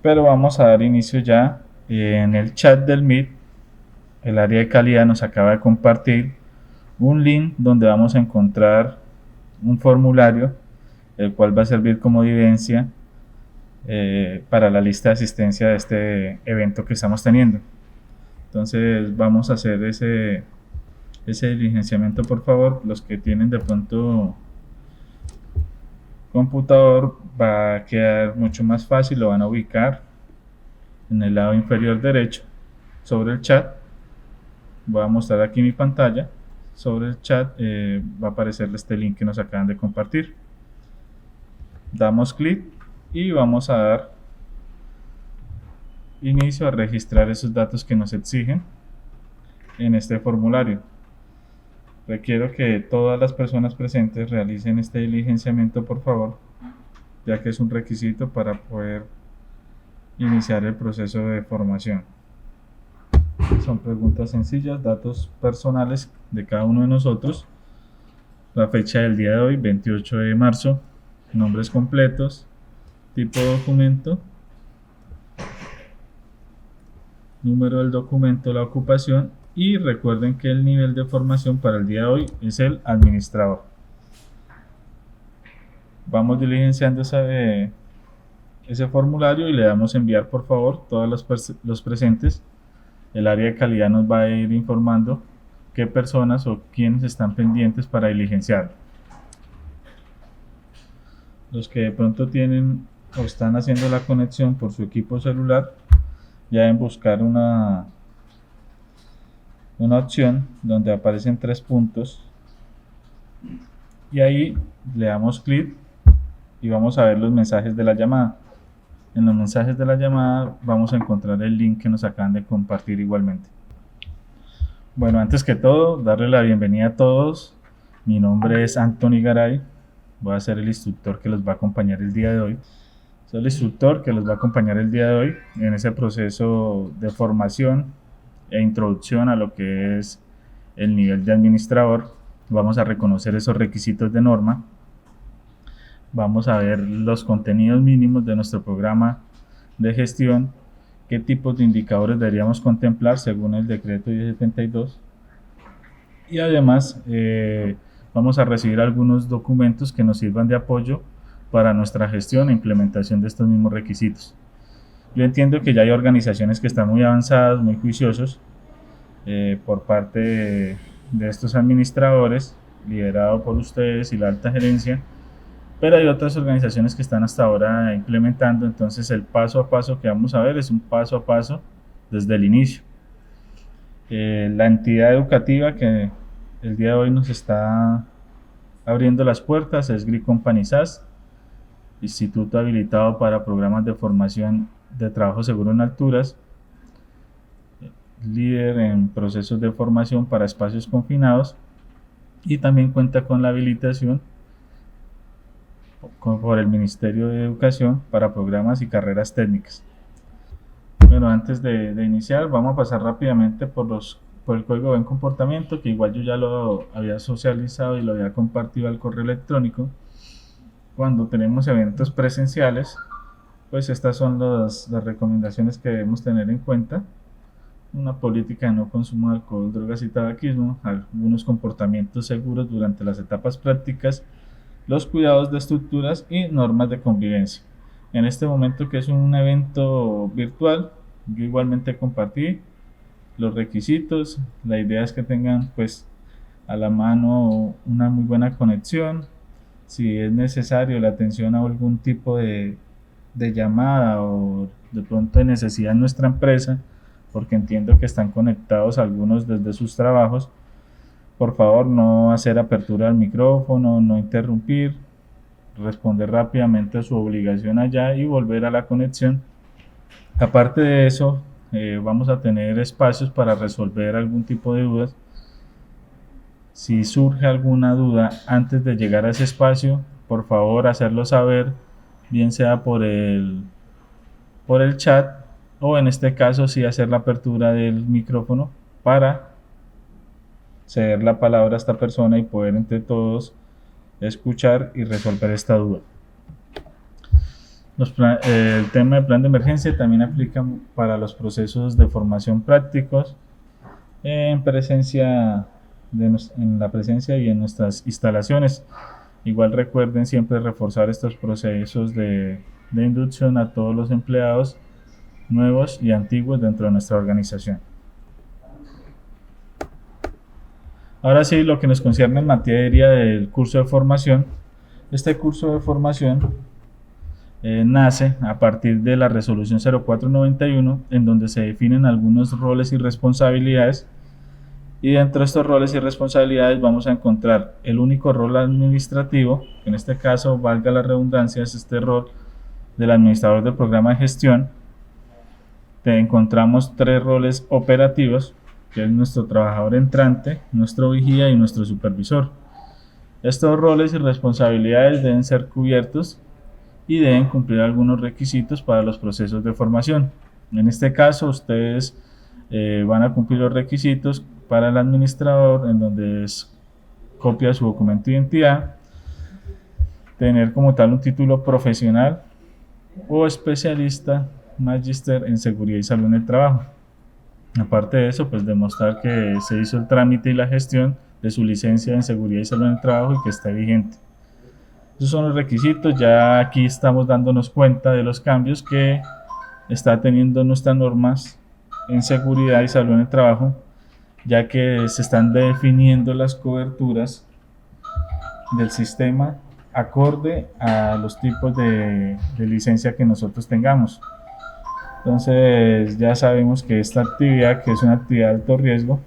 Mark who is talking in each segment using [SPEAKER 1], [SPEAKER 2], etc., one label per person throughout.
[SPEAKER 1] pero vamos a dar inicio ya en el chat del Meet. El área de calidad nos acaba de compartir un link donde vamos a encontrar un formulario, el cual va a servir como evidencia para la lista de asistencia de este evento que estamos teniendo. Entonces vamos a hacer ese diligenciamiento, por favor. Los que tienen de pronto computador, va a quedar mucho más fácil, lo van a ubicar en el lado inferior derecho sobre el chat. Voy a mostrar aquí mi pantalla. Sobre el chat va a aparecer este link que nos acaban de compartir. Damos clic y vamos a dar inicio a registrar esos datos que nos exigen en este formulario. Requiero que todas las personas presentes realicen este diligenciamiento, por favor, ya que es un requisito para poder iniciar el proceso de formación. Son preguntas sencillas, datos personales de cada uno de nosotros, la fecha del día de hoy, 28 de marzo, nombres completos, tipo de documento, número del documento, la ocupación, y recuerden que el nivel de formación para el día de hoy es el administrador. Vamos diligenciando ese formulario y le damos enviar, por favor, todos los presentes. El área de calidad nos va a ir informando qué personas o quiénes están pendientes para diligenciar. Los que de pronto tienen o están haciendo la conexión por su equipo celular, ya deben buscar una opción donde aparecen 3 puntos y ahí le damos clic y vamos a ver los mensajes de la llamada. En los mensajes de la llamada vamos a encontrar el link que nos acaban de compartir igualmente. Bueno, antes que todo, darle la bienvenida a todos. Mi nombre es Anthony Garay. Voy a ser el instructor que los va a acompañar el día de hoy. Soy el instructor que los va a acompañar el día de hoy en ese proceso de formación e introducción a lo que es el nivel de administrador. Vamos a reconocer esos requisitos de norma. Vamos a ver los contenidos mínimos de nuestro programa de gestión, qué tipos de indicadores deberíamos contemplar según el decreto 1072. Y además vamos a recibir algunos documentos que nos sirvan de apoyo para nuestra gestión e implementación de estos mismos requisitos. Yo entiendo que ya hay organizaciones que están muy avanzadas, muy juiciosos por parte de estos administradores, liderado por ustedes y la alta gerencia, pero hay otras organizaciones que están hasta ahora implementando. Entonces el paso a paso que vamos a ver es un paso a paso desde el inicio. La entidad educativa que el día de hoy nos está abriendo las puertas es Green Company SAS, instituto habilitado para programas de formación de trabajo seguro en alturas, líder en procesos de formación para espacios confinados, y también cuenta con la habilitación por el Ministerio de Educación para programas y carreras técnicas. Bueno, antes de iniciar, vamos a pasar rápidamente por el código de buen comportamiento, que igual yo ya lo había socializado y lo había compartido al correo electrónico. Cuando tenemos eventos presenciales, pues estas son las recomendaciones que debemos tener en cuenta: una política de no consumo de alcohol, drogas y tabaquismo, algunos comportamientos seguros durante las etapas prácticas, los cuidados de estructuras y normas de convivencia. En este momento, que es un evento virtual, yo igualmente compartí los requisitos. La idea es que tengan pues a la mano una muy buena conexión. Si es necesario la atención a algún tipo de llamada o de pronto de necesidad en nuestra empresa, porque entiendo que están conectados algunos desde sus trabajos, por favor no hacer apertura del micrófono, no interrumpir, responder rápidamente a su obligación allá y volver a la conexión. Aparte de eso, vamos a tener espacios para resolver algún tipo de dudas. Si surge alguna duda antes de llegar a ese espacio, por favor hacerlo saber, bien sea por el chat, o en este caso sí hacer la apertura del micrófono para ceder la palabra a esta persona y poder entre todos escuchar y resolver esta duda. El tema del plan de emergencia también aplica para los procesos de formación prácticos en la presencia y en nuestras instalaciones. Igual recuerden siempre reforzar estos procesos de inducción a todos los empleados nuevos y antiguos dentro de nuestra organización. Ahora sí, lo que nos concierne en materia del curso de formación. Este curso de formación nace a partir de la resolución 0491, en donde se definen algunos roles y responsabilidades, y dentro de estos roles y responsabilidades vamos a encontrar el único rol administrativo, que en este caso, valga la redundancia, es este rol del administrador del programa de gestión. Encontramos 3 roles operativos, que es nuestro trabajador entrante, nuestro vigía y nuestro supervisor. Estos roles y responsabilidades deben ser cubiertos y deben cumplir algunos requisitos para los procesos de formación. En este caso, ustedes van a cumplir los requisitos para el administrador, en donde es copia de su documento de identidad, tener como tal un título profesional o especialista magíster en seguridad y salud en el trabajo. Aparte de eso, pues demostrar que se hizo el trámite y la gestión de su licencia en seguridad y salud en el trabajo y que está vigente. Esos son los requisitos. Ya aquí estamos dándonos cuenta de los cambios que está teniendo nuestras normas en seguridad y salud en el trabajo, ya que se están definiendo las coberturas del sistema acorde a los tipos de licencia que nosotros tengamos. Entonces ya sabemos que esta actividad, que es una actividad de alto riesgo,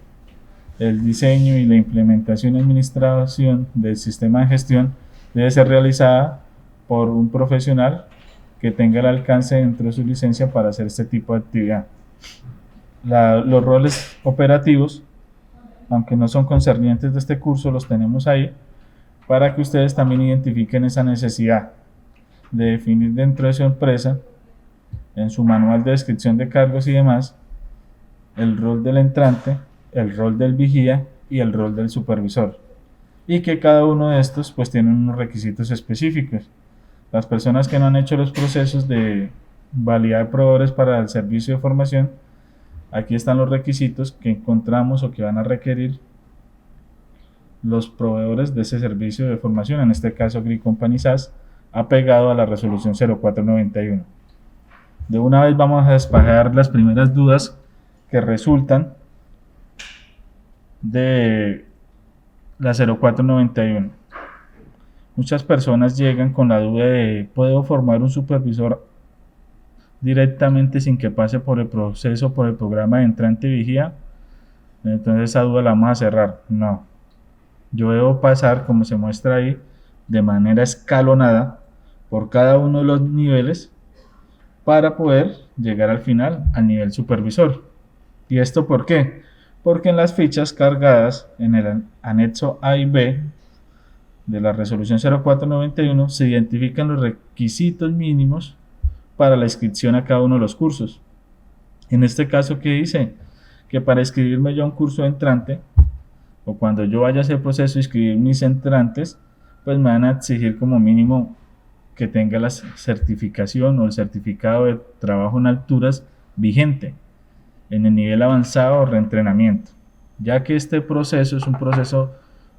[SPEAKER 1] el diseño y la implementación y administración del sistema de gestión debe ser realizada por un profesional que tenga el alcance dentro de su licencia para hacer este tipo de actividad. Los roles operativos, aunque no son concernientes de este curso, los tenemos ahí para que ustedes también identifiquen esa necesidad de definir dentro de su empresa, en su manual de descripción de cargos y demás, el rol del entrante, el rol del vigía y el rol del supervisor, y que cada uno de estos pues tiene unos requisitos específicos. Las personas que no han hecho los procesos de validar de proveedores para el servicio de formación, aquí están los requisitos que encontramos o que van a requerir los proveedores de ese servicio de formación, en este caso Green Company SAS, apegado a la resolución 0491. De una vez vamos a despejar las primeras dudas que resultan de la 0491. Muchas personas llegan con la duda de: ¿puedo formar un supervisor directamente sin que pase por el proceso, por el programa de entrante y vigía? Entonces esa duda la vamos a cerrar. No, yo debo pasar, como se muestra ahí, de manera escalonada por cada uno de los niveles para poder llegar al final al nivel supervisor. ¿Y esto por qué? Porque en las fichas cargadas en el anexo A y B de la resolución 0491 se identifican los requisitos mínimos para la inscripción a cada uno de los cursos. En este caso, ¿qué dice? Que para inscribirme yo a un curso de entrante, o cuando yo vaya a hacer proceso de inscribir mis entrantes, pues me van a exigir como mínimo que tenga la certificación o el certificado de trabajo en alturas vigente en el nivel avanzado o reentrenamiento, ya que este proceso es un proceso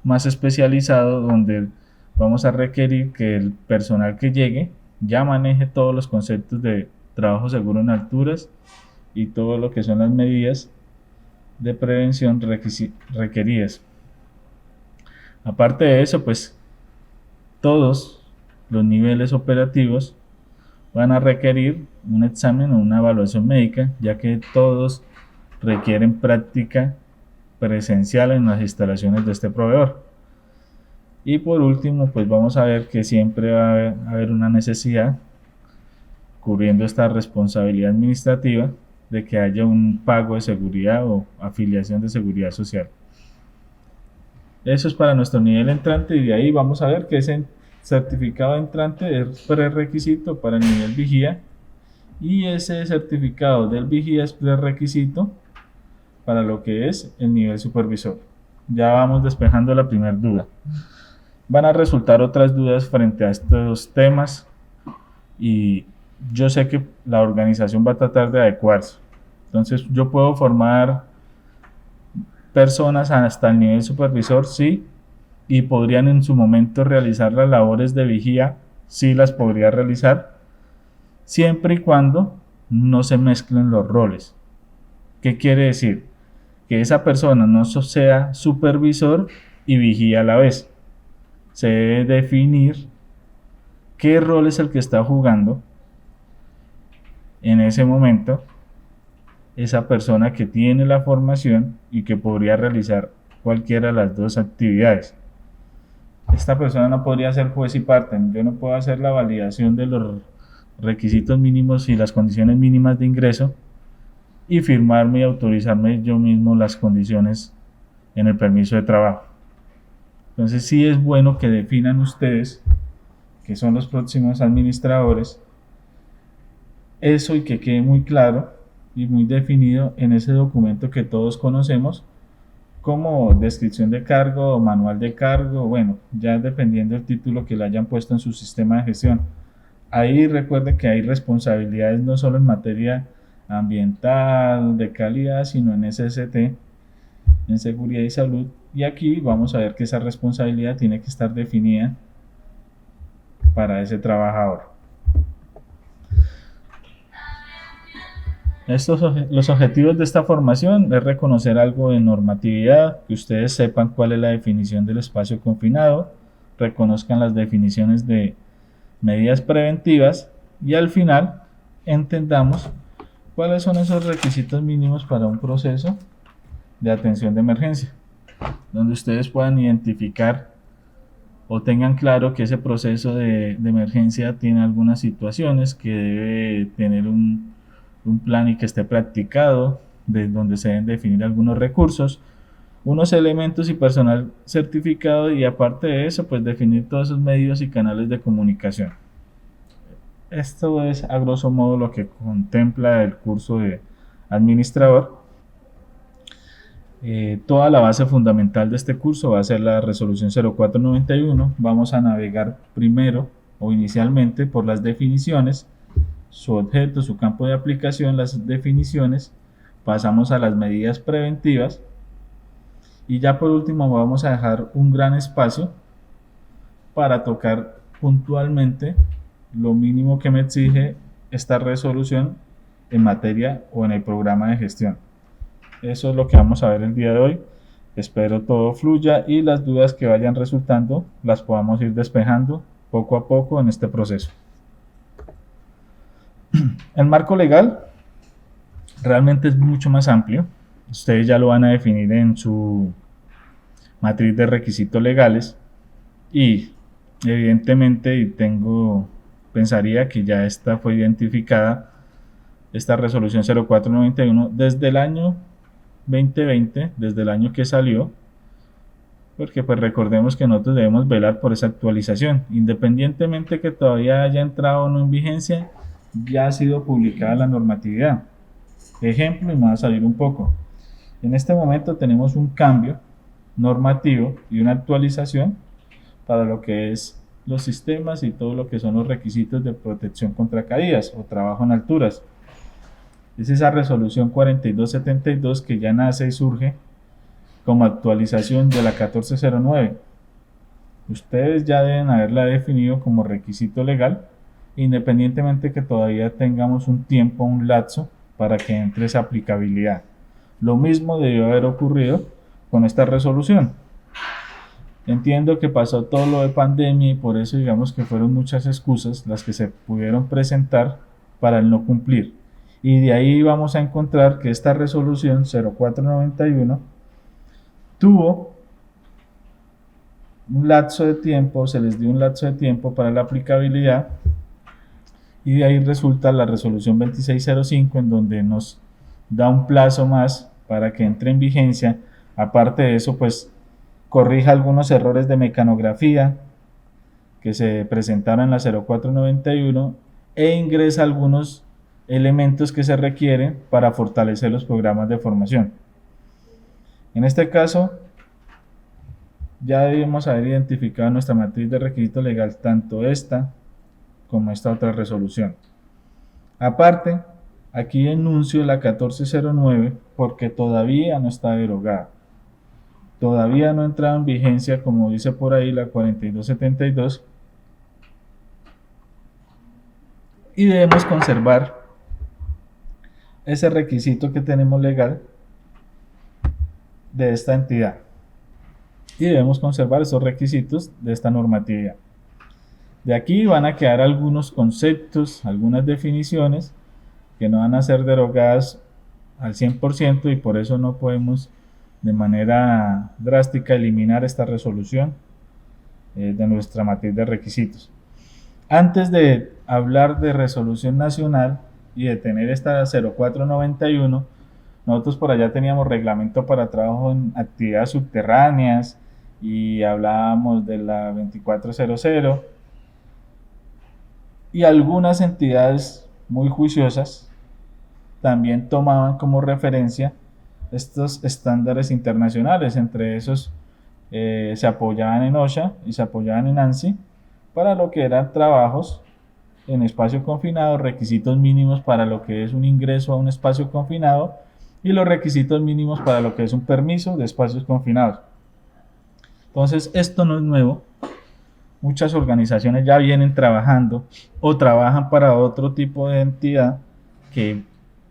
[SPEAKER 1] más especializado, donde vamos a requerir que el personal que llegue ya maneje todos los conceptos de trabajo seguro en alturas y todo lo que son las medidas de prevención requeridas. Aparte de eso, pues todos los niveles operativos van a requerir un examen o una evaluación médica, ya que todos requieren práctica presencial en las instalaciones de este proveedor. Y por último, pues vamos a ver que siempre va a haber una necesidad, cubriendo esta responsabilidad administrativa, de que haya un pago de seguridad o afiliación de seguridad social. Eso es para nuestro nivel entrante, y de ahí vamos a ver que ese certificado de entrante es prerequisito para el nivel vigía, y ese certificado del vigía es prerequisito para lo que es el nivel supervisor. Ya vamos despejando la primera duda. Van a resultar otras dudas frente a estos temas, y yo sé que la organización va a tratar de adecuarse. Entonces yo puedo formar personas hasta el nivel supervisor, sí, y podrían en su momento realizar las labores de vigía, sí las podría realizar, siempre y cuando no se mezclen los roles. ¿Qué quiere decir? Que esa persona no sea supervisor y vigía a la vez. Se debe definir qué rol es el que está jugando en ese momento esa persona que tiene la formación y que podría realizar cualquiera de las dos actividades. Esta persona no podría ser juez y parte. Yo no puedo hacer la validación de los requisitos mínimos y las condiciones mínimas de ingreso y firmarme y autorizarme yo mismo las condiciones en el permiso de trabajo. Entonces sí es bueno que definan ustedes, que son los próximos administradores, eso, y que quede muy claro y muy definido en ese documento que todos conocemos como descripción de cargo o manual de cargo, bueno, ya dependiendo del título que le hayan puesto en su sistema de gestión. Ahí recuerde que hay responsabilidades no solo en materia ambiental, de calidad, sino en SST, en seguridad y salud, y aquí vamos a ver que esa responsabilidad tiene que estar definida para ese trabajador. Los objetivos de esta formación es reconocer algo de normatividad, que ustedes sepan cuál es la definición del espacio confinado, reconozcan las definiciones de medidas preventivas y al final entendamos cuáles son esos requisitos mínimos para un proceso de atención de emergencia, donde ustedes puedan identificar o tengan claro que ese proceso de emergencia tiene algunas situaciones, que debe tener un plan y que esté practicado, de donde se deben definir algunos recursos, unos elementos y personal certificado, y aparte de eso, pues definir todos esos medios y canales de comunicación. Esto es a grosso modo lo que contempla el curso de administrador. Toda la base fundamental de este curso va a ser la resolución 0491. Vamos a navegar primero o inicialmente por las definiciones, su objeto, su campo de aplicación, las definiciones, pasamos a las medidas preventivas y ya por último vamos a dejar un gran espacio para tocar puntualmente lo mínimo que me exige esta resolución en materia o en el programa de gestión. Eso es lo que vamos a ver el día de hoy. Espero todo fluya y las dudas que vayan resultando las podamos ir despejando poco a poco en este proceso. El marco legal realmente es mucho más amplio. Ustedes ya lo van a definir en su matriz de requisitos legales y evidentemente pensaría que ya esta fue identificada, esta resolución 0491 desde el año 2020, desde el año que salió, porque pues recordemos que nosotros debemos velar por esa actualización, independientemente que todavía haya entrado o no en vigencia, ya ha sido publicada la normatividad. Ejemplo, y me va a salir un poco. En este momento tenemos un cambio normativo y una actualización para lo que es los sistemas y todo lo que son los requisitos de protección contra caídas o trabajo en alturas. Es esa resolución 4272 que ya nace y surge como actualización de la 1409. Ustedes ya deben haberla definido como requisito legal, independientemente que todavía tengamos un tiempo, un lapso para que entre esa aplicabilidad. Lo mismo debió haber ocurrido con esta resolución. Entiendo que pasó todo lo de pandemia y por eso digamos que fueron muchas excusas las que se pudieron presentar para el no cumplir. Y de ahí vamos a encontrar que esta resolución 0491 tuvo un lapso de tiempo, se les dio un lapso de tiempo para la aplicabilidad, y de ahí resulta la resolución 2605 en donde nos da un plazo más para que entre en vigencia. Aparte de eso, pues corrija algunos errores de mecanografía que se presentaron en la 0491 e ingresa algunos elementos que se requieren para fortalecer los programas de formación. En este caso, ya debemos haber identificado nuestra matriz de requisito legal, tanto esta como esta otra resolución. Aparte, aquí enuncio la 1409 porque todavía no está derogada. Todavía no ha entrado en vigencia, como dice por ahí, la 4272. Y debemos conservar ese requisito que tenemos legal de esta entidad. Y debemos conservar esos requisitos de esta normatividad. De aquí van a quedar algunos conceptos, algunas definiciones que no van a ser derogadas al 100% y por eso no podemos de manera drástica eliminar esta resolución de nuestra matriz de requisitos. Antes de hablar de resolución nacional y de tener esta 0491, nosotros por allá teníamos reglamento para trabajo en actividades subterráneas y hablábamos de la 2400 y algunas entidades muy juiciosas también tomaban como referencia estos estándares internacionales. Entre esos se apoyaban en OSHA y se apoyaban en ANSI para lo que eran trabajos en espacio confinado, requisitos mínimos para lo que es un ingreso a un espacio confinado y los requisitos mínimos para lo que es un permiso de espacios confinados. Entonces, esto no es nuevo. Muchas organizaciones ya vienen trabajando o trabajan para otro tipo de entidad que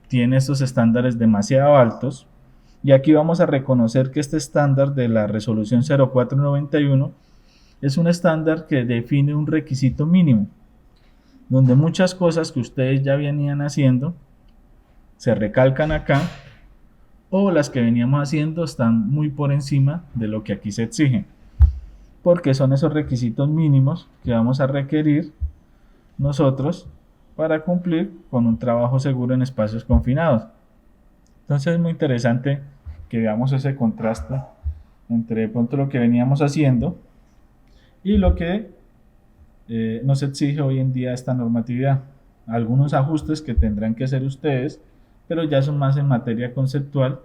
[SPEAKER 1] tiene estos estándares demasiado altos. Y aquí vamos a reconocer que este estándar de la resolución 0491 es un estándar que define un requisito mínimo, donde muchas cosas que ustedes ya venían haciendo se recalcan acá, o las que veníamos haciendo están muy por encima de lo que aquí se exige, porque son esos requisitos mínimos que vamos a requerir nosotros para cumplir con un trabajo seguro en espacios confinados. Entonces es muy interesante que veamos ese contraste entre de pronto lo que veníamos haciendo y lo que nos exige hoy en día esta normatividad. Algunos ajustes que tendrán que hacer ustedes, pero ya son más en materia conceptual,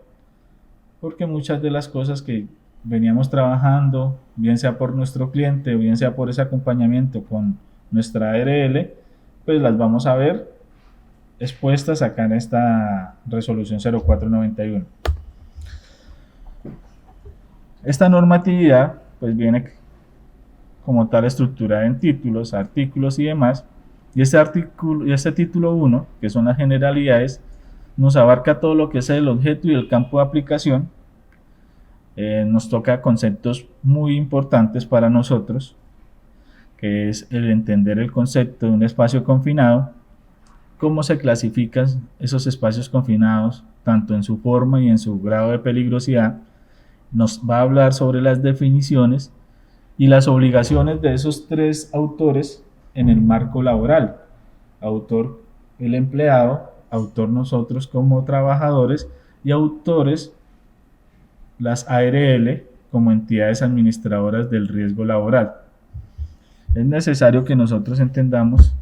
[SPEAKER 1] porque muchas de las cosas que veníamos trabajando, bien sea por nuestro cliente o bien sea por ese acompañamiento con nuestra ARL, pues las vamos a ver expuestas acá en esta resolución 0491. Esta normatividad pues viene como tal estructurada en títulos, artículos y demás, y este título 1, que son las generalidades, nos abarca todo lo que es el objeto y el campo de aplicación. Nos toca conceptos muy importantes para nosotros, que es el entender el concepto de un espacio confinado, cómo se clasifican esos espacios confinados, tanto en su forma y en su grado de peligrosidad. Nos va a hablar sobre las definiciones y las obligaciones de esos tres autores en el marco laboral. Autor el empleado, autor nosotros como trabajadores y autores las ARL como entidades administradoras del riesgo laboral. Es necesario que nosotros entendamos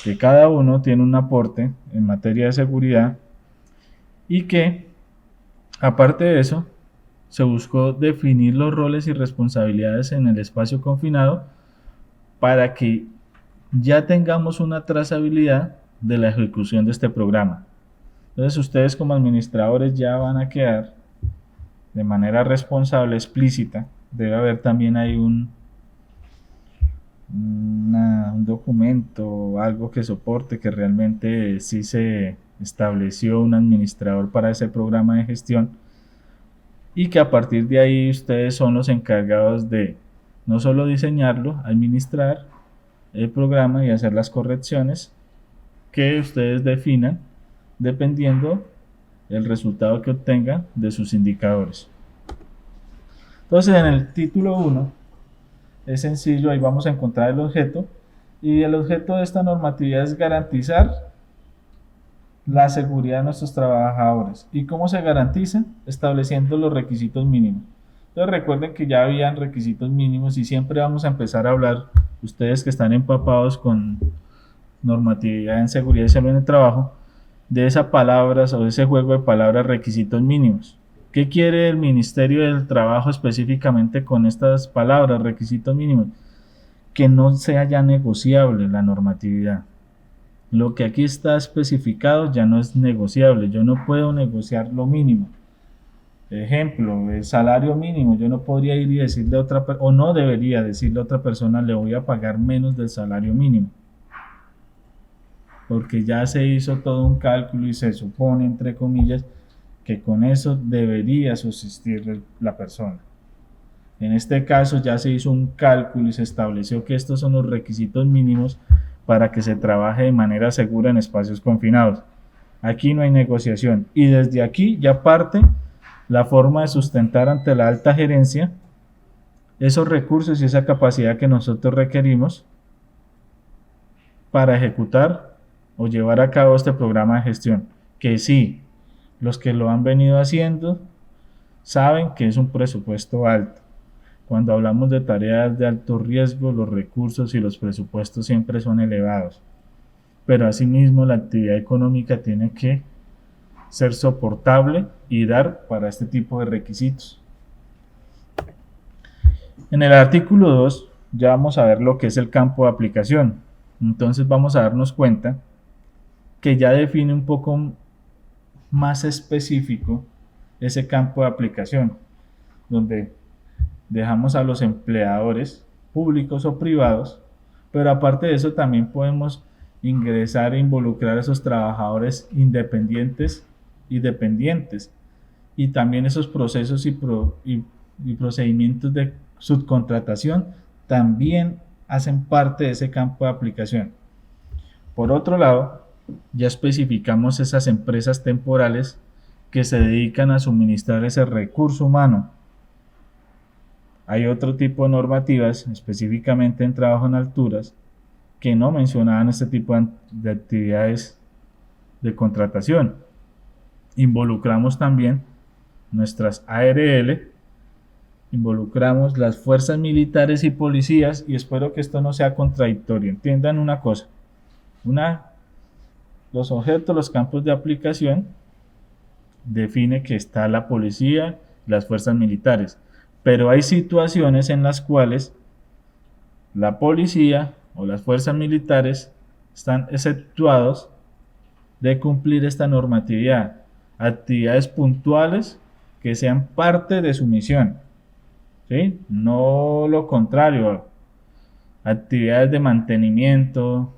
[SPEAKER 1] que cada uno tiene un aporte en materia de seguridad y que, aparte de eso, se buscó definir los roles y responsabilidades en el espacio confinado para que ya tengamos una trazabilidad de la ejecución de este programa. Entonces ustedes como administradores ya van a quedar de manera responsable, explícita. Debe haber también ahí un documento o algo que soporte que realmente sí se estableció un administrador para ese programa de gestión, y que a partir de ahí ustedes son los encargados de no solo diseñarlo, administrar el programa y hacer las correcciones que ustedes definan dependiendo el resultado que obtengan de sus indicadores. Entonces en el título 1 es sencillo, ahí vamos a encontrar el objeto, y el objeto de esta normatividad es garantizar la seguridad de nuestros trabajadores. ¿Y cómo se garantiza? Estableciendo los requisitos mínimos. Entonces recuerden que ya habían requisitos mínimos y siempre vamos a empezar a hablar, ustedes que están empapados con normatividad en seguridad y salud en el trabajo, de esas palabras o de ese juego de palabras, requisitos mínimos. ¿Qué quiere el Ministerio del Trabajo específicamente con estas palabras, requisitos mínimos? Que no sea ya negociable la normatividad. Lo que aquí está especificado ya no es negociable. Yo no puedo negociar lo mínimo. Ejemplo, el salario mínimo. Yo no podría ir y decirle a otra persona, o no debería decirle a otra persona, le voy a pagar menos del salario mínimo. Porque ya se hizo todo un cálculo y se supone, entre comillas, que con eso debería subsistir la persona. En este caso ya se hizo un cálculo y se estableció que estos son los requisitos mínimos para que se trabaje de manera segura en espacios confinados. Aquí no hay negociación y desde aquí ya parte la forma de sustentar ante la alta gerencia esos recursos y esa capacidad que nosotros requerimos para ejecutar o llevar a cabo este programa de gestión, que sí, los que lo han venido haciendo saben que es un presupuesto alto. Cuando hablamos de tareas de alto riesgo, los recursos y los presupuestos siempre son elevados, pero asimismo la actividad económica tiene que ser soportable y dar para este tipo de requisitos. En el artículo 2 ya vamos a ver lo que es el campo de aplicación. Entonces vamos a darnos cuenta que ya define un poco más específico ese campo de aplicación, donde dejamos a los empleadores públicos o privados, pero aparte de eso también podemos ingresar e involucrar a esos trabajadores independientes y dependientes, y también esos procesos y procedimientos de subcontratación también hacen parte de ese campo de aplicación. Por otro lado, ya especificamos esas empresas temporales que se dedican a suministrar ese recurso humano. Hay otro tipo de normativas, específicamente en trabajo en alturas, que no mencionaban este tipo de actividades de contratación. Involucramos también nuestras ARL, involucramos las fuerzas militares y policías, y espero que esto no sea contradictorio. Entiendan una cosa, los objetos, los campos de aplicación, define que está la policía y las fuerzas militares, pero hay situaciones en las cuales la policía o las fuerzas militares están exceptuados de cumplir esta normatividad, actividades puntuales que sean parte de su misión, ¿sí? No lo contrario, actividades de mantenimiento,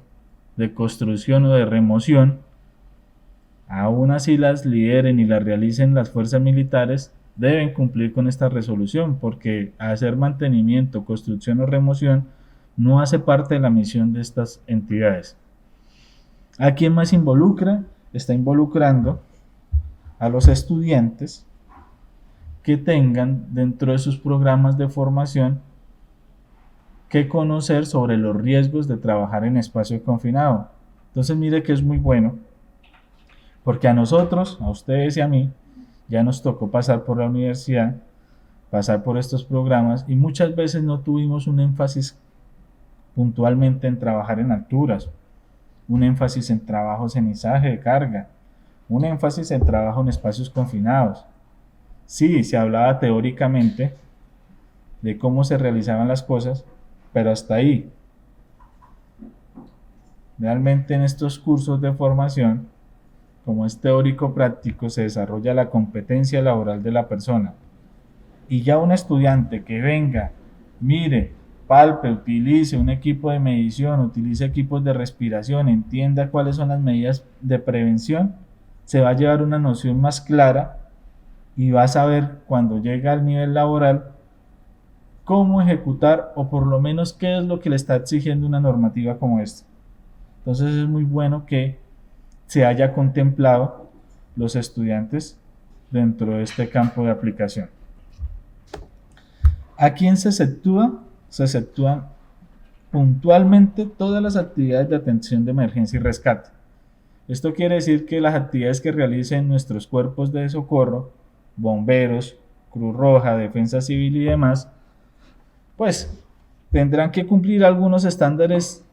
[SPEAKER 1] de construcción o de remoción, aún así las lideren y las realicen las fuerzas militares, deben cumplir con esta resolución, porque hacer mantenimiento, construcción o remoción no hace parte de la misión de estas entidades. ¿A quién más involucra? Está involucrando a los estudiantes que tengan dentro de sus programas de formación que conocer sobre los riesgos de trabajar en espacio confinado. Entonces mire que es muy bueno, porque a nosotros, a ustedes y a mí, ya nos tocó pasar por la universidad, pasar por estos programas, y muchas veces no tuvimos un énfasis puntualmente en trabajar en alturas, un énfasis en trabajo cenizaje de carga, un énfasis en trabajo en espacios confinados. Sí, se hablaba teóricamente de cómo se realizaban las cosas, pero hasta ahí. Realmente en estos cursos de formación, como es teórico práctico, se desarrolla la competencia laboral de la persona. Y ya un estudiante que venga, mire, palpe, utilice un equipo de medición, utilice equipos de respiración, entienda cuáles son las medidas de prevención, se va a llevar una noción más clara y va a saber cuando llega al nivel laboral cómo ejecutar, o por lo menos qué es lo que le está exigiendo una normativa como esta. Entonces es muy bueno que se haya contemplado los estudiantes dentro de este campo de aplicación. ¿A quién se exceptúa? Se exceptúan puntualmente todas las actividades de atención de emergencia y rescate. Esto quiere decir que las actividades que realicen nuestros cuerpos de socorro, bomberos, Cruz Roja, Defensa Civil y demás, pues tendrán que cumplir algunos estándares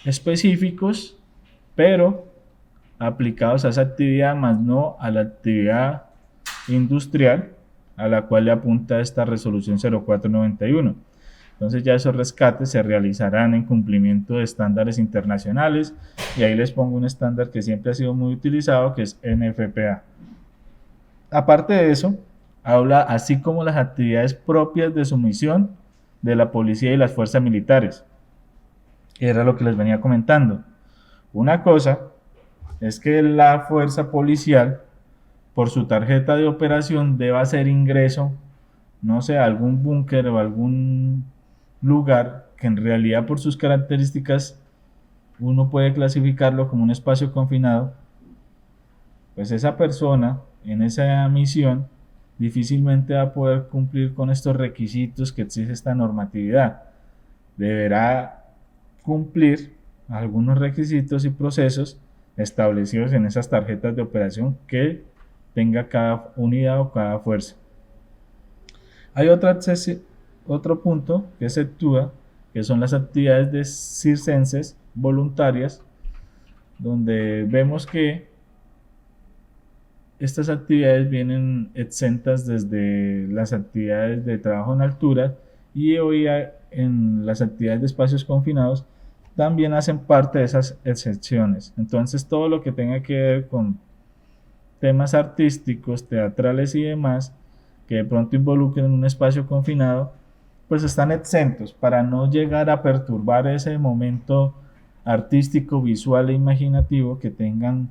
[SPEAKER 1] específicos, pero aplicados a esa actividad, más no a la actividad industrial a la cual le apunta esta resolución 0491. Entonces ya esos rescates se realizarán en cumplimiento de estándares internacionales, y ahí les pongo un estándar que siempre ha sido muy utilizado, que es NFPA. Aparte de eso, habla así como las actividades propias de su misión de la policía y las fuerzas militares. Era lo que les venía comentando. Una cosa es que la fuerza policial, por su tarjeta de operación, deba hacer ingreso, no sé, a algún búnker o algún lugar que en realidad por sus características uno puede clasificarlo como un espacio confinado. Pues esa persona en esa misión difícilmente va a poder cumplir con estos requisitos que exige esta normatividad. Deberá cumplir algunos requisitos y procesos establecidos en esas tarjetas de operación que tenga cada unidad o cada fuerza. Hay otro punto que se actúa, que son las actividades de circenses voluntarias, donde vemos que estas actividades vienen exentas desde las actividades de trabajo en altura, y hoy en las actividades de espacios confinados también hacen parte de esas excepciones. Entonces todo lo que tenga que ver con temas artísticos, teatrales y demás, que de pronto involucren un espacio confinado, pues están exentos para no llegar a perturbar ese momento artístico, visual e imaginativo que tengan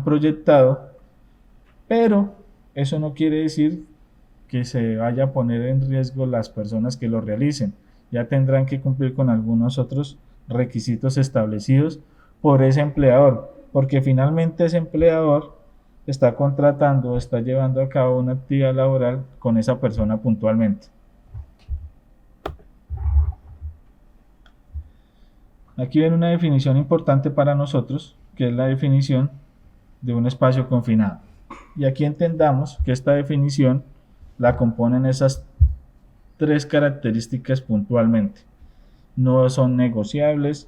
[SPEAKER 1] proyectado, pero eso no quiere decir que se vaya a poner en riesgo las personas que lo realicen. Ya tendrán que cumplir con algunos otros requisitos establecidos por ese empleador, porque finalmente ese empleador está contratando, está llevando a cabo una actividad laboral con esa persona puntualmente. Aquí viene una definición importante para nosotros, que es la definición de un espacio confinado. Y aquí entendamos que esta definición la componen esas tres características puntualmente. No son negociables,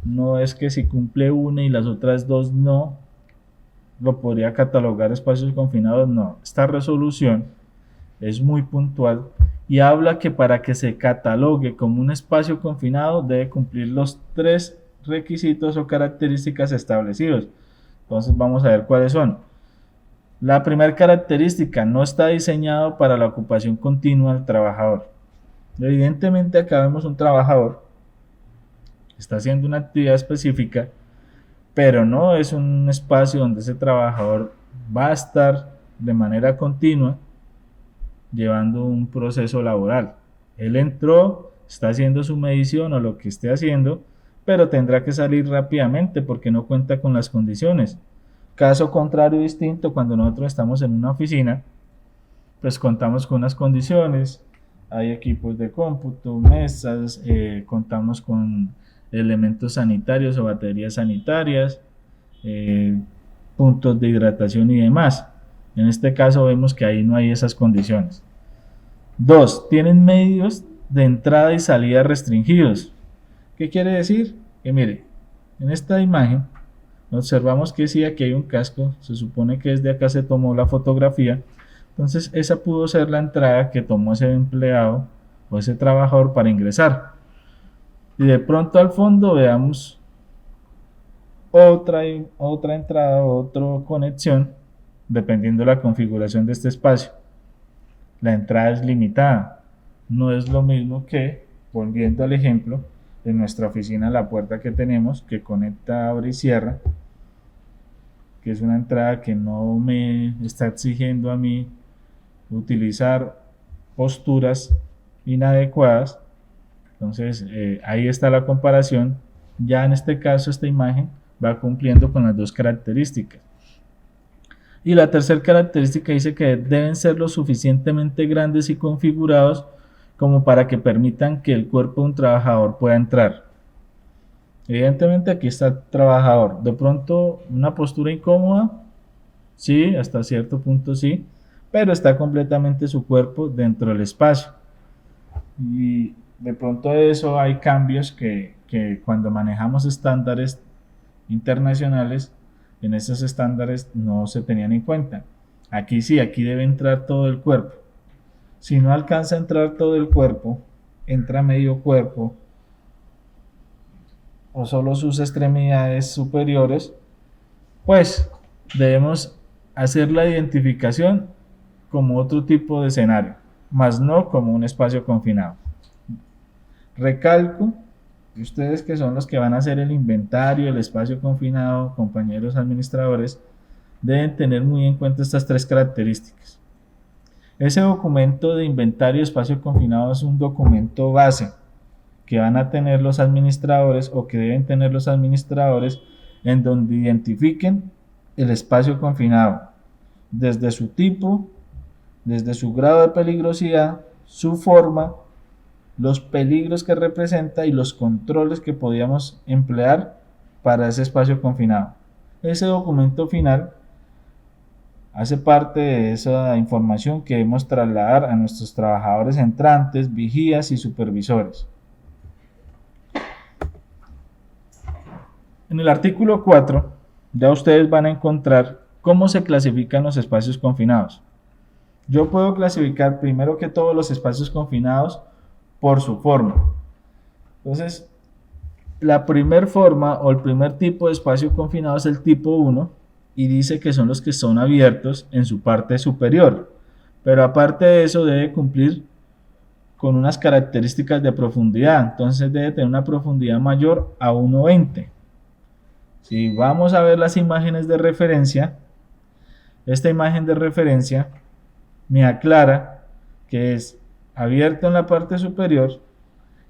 [SPEAKER 1] no es que si cumple una y las otras dos no, lo podría catalogar espacios confinados, no. Esta resolución es muy puntual y habla que para que se catalogue como un espacio confinado debe cumplir los tres requisitos o características establecidos. Entonces vamos a ver cuáles son. La primera característica: no está diseñado para la ocupación continua del trabajador. Evidentemente acá vemos un trabajador que está haciendo una actividad específica, pero no es un espacio donde ese trabajador va a estar de manera continua llevando un proceso laboral. Él entró, está haciendo su medición o lo que esté haciendo, pero tendrá que salir rápidamente porque no cuenta con las condiciones. Caso contrario distinto, cuando nosotros estamos en una oficina, pues contamos con unas condiciones, hay equipos de cómputo, mesas, contamos con elementos sanitarios o baterías sanitarias, puntos de hidratación y demás. En este caso vemos que ahí no hay esas condiciones. 2. Tienen medios de entrada y salida restringidos. ¿Qué quiere decir? Que mire, en esta imagen observamos que sí, aquí hay un casco, se supone que desde acá se tomó la fotografía, entonces esa pudo ser la entrada que tomó ese empleado o ese trabajador para ingresar. Y de pronto al fondo veamos otra entrada, otra conexión, dependiendo de la configuración de este espacio. La entrada es limitada, no es lo mismo que, volviendo al ejemplo, en nuestra oficina la puerta que tenemos que conecta, abre y cierra, que es una entrada que no me está exigiendo a mí utilizar posturas inadecuadas. Entonces ahí está la comparación. Ya en este caso esta imagen va cumpliendo con las dos características. Y la tercera característica dice que deben ser lo suficientemente grandes y configurados como para que permitan que el cuerpo de un trabajador pueda entrar. Evidentemente aquí está el trabajador. De pronto una postura incómoda, sí, hasta cierto punto sí, pero está completamente su cuerpo dentro del espacio. Y de pronto de eso hay cambios que cuando manejamos estándares internacionales, en esos estándares no se tenían en cuenta. Aquí sí, aquí debe entrar todo el cuerpo. Si no alcanza a entrar todo el cuerpo, entra medio cuerpo o solo sus extremidades superiores, pues debemos hacer la identificación como otro tipo de escenario, más no como un espacio confinado. Recalco, ustedes que son los que van a hacer el inventario del espacio confinado, compañeros administradores, deben tener muy en cuenta estas tres características. Ese documento de inventario de espacio confinado es un documento base que van a tener los administradores o que deben tener los administradores, en donde identifiquen el espacio confinado, desde su tipo, desde su grado de peligrosidad, su forma, los peligros que representa y los controles que podíamos emplear para ese espacio confinado. Ese documento final hace parte de esa información que debemos trasladar a nuestros trabajadores entrantes, vigías y supervisores. En el artículo 4 ya ustedes van a encontrar cómo se clasifican los espacios confinados. Yo puedo clasificar primero que todos los espacios confinados por su forma. Entonces, la primer forma o el primer tipo de espacio confinado es el tipo 1 y dice que son los que son abiertos en su parte superior. Pero aparte de eso debe cumplir con unas características de profundidad. Entonces debe tener una profundidad mayor a 1,20. Si vamos a ver las imágenes de referencia, esta imagen de referencia me aclara que es abierto en la parte superior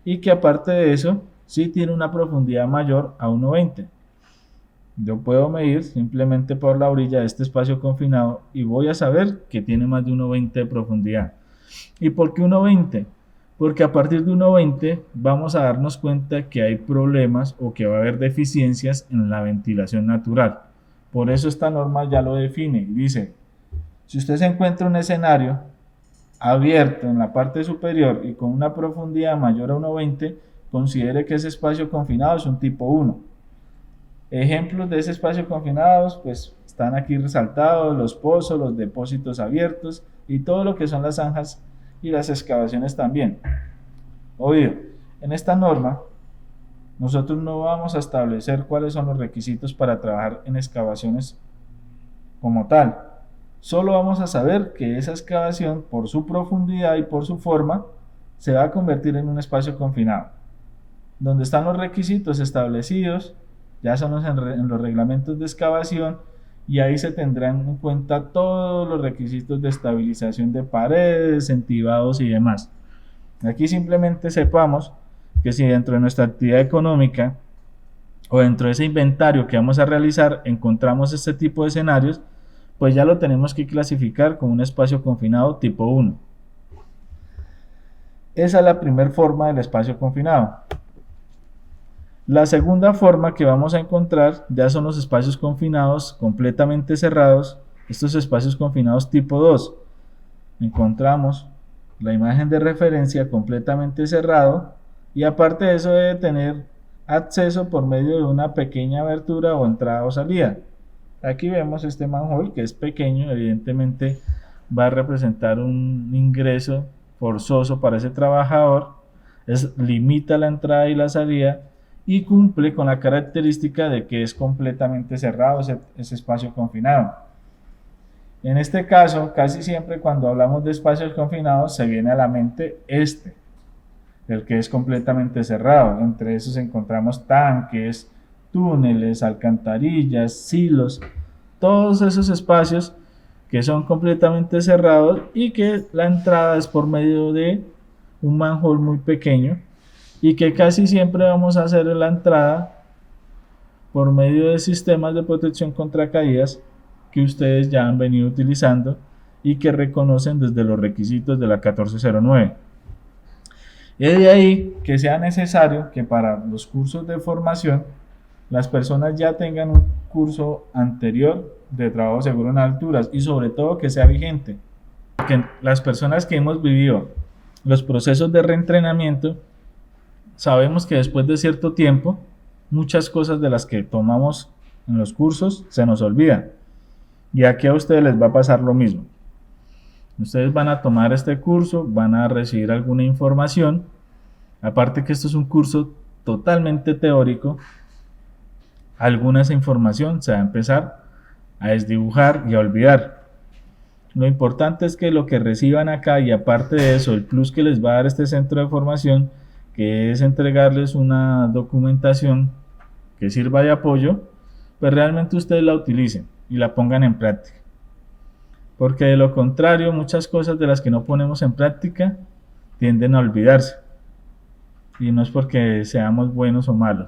[SPEAKER 1] y que aparte de eso sí tiene una profundidad mayor a 1,20. Yo puedo medir simplemente por la orilla de este espacio confinado y voy a saber que tiene más de 1,20 de profundidad. ¿Y por qué 1,20? Porque a partir de 1,20 vamos a darnos cuenta que hay problemas o que va a haber deficiencias en la ventilación natural. Por eso esta norma ya lo define. Dice, si usted se encuentra en un escenario abierto en la parte superior y con una profundidad mayor a 1,20, considere que ese espacio confinado es un tipo 1. Ejemplos de ese espacio confinado pues están aquí resaltados: los pozos, los depósitos abiertos y todo lo que son las zanjas y las excavaciones también. Obvio, en esta norma nosotros no vamos a establecer cuáles son los requisitos para trabajar en excavaciones como tal. Solo vamos a saber que esa excavación, por su profundidad y por su forma, se va a convertir en un espacio confinado. Donde están los requisitos establecidos, ya son en los reglamentos de excavación, y ahí se tendrán en cuenta todos los requisitos de estabilización de paredes, entibados y demás. Aquí simplemente sepamos que si dentro de nuestra actividad económica o dentro de ese inventario que vamos a realizar encontramos este tipo de escenarios, pues ya lo tenemos que clasificar como un espacio confinado tipo 1. Esa es la primera forma del espacio confinado. La segunda forma que vamos a encontrar ya son los espacios confinados completamente cerrados. Estos espacios confinados tipo 2. Encontramos la imagen de referencia completamente cerrado y aparte de eso debe tener acceso por medio de una pequeña abertura o entrada o salida. Aquí vemos este manhole que es pequeño, evidentemente va a representar un ingreso forzoso para ese trabajador, limita la entrada y la salida y cumple con la característica de que es completamente cerrado ese espacio confinado. En este caso, casi siempre cuando hablamos de espacios confinados se viene a la mente el que es completamente cerrado. Entre esos encontramos tanques, túneles, alcantarillas, silos, todos esos espacios que son completamente cerrados y que la entrada es por medio de un manhole muy pequeño y que casi siempre vamos a hacer la entrada por medio de sistemas de protección contra caídas que ustedes ya han venido utilizando y que reconocen desde los requisitos de la 1409. Es de ahí que sea necesario que para los cursos de formación las personas ya tengan un curso anterior de trabajo seguro en alturas y sobre todo que sea vigente. Que las personas que hemos vivido los procesos de reentrenamiento sabemos que después de cierto tiempo muchas cosas de las que tomamos en los cursos se nos olvidan. Y aquí a ustedes les va a pasar lo mismo. Ustedes van a tomar este curso, van a recibir alguna información Aparte que esto es un curso totalmente teórico, alguna esa información se va a empezar a desdibujar y a olvidar. Lo importante es que lo que reciban acá, y aparte de eso, el plus que les va a dar este centro de formación, que es entregarles una documentación que sirva de apoyo, pues realmente ustedes la utilicen y la pongan en práctica. Porque de lo contrario, muchas cosas de las que no ponemos en práctica tienden a olvidarse. Y no es porque seamos buenos o malos.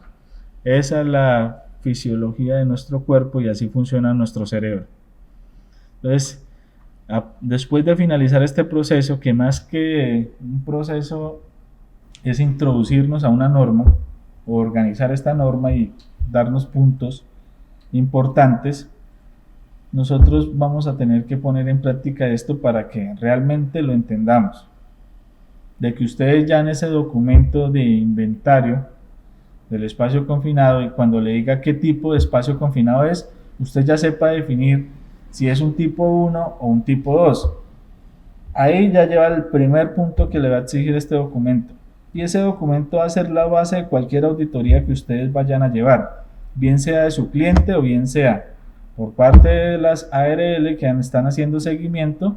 [SPEAKER 1] Esa es la fisiología de nuestro cuerpo y así funciona nuestro cerebro. Entonces, después de finalizar este proceso, que más que un proceso es introducirnos a una norma o organizar esta norma y darnos puntos importantes, nosotros vamos a tener que poner en práctica esto para que realmente lo entendamos. De que ustedes ya en ese documento de inventario del espacio confinado, y cuando le diga qué tipo de espacio confinado es, usted ya sepa definir si es un tipo 1 o un tipo 2. Ahí ya lleva el primer punto que le va a exigir este documento. Y ese documento va a ser la base de cualquier auditoría que ustedes vayan a llevar, bien sea de su cliente o bien sea por parte de las ARL que están haciendo seguimiento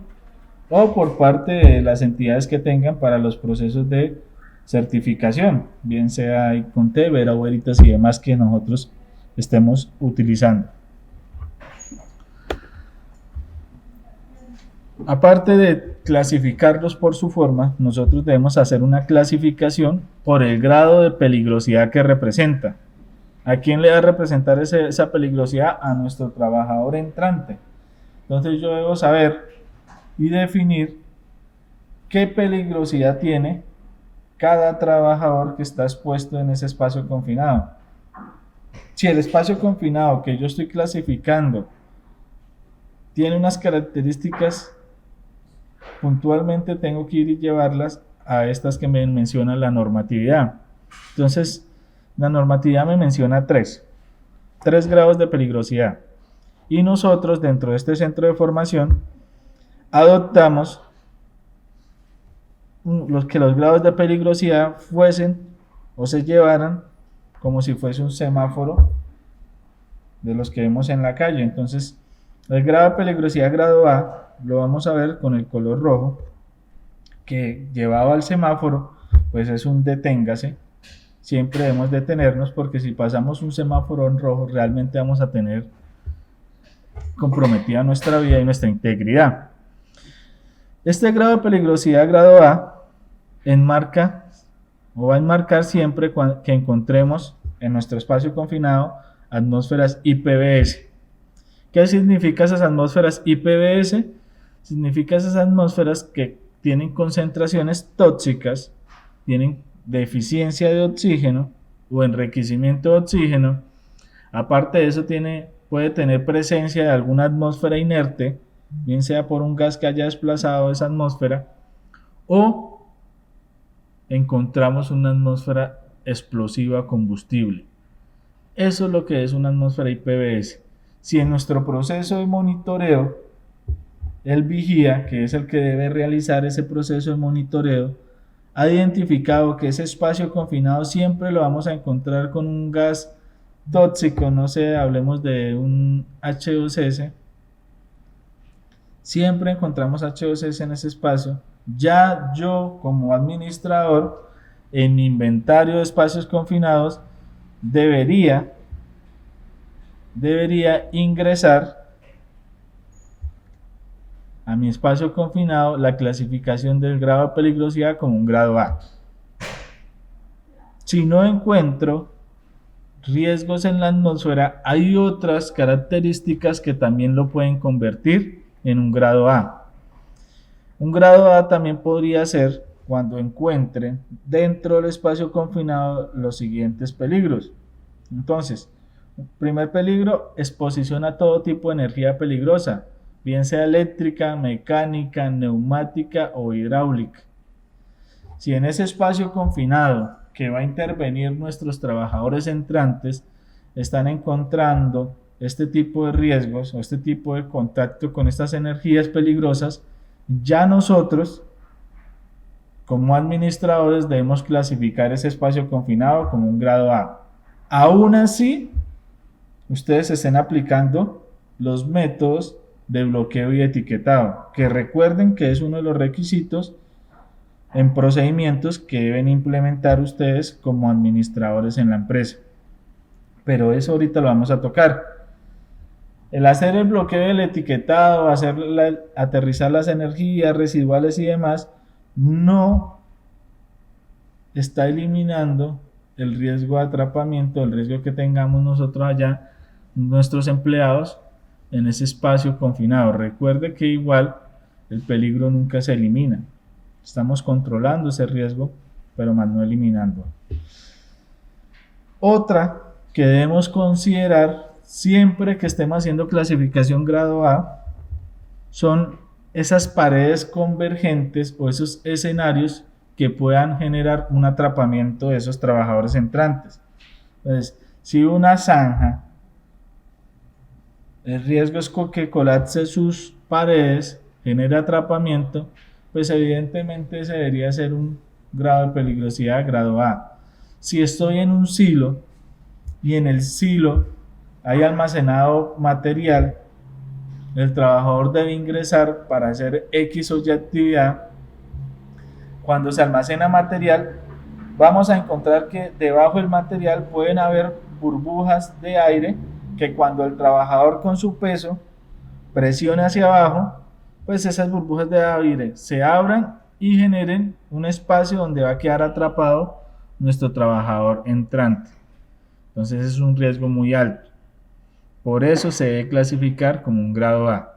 [SPEAKER 1] o por parte de las entidades que tengan para los procesos de certificación, bien sea ICONTE, Vera o Veritas y demás que nosotros estemos utilizando. Aparte de clasificarlos por su forma, nosotros debemos hacer una clasificación por el grado de peligrosidad que representa. ¿A quién le va a representar esa peligrosidad? A nuestro trabajador entrante. Entonces yo debo saber y definir qué peligrosidad tiene cada trabajador que está expuesto en ese espacio confinado. Si el espacio confinado que yo estoy clasificando tiene unas características, puntualmente tengo que ir y llevarlas a estas que me menciona la normatividad. Entonces, la normatividad me menciona tres grados de peligrosidad. Y nosotros, dentro de este centro de formación, adoptamos los grados de peligrosidad fuesen o se llevaran como si fuese un semáforo de los que vemos en la calle. Entonces, el grado de peligrosidad grado A lo vamos a ver con el color rojo, que llevado al semáforo, pues es un deténgase. Siempre debemos detenernos porque si pasamos un semáforo en rojo, realmente vamos a tener comprometida nuestra vida y nuestra integridad. Este grado de peligrosidad grado A enmarca o va a enmarcar siempre que encontremos en nuestro espacio confinado atmósferas IPBS. ¿Qué significa esas atmósferas IPBS? Significa esas atmósferas que tienen concentraciones tóxicas, tienen deficiencia de oxígeno o enriquecimiento de oxígeno. Aparte de eso, puede tener presencia de alguna atmósfera inerte, bien sea por un gas que haya desplazado esa atmósfera, o encontramos una atmósfera explosiva combustible. Eso es lo que es una atmósfera IPBS. Si en nuestro proceso de monitoreo, el vigía, que es el que debe realizar ese proceso de monitoreo, ha identificado que ese espacio confinado siempre lo vamos a encontrar con un gas tóxico, no sé, hablemos de un H2S, siempre encontramos H2S en ese espacio, ya yo como administrador en mi inventario de espacios confinados debería ingresar a mi espacio confinado la clasificación del grado de peligrosidad como un grado A. Si no encuentro riesgos en la atmósfera, hay otras características que también lo pueden convertir en un grado A. Un grado A también podría ser cuando encuentren dentro del espacio confinado los siguientes peligros. Entonces, primer peligro, exposición a todo tipo de energía peligrosa, bien sea eléctrica, mecánica, neumática o hidráulica. Si en ese espacio confinado que va a intervenir nuestros trabajadores entrantes están encontrando este tipo de riesgos o este tipo de contacto con estas energías peligrosas, ya nosotros como administradores debemos clasificar ese espacio confinado como un grado A. Aún así, ustedes estén aplicando los métodos de bloqueo y etiquetado, que recuerden que es uno de los requisitos en procedimientos que deben implementar ustedes como administradores en la empresa. Pero eso ahorita lo vamos a tocar. El hacer el bloqueo del etiquetado, aterrizar las energías residuales y demás, no está eliminando el riesgo de atrapamiento, el riesgo que tengamos nosotros allá, nuestros empleados, en ese espacio confinado. Recuerde que igual el peligro nunca se elimina. Estamos controlando ese riesgo, pero más no eliminando. Otra que debemos considerar siempre que estemos haciendo clasificación grado A son esas paredes convergentes o esos escenarios que puedan generar un atrapamiento de esos trabajadores entrantes. Entonces, si una zanja, el riesgo es que colapse sus paredes, genere atrapamiento, pues evidentemente se debería hacer un grado de peligrosidad grado A. Si estoy en un silo y en el silo hay almacenado material, el trabajador debe ingresar para hacer X o Y actividad. Cuando se almacena material, vamos a encontrar que debajo del material pueden haber burbujas de aire que cuando el trabajador con su peso presione hacia abajo, pues esas burbujas de aire se abran y generen un espacio donde va a quedar atrapado nuestro trabajador entrante. Entonces es un riesgo muy alto. Por eso se debe clasificar como un grado A.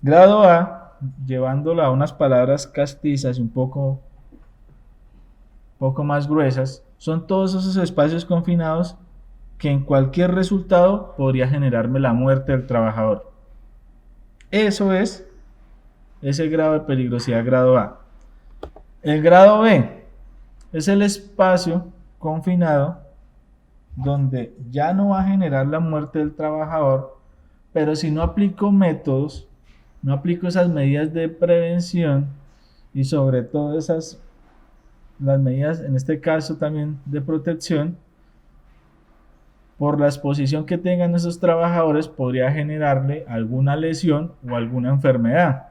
[SPEAKER 1] Grado A, llevándolo a unas palabras castizas y un poco más gruesas, son todos esos espacios confinados que en cualquier resultado podría generarme la muerte del trabajador. Eso es ese grado de peligrosidad grado A. El grado B es el espacio confinado donde ya no va a generar la muerte del trabajador, pero si no aplico métodos, no aplico esas medidas de prevención y sobre todo las medidas, en este caso también de protección, por la exposición que tengan esos trabajadores podría generarle alguna lesión o alguna enfermedad.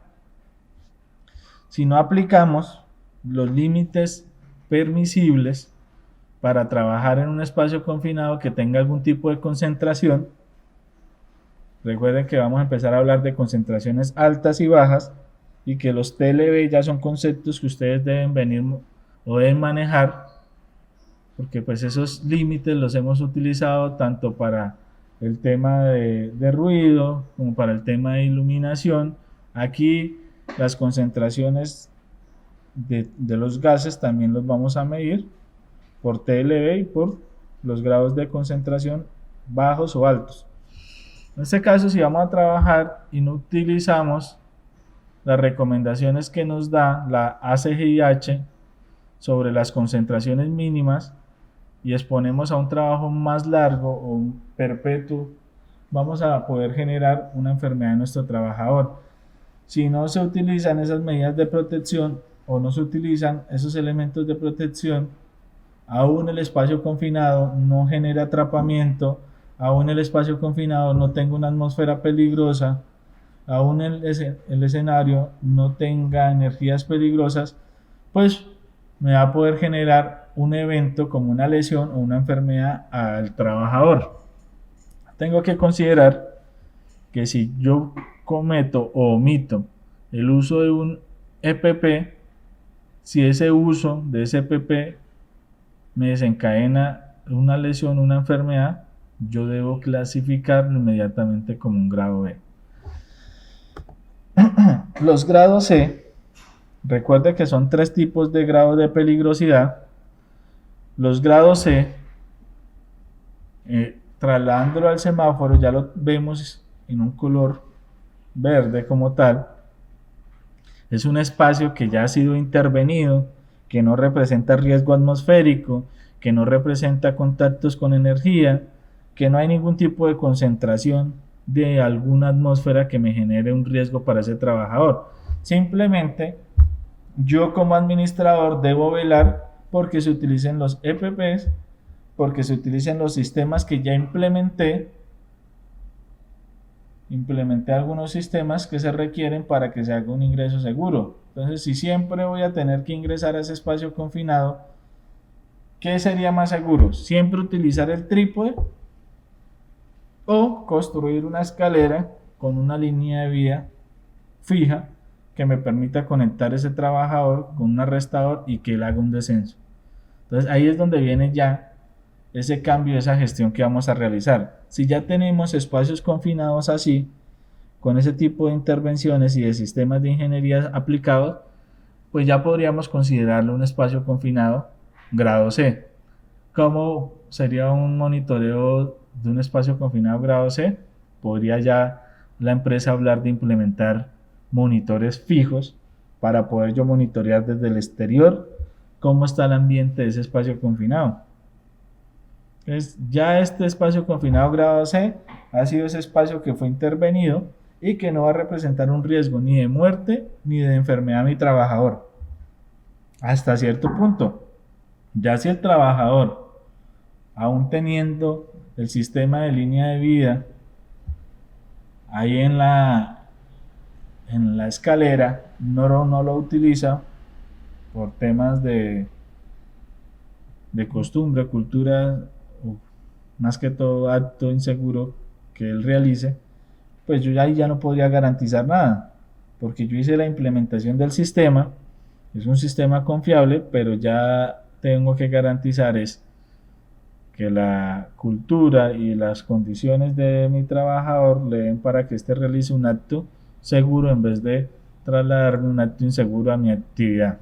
[SPEAKER 1] Si no aplicamos los límites permisibles para trabajar en un espacio confinado que tenga algún tipo de concentración, recuerden que vamos a empezar a hablar de concentraciones altas y bajas y que los TLB ya son conceptos que ustedes deben venir o deben manejar, porque pues esos límites los hemos utilizado tanto para el tema de ruido como para el tema de iluminación. Aquí las concentraciones de los gases también los vamos a medir por TLB y por los grados de concentración bajos o altos. En este caso, si vamos a trabajar y no utilizamos las recomendaciones que nos da la ACGIH sobre las concentraciones mínimas y exponemos a un trabajo más largo o un perpetuo, vamos a poder generar una enfermedad en nuestro trabajador. Si no se utilizan esas medidas de protección o no se utilizan esos elementos de protección, aún el espacio confinado no genera atrapamiento, aún el espacio confinado no tenga una atmósfera peligrosa, aún el escenario no tenga energías peligrosas, pues me va a poder generar un evento como una lesión o una enfermedad al trabajador. Tengo que considerar que si yo cometo o omito el uso de un EPP, si ese uso de ese EPP me desencadena una lesión, una enfermedad, yo debo clasificarlo inmediatamente como un grado B. Los grados C, recuerde que son 3 tipos de grados de peligrosidad. Los grados C, trasladándolo al semáforo, ya lo vemos en un color verde como tal. Es un espacio que ya ha sido intervenido, que no representa riesgo atmosférico, que no representa contactos con energía, que no hay ningún tipo de concentración de alguna atmósfera que me genere un riesgo para ese trabajador. Simplemente yo como administrador debo velar porque se utilicen los EPPs, porque se utilicen los sistemas que ya implementé algunos sistemas que se requieren para que se haga un ingreso seguro. Entonces, si siempre voy a tener que ingresar a ese espacio confinado, ¿qué sería más seguro? ¿Siempre utilizar el trípode o construir una escalera con una línea de vía fija que me permita conectar ese trabajador con un arrestador y que él haga un descenso? Entonces, ahí es donde viene ya ese cambio, esa gestión que vamos a realizar. Si ya tenemos espacios confinados así, con ese tipo de intervenciones y de sistemas de ingeniería aplicados, pues ya podríamos considerarlo un espacio confinado grado C. ¿Cómo sería un monitoreo de un espacio confinado grado C? Podría ya la empresa hablar de implementar monitores fijos para poder yo monitorear desde el exterior cómo está el ambiente de ese espacio confinado. Entonces, ya este espacio confinado grado C ha sido ese espacio que fue intervenido y que no va a representar un riesgo ni de muerte ni de enfermedad a mi trabajador. Hasta cierto punto. Ya si el trabajador, aún teniendo el sistema de línea de vida ahí en la escalera, no lo utiliza por temas de costumbre, cultura, o más que todo acto inseguro que él realice, pues yo ahí ya no podría garantizar nada, porque yo hice la implementación del sistema, es un sistema confiable, pero ya tengo que garantizar es que la cultura y las condiciones de mi trabajador le den para que éste realice un acto seguro en vez de trasladarme un acto inseguro a mi actividad.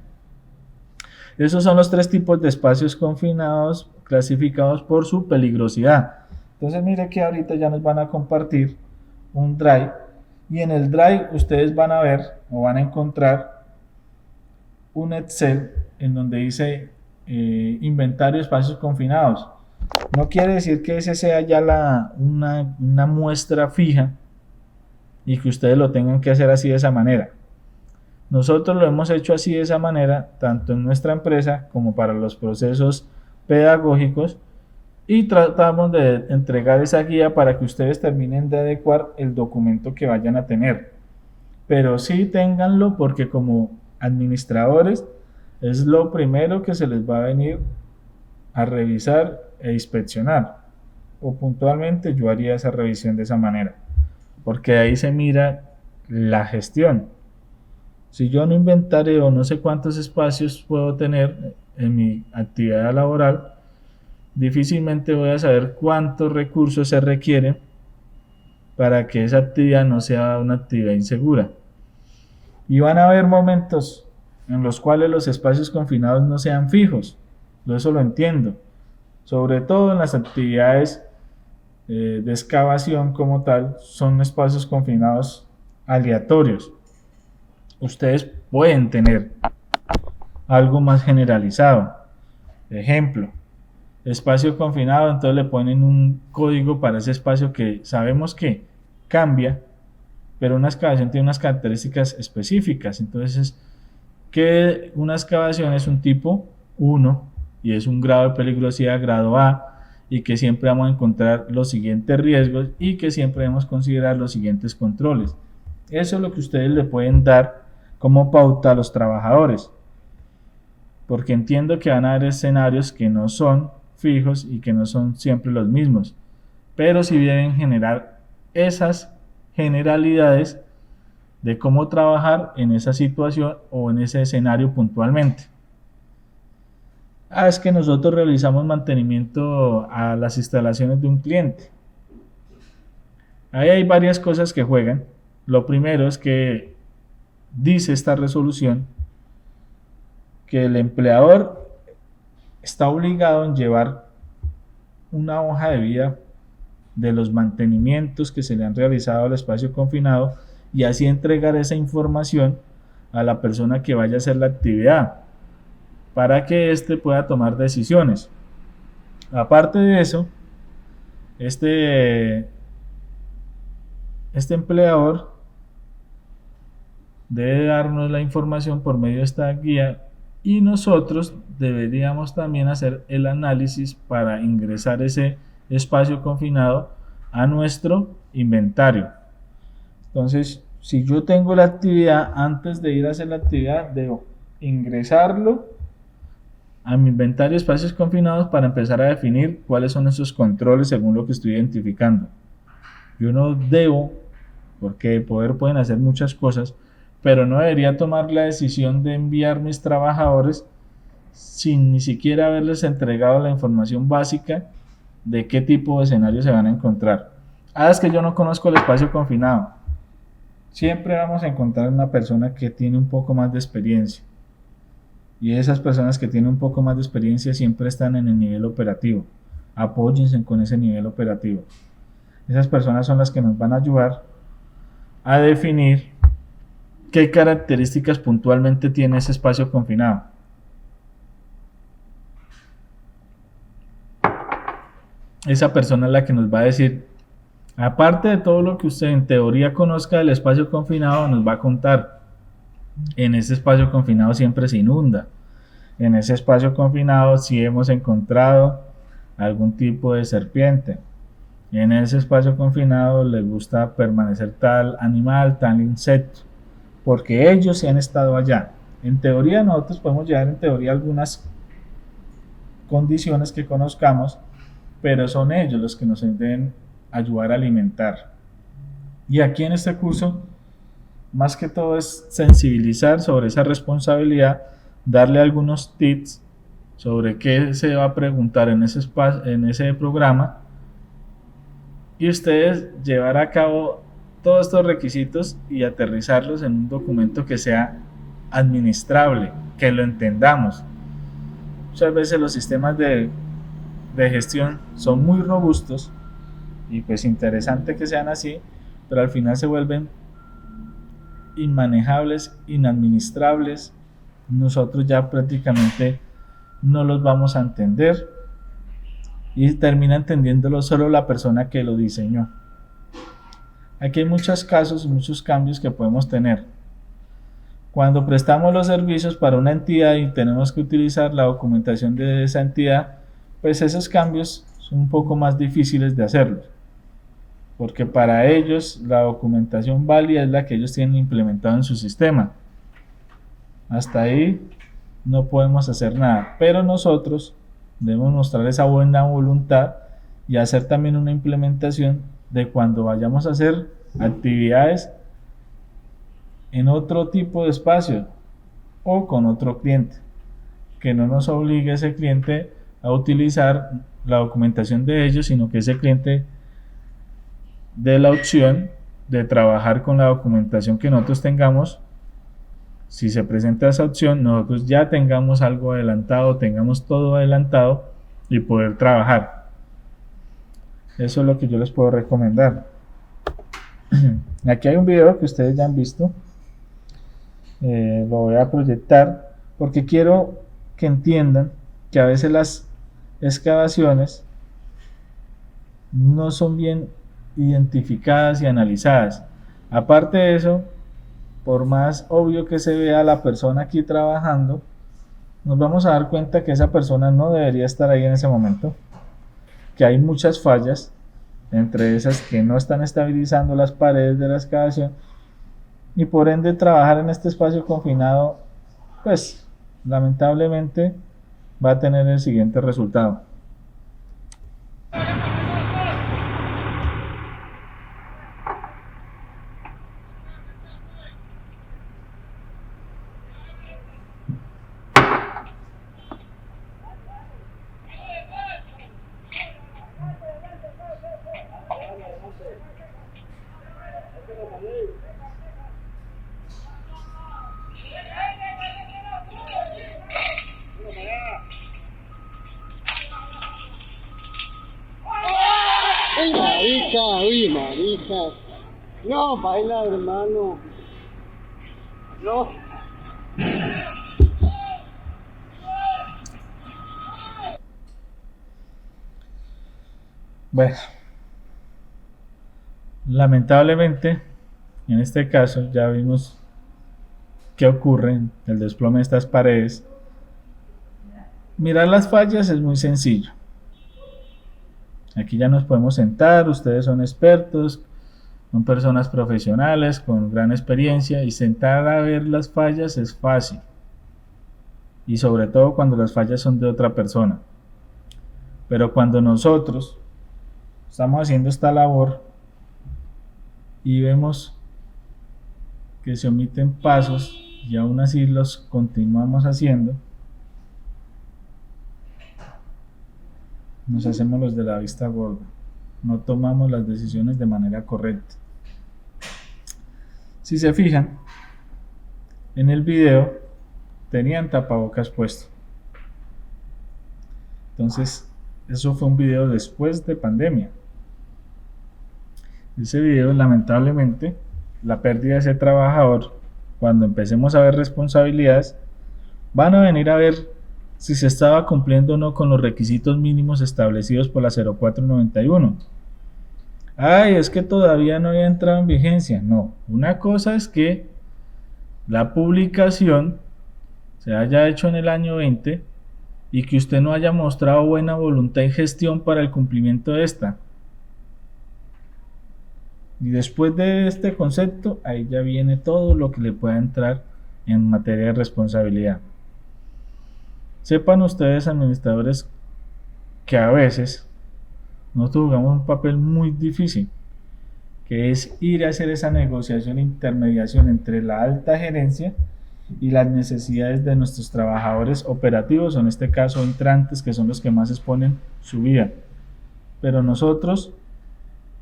[SPEAKER 1] Esos son los 3 tipos de espacios confinados clasificados por su peligrosidad. Entonces mire que ahorita ya nos van a compartir un drive y en el drive ustedes van a ver o van a encontrar un Excel en donde dice inventario de espacios confinados. No quiere decir que ese sea ya una muestra fija y que ustedes lo tengan que hacer así de esa manera. Nosotros lo hemos hecho así de esa manera, tanto en nuestra empresa como para los procesos pedagógicos, y tratamos de entregar esa guía para que ustedes terminen de adecuar el documento que vayan a tener. Pero sí ténganlo porque como administradores es lo primero que se les va a venir a revisar e inspeccionar. O puntualmente yo haría esa revisión de esa manera, porque ahí se mira la gestión. Si yo no inventaré o no sé cuántos espacios puedo tener en mi actividad laboral, difícilmente voy a saber cuántos recursos se requieren para que esa actividad no sea una actividad insegura. Y van a haber momentos en los cuales los espacios confinados no sean fijos. Eso lo entiendo. Sobre todo en las actividades de excavación como tal, son espacios confinados aleatorios. Ustedes pueden tener algo más generalizado. Ejemplo, espacio confinado, entonces le ponen un código para ese espacio que sabemos que cambia, pero una excavación tiene unas características específicas. Entonces, que una excavación es un tipo 1 y es un grado de peligrosidad grado A, y que siempre vamos a encontrar los siguientes riesgos y que siempre debemos considerar los siguientes controles. Eso es lo que ustedes le pueden dar como pauta a los trabajadores, porque entiendo que van a haber escenarios que no son fijos y que no son siempre los mismos, pero sí deben generar esas generalidades de cómo trabajar en esa situación o en ese escenario puntualmente. Es que nosotros realizamos mantenimiento a las instalaciones de un cliente. Ahí hay varias cosas que juegan. Lo primero es que dice esta resolución que el empleador está obligado en llevar una hoja de vida de los mantenimientos que se le han realizado al espacio confinado y así entregar esa información a la persona que vaya a hacer la actividad para que éste pueda tomar decisiones. Aparte de eso, este empleador debe darnos la información por medio de esta guía y nosotros deberíamos también hacer el análisis para ingresar ese espacio confinado a nuestro inventario. Entonces, si yo tengo la actividad, antes de ir a hacer la actividad, debo ingresarlo a mi inventario de espacios confinados para empezar a definir cuáles son esos controles según lo que estoy identificando. Yo no debo, porque poder pueden hacer muchas cosas, pero no debería tomar la decisión de enviar mis trabajadores sin ni siquiera haberles entregado la información básica de qué tipo de escenario se van a encontrar. Es que yo no conozco el espacio confinado. Siempre vamos a encontrar una persona que tiene un poco más de experiencia. Y esas personas que tienen un poco más de experiencia siempre están en el nivel operativo. Apóyense con ese nivel operativo. Esas personas son las que nos van a ayudar a definir qué características puntualmente tiene ese espacio confinado. Esa persona es la que nos va a decir, aparte de todo lo que usted en teoría conozca del espacio confinado, nos va a contar. En ese espacio confinado siempre se inunda. En ese espacio confinado sí hemos encontrado algún tipo de serpiente. En ese espacio confinado les gusta permanecer tal animal, tal insecto, porque ellos sí han estado allá. En teoría nosotros podemos llevar en teoría algunas condiciones que conozcamos, pero son ellos los que nos deben ayudar a alimentar. Y aquí en este curso, más que todo es sensibilizar sobre esa responsabilidad, darle algunos tips sobre qué se va a preguntar en ese espacio, en ese programa, y ustedes llevar a cabo todos estos requisitos y aterrizarlos en un documento que sea administrable, que lo entendamos. Muchas veces los sistemas de gestión son muy robustos y pues interesante que sean así, pero al final se vuelven inmanejables, inadministrables. Nosotros ya prácticamente no los vamos a entender y termina entendiéndolo solo la persona que lo diseñó. Aquí hay muchos casos y muchos cambios que podemos tener. Cuando prestamos los servicios para una entidad y tenemos que utilizar la documentación de esa entidad, pues esos cambios son un poco más difíciles de hacerlos, porque para ellos la documentación válida es la que ellos tienen implementada en su sistema. Hasta ahí no podemos hacer nada, pero nosotros debemos mostrar esa buena voluntad y hacer también una implementación de cuando vayamos a hacer actividades en otro tipo de espacio o con otro cliente, que no nos obligue ese cliente a utilizar la documentación de ellos, sino que ese cliente dé la opción de trabajar con la documentación que nosotros tengamos. Si se presenta esa opción, nosotros ya tengamos algo adelantado, tengamos todo adelantado y poder trabajar. Eso es lo que yo les puedo recomendar. Aquí hay un video que ustedes ya han visto. Lo voy a proyectar porque quiero que entiendan que a veces las excavaciones no son bien identificadas y analizadas. Aparte de eso, por más obvio que se vea la persona aquí trabajando, nos vamos a dar cuenta que esa persona no debería estar ahí en ese momento, que hay muchas fallas, entre esas que no están estabilizando las paredes de la excavación, y por ende trabajar en este espacio confinado, pues lamentablemente va a tener el siguiente resultado.
[SPEAKER 2] Uy, marica. No, baila, hermano. No.
[SPEAKER 1] Bueno, lamentablemente, en este caso ya vimos ¿Qué ocurre? El desplome de estas paredes. Mirar las fallas es muy sencillo. Aquí ya nos podemos sentar, ustedes son expertos, son personas profesionales con gran experiencia y sentar a ver las fallas es fácil. Y sobre todo cuando las fallas son de otra persona. Pero cuando nosotros estamos haciendo esta labor y vemos que se omiten pasos y aún así los continuamos haciendo, nos hacemos los de la vista gorda, no tomamos las decisiones de manera correcta. Si se fijan, en el video tenían tapabocas puesto. Entonces, eso fue un video después de pandemia. Ese video, lamentablemente, la pérdida de ese trabajador, cuando empecemos a ver responsabilidades, van a venir a ver si se estaba cumpliendo o no con los requisitos mínimos establecidos por la 0491. Ay, es que todavía no había entrado en vigencia. No, una cosa es que la publicación se haya hecho en el año 20 y que usted no haya mostrado buena voluntad y gestión para el cumplimiento de esta. Y después de este concepto, ahí ya viene todo lo que le pueda entrar en materia de responsabilidad. Sepan ustedes, administradores, que a veces nosotros jugamos un papel muy difícil, que es ir a hacer esa negociación e intermediación entre la alta gerencia y las necesidades de nuestros trabajadores operativos, o en este caso entrantes, que son los que más exponen su vida. Pero nosotros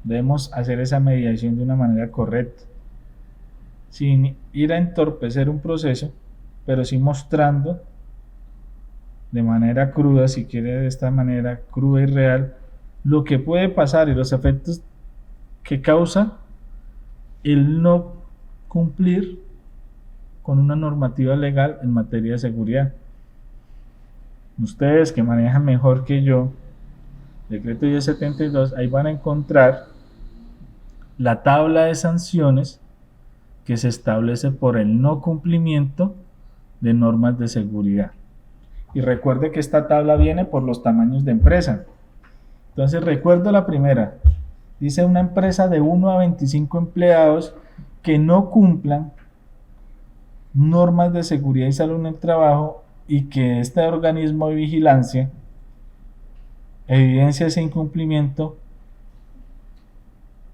[SPEAKER 1] debemos hacer esa mediación de una manera correcta, sin ir a entorpecer un proceso, pero sí mostrando de manera cruda, si quiere de esta manera cruda y real, lo que puede pasar y los efectos que causa el no cumplir con una normativa legal en materia de seguridad. Ustedes que manejan mejor que yo decreto 1072, ahí van a encontrar la tabla de sanciones que se establece por el no cumplimiento de normas de seguridad. Y recuerde que esta tabla viene por los tamaños de empresa. Entonces recuerdo la primera, dice una empresa de 1 a 25 empleados que no cumplan normas de seguridad y salud en el trabajo y que este organismo de vigilancia evidencia ese incumplimiento,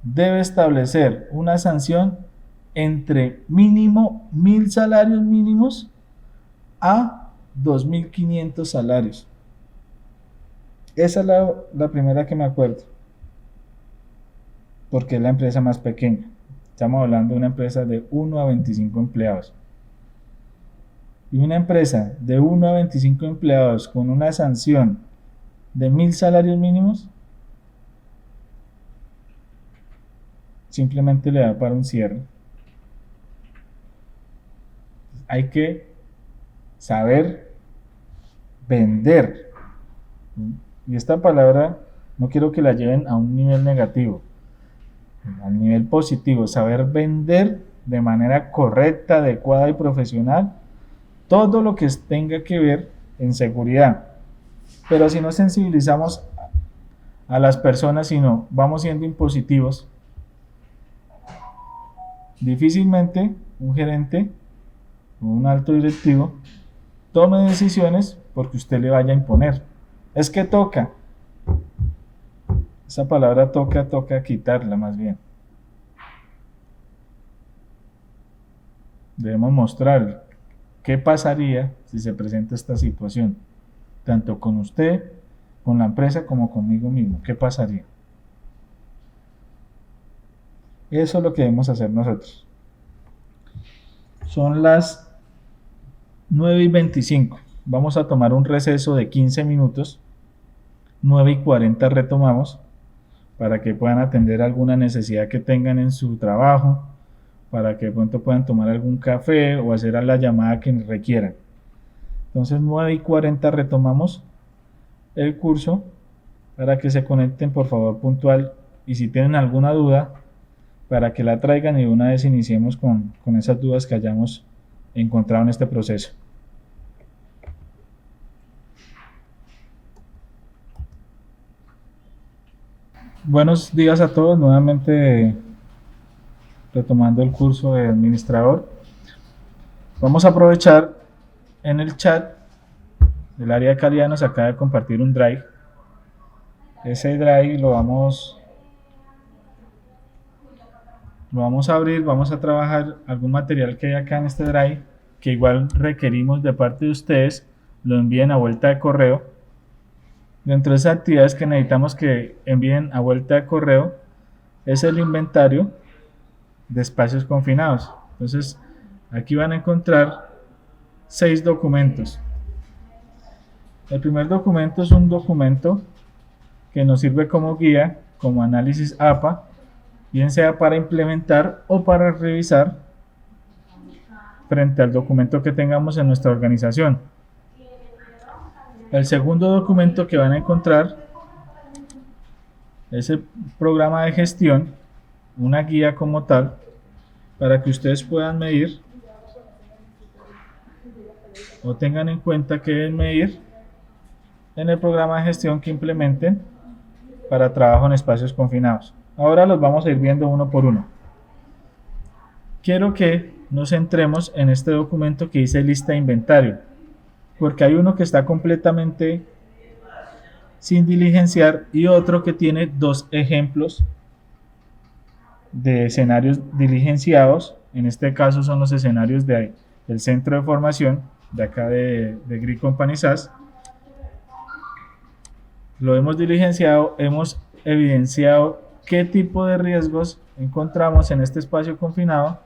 [SPEAKER 1] debe establecer una sanción entre mínimo 1.000 salarios mínimos a 2.500 salarios. Esa es la primera que me acuerdo, porque es la empresa más pequeña. Estamos hablando de una empresa de 1 a 25 empleados. Y una empresa de 1 a 25 empleados con una sanción de 1.000 salarios mínimos, simplemente le da para un cierre. Hay que saber vender. Y esta palabra no quiero que la lleven a un nivel negativo, al nivel positivo. Saber vender de manera correcta, adecuada y profesional todo lo que tenga que ver en seguridad. Pero si no sensibilizamos a las personas, sino vamos siendo impositivos, difícilmente un gerente o un alto directivo tome decisiones porque usted le vaya a imponer. Es que toca. Esa palabra toca quitarla más bien. Debemos mostrar qué pasaría si se presenta esta situación, tanto con usted, con la empresa, como conmigo mismo. ¿Qué pasaría? Eso es lo que debemos hacer nosotros. Son las 9:25. Vamos a tomar un receso de 15 minutos. 9:40 retomamos para que puedan atender alguna necesidad que tengan en su trabajo, para que de pronto puedan tomar algún café o hacer la llamada que requieran. Entonces 9:40 retomamos el curso para que se conecten por favor puntual, y si tienen alguna duda para que la traigan y de una vez iniciemos con esas dudas que hayamos encontrado en este proceso. Buenos días a todos, nuevamente retomando el curso de administrador. Vamos a aprovechar en el chat del área de calidad, nos acaba de compartir un drive. Ese drive lo vamos a abrir, vamos a trabajar algún material que hay acá en este drive, que igual requerimos de parte de ustedes, lo envíen a vuelta de correo. Dentro de esas actividades que necesitamos que envíen a vuelta de correo es el inventario de espacios confinados. Entonces aquí van a encontrar 6 documentos. El primer documento es un documento que nos sirve como guía, como análisis APA, bien sea para implementar o para revisar frente al documento que tengamos en nuestra organización. El segundo documento que van a encontrar es el programa de gestión, una guía como tal, para que ustedes puedan medir o tengan en cuenta que deben medir en el programa de gestión que implementen para trabajo en espacios confinados. Ahora los vamos a ir viendo uno por uno. Quiero que nos centremos en este documento que dice lista de inventario, porque hay uno que está completamente sin diligenciar y otro que tiene 2 ejemplos de escenarios diligenciados. En este caso son los escenarios del centro de formación de acá de Grid Company SAS. Lo hemos diligenciado, hemos evidenciado qué tipo de riesgos encontramos en este espacio confinado.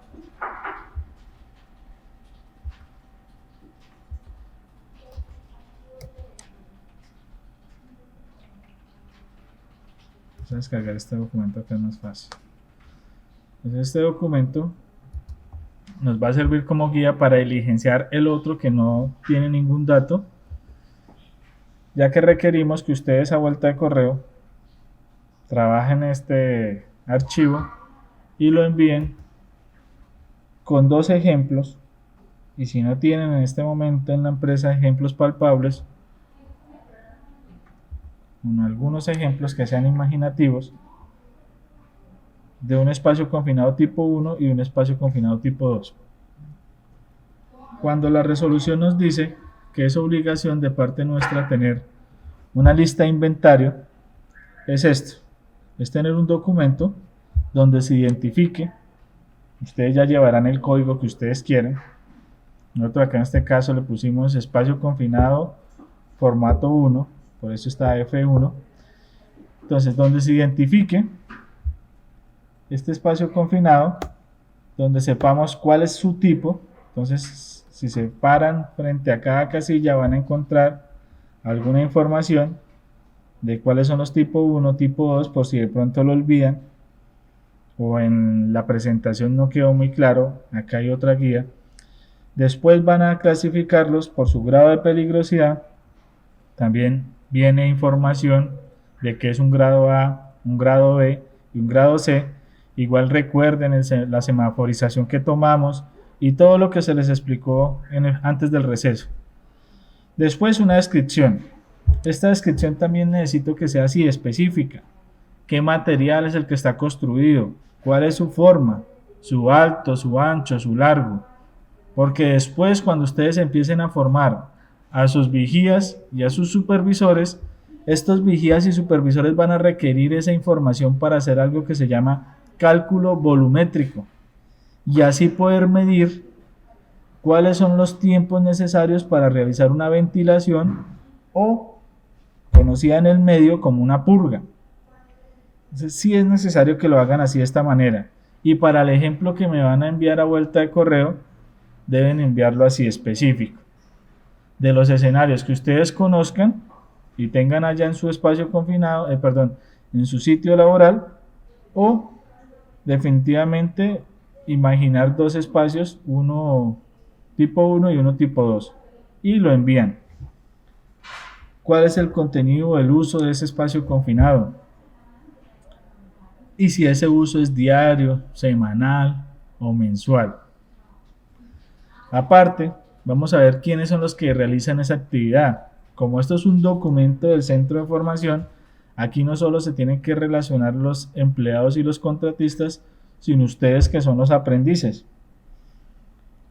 [SPEAKER 1] Vamos a descargar este documento acá, es más fácil. Entonces este documento nos va a servir como guía para diligenciar el otro que no tiene ningún dato, ya que requerimos que ustedes a vuelta de correo trabajen este archivo y lo envíen con 2 ejemplos, y si no tienen en este momento en la empresa ejemplos palpables, con algunos ejemplos que sean imaginativos de un espacio confinado tipo 1 y un espacio confinado tipo 2. Cuando la resolución nos dice que es obligación de parte nuestra tener una lista de inventario, es esto, es tener un documento donde se identifique, ustedes ya llevarán el código que ustedes quieren. Nosotros acá en este caso le pusimos espacio confinado formato 1, por eso está F1. Entonces, donde se identifique este espacio confinado, donde sepamos cuál es su tipo. Entonces, si se paran frente a cada casilla van a encontrar alguna información de cuáles son los tipo 1, tipo 2, por si de pronto lo olvidan o en la presentación no quedó muy claro. Acá hay otra guía. Después van a clasificarlos por su grado de peligrosidad. También viene información de que es un grado A, un grado B y un grado C. Igual recuerden la semaforización que tomamos y todo lo que se les explicó antes del receso. Después una descripción. Esta descripción también necesito que sea así específica. ¿Qué material es el que está construido? ¿Cuál es su forma? Su alto, su ancho, su largo. Porque después cuando ustedes empiecen a formar a sus vigías y a sus supervisores, estos vigías y supervisores van a requerir esa información para hacer algo que se llama cálculo volumétrico y así poder medir cuáles son los tiempos necesarios para realizar una ventilación o conocida en el medio como una purga. Entonces sí es necesario que lo hagan así de esta manera, y para el ejemplo que me van a enviar a vuelta de correo deben enviarlo así específico, de los escenarios que ustedes conozcan y tengan allá en su espacio confinado, en su sitio laboral, o definitivamente imaginar 2 espacios, uno tipo 1 y uno tipo 2, y lo envían. ¿Cuál es el contenido o el uso de ese espacio confinado? Y si ese uso es diario, semanal o mensual. Aparte, vamos a ver quiénes son los que realizan esa actividad. Como esto es un documento del centro de formación, aquí no solo se tienen que relacionar los empleados y los contratistas, sino ustedes que son los aprendices.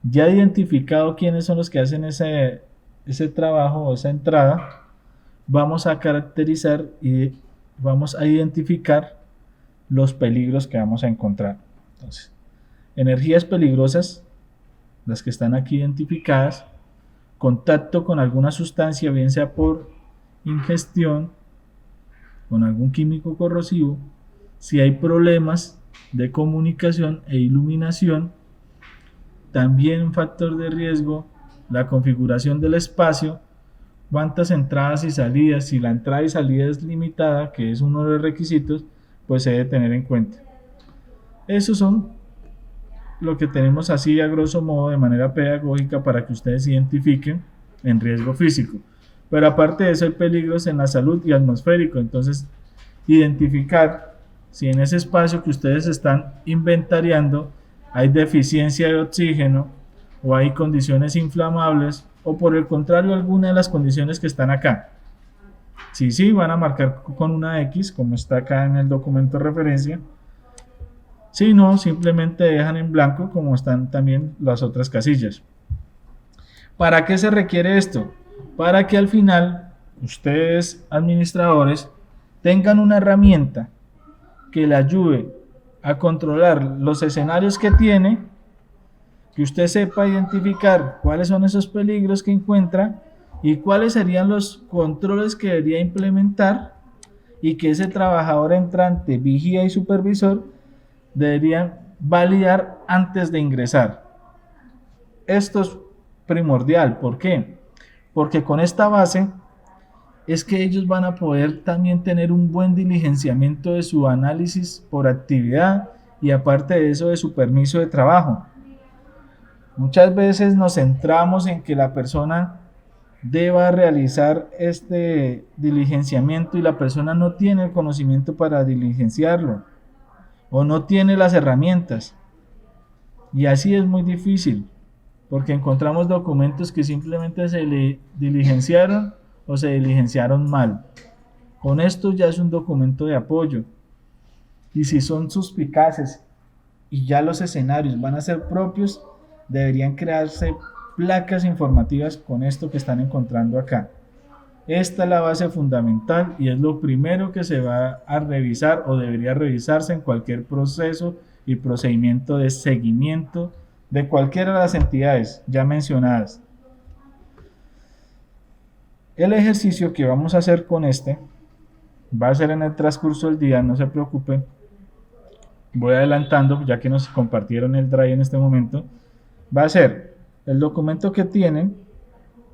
[SPEAKER 1] Ya identificado quiénes son los que hacen ese trabajo o esa entrada, vamos a caracterizar y vamos a identificar los peligros que vamos a encontrar. Entonces, energías peligrosas, las que están aquí identificadas, contacto con alguna sustancia, bien sea por ingestión, con algún químico corrosivo, si hay problemas de comunicación e iluminación, también un factor de riesgo, la configuración del espacio, cuántas entradas y salidas, si la entrada y salida es limitada, que es uno de los requisitos, pues se debe tener en cuenta. Esos son lo que tenemos así a grosso modo de manera pedagógica para que ustedes identifiquen en riesgo físico. Pero aparte de eso hay peligros en la salud y atmosférico, entonces identificar si en ese espacio que ustedes están inventariando hay deficiencia de oxígeno o hay condiciones inflamables o por el contrario alguna de las condiciones que están acá. Si sí, van a marcar con una X como está acá en el documento de referencia. Si no, simplemente dejan en blanco como están también las otras casillas. ¿Para qué se requiere esto? Para que al final ustedes, administradores, tengan una herramienta que le ayude a controlar los escenarios que tiene, que usted sepa identificar cuáles son esos peligros que encuentra y cuáles serían los controles que debería implementar y que ese trabajador entrante, vigía y supervisor deberían validar antes de ingresar. Esto es primordial. ¿Por qué? Porque con esta base es que ellos van a poder también tener un buen diligenciamiento de su análisis por actividad y aparte de eso de su permiso de trabajo. Muchas veces nos centramos en que la persona deba realizar este diligenciamiento y la persona no tiene el conocimiento para diligenciarlo o no tiene las herramientas. Y así es muy difícil, porque encontramos documentos que simplemente se le diligenciaron o se diligenciaron mal. Con esto ya es un documento de apoyo. Y si son suspicaces y ya los escenarios van a ser propios, deberían crearse placas informativas con esto que están encontrando acá. Esta es la base fundamental y es lo primero que se va a revisar o debería revisarse en cualquier proceso y procedimiento de seguimiento de cualquiera de las entidades ya mencionadas. El ejercicio que vamos a hacer con este va a ser en el transcurso del día, no se preocupen. Voy adelantando ya que nos compartieron el drive en este momento. Va a ser el documento que tienen,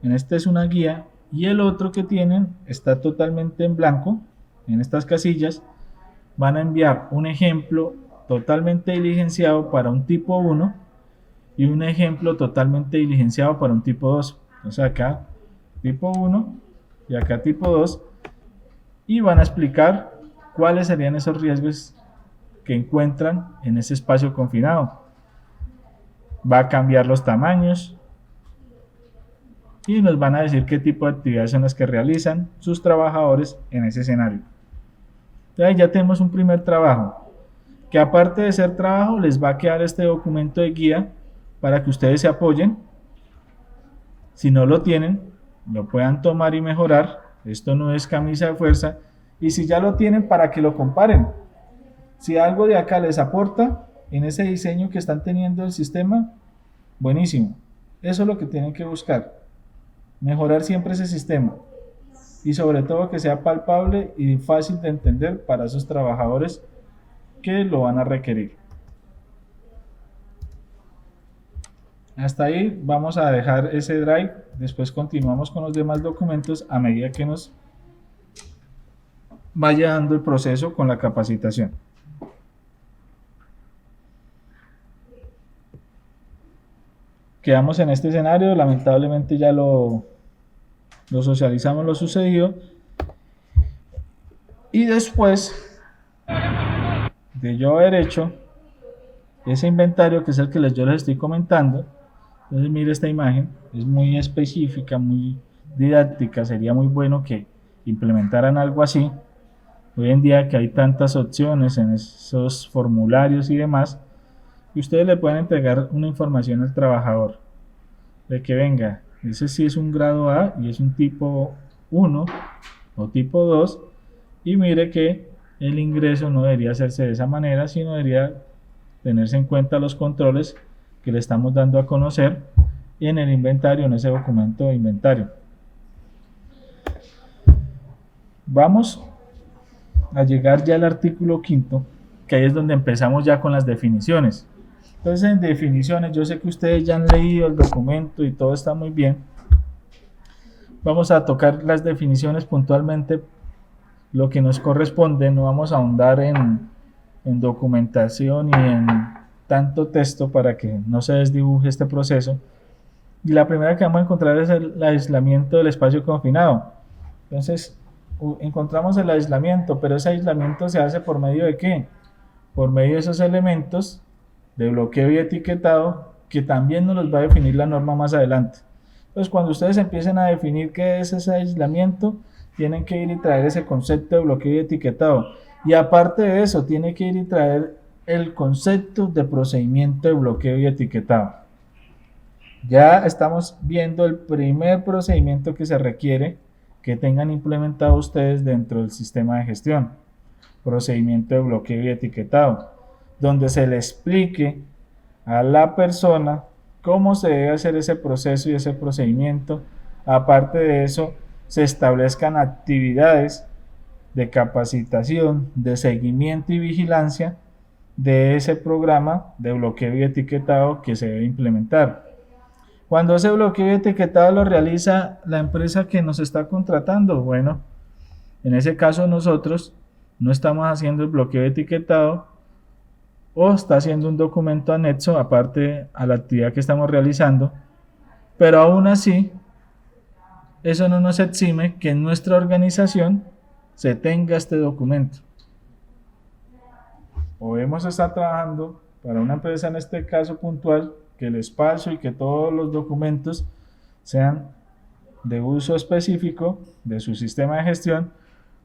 [SPEAKER 1] en este es una guía, y el otro que tienen está totalmente en blanco, en estas casillas. Van a enviar un ejemplo totalmente diligenciado para un tipo 1 y un ejemplo totalmente diligenciado para un tipo 2. Entonces acá tipo 1 y acá tipo 2 y van a explicar cuáles serían esos riesgos que encuentran en ese espacio confinado. Va a cambiar los tamaños y nos van a decir qué tipo de actividades son las que realizan sus trabajadores en ese escenario. Entonces ya tenemos un primer trabajo, que aparte de ser trabajo les va a quedar este documento de guía para que ustedes se apoyen. Si no lo tienen, lo puedan tomar y mejorar. Esto no es camisa de fuerza. Y si ya lo tienen, para que lo comparen. Si algo de acá les aporta en ese diseño que están teniendo del sistema, buenísimo. Eso es lo que tienen que buscar. Mejorar siempre ese sistema. Y sobre todo que sea palpable y fácil de entender para esos trabajadores que lo van a requerir. Hasta ahí vamos a dejar ese drive. Después continuamos con los demás documentos a medida que nos vaya dando el proceso con la capacitación. Quedamos en este escenario, lamentablemente ya lo socializamos lo sucedido. Y después de yo haber hecho ese inventario, que es el que yo les estoy comentando, Entonces mire esta imagen, es muy específica, muy didáctica, sería muy bueno que implementaran algo así. Hoy en día que hay tantas opciones en esos formularios y demás, y ustedes le pueden entregar una información al trabajador de que venga, ese sí es un grado A y es un tipo 1 o tipo 2, y mire que el ingreso no debería hacerse de esa manera, sino debería tenerse en cuenta los controles que le estamos dando a conocer en el inventario, en ese documento de inventario. Vamos a llegar ya al artículo quinto, que ahí es donde empezamos ya con las definiciones. Entonces, en definiciones, yo sé que ustedes ya han leído el documento y todo está muy bien. Vamos a tocar las definiciones puntualmente, lo que nos corresponde, no vamos a ahondar en documentación y en tanto texto para que no se desdibuje este proceso. Y la primera que vamos a encontrar es el aislamiento del espacio confinado. Entonces, encontramos el aislamiento, pero ese aislamiento se hace por medio de ¿qué? Por medio de esos elementos de bloqueo y etiquetado que también nos los va a definir la norma más adelante. Entonces, cuando ustedes empiecen a definir qué es ese aislamiento, tienen que ir y traer ese concepto de bloqueo y etiquetado. Y aparte de eso, tienen que ir y traer el concepto de procedimiento de bloqueo y etiquetado. Ya estamos viendo el primer procedimiento que se requiere que tengan implementado ustedes dentro del sistema de gestión. Procedimiento de bloqueo y etiquetado, donde se le explique a la persona cómo se debe hacer ese proceso y ese procedimiento. Aparte de eso, se establezcan actividades de capacitación, de seguimiento y vigilancia de ese programa de bloqueo y etiquetado que se debe implementar. Cuando ese bloqueo y etiquetado lo realiza la empresa que nos está contratando, bueno, en ese caso nosotros no estamos haciendo el bloqueo y etiquetado o está haciendo un documento anexo aparte a la actividad que estamos realizando, pero aún así eso no nos exime que en nuestra organización se tenga este documento. Podemos estar trabajando para una empresa en este caso puntual, que el espacio y que todos los documentos sean de uso específico de su sistema de gestión,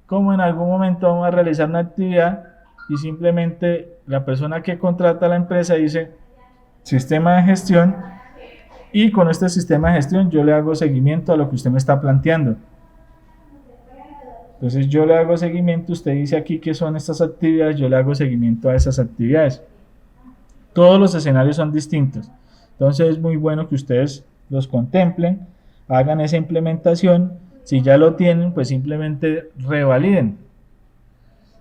[SPEAKER 1] como en algún momento vamos a realizar una actividad y simplemente la persona que contrata a la empresa dice sistema de gestión, y con este sistema de gestión yo le hago seguimiento a lo que usted me está planteando. Entonces yo le hago seguimiento, usted dice aquí que son estas actividades, yo le hago seguimiento a esas actividades. Todos los escenarios son distintos, entonces es muy bueno que ustedes los contemplen, hagan esa implementación. Si ya lo tienen, pues simplemente revaliden.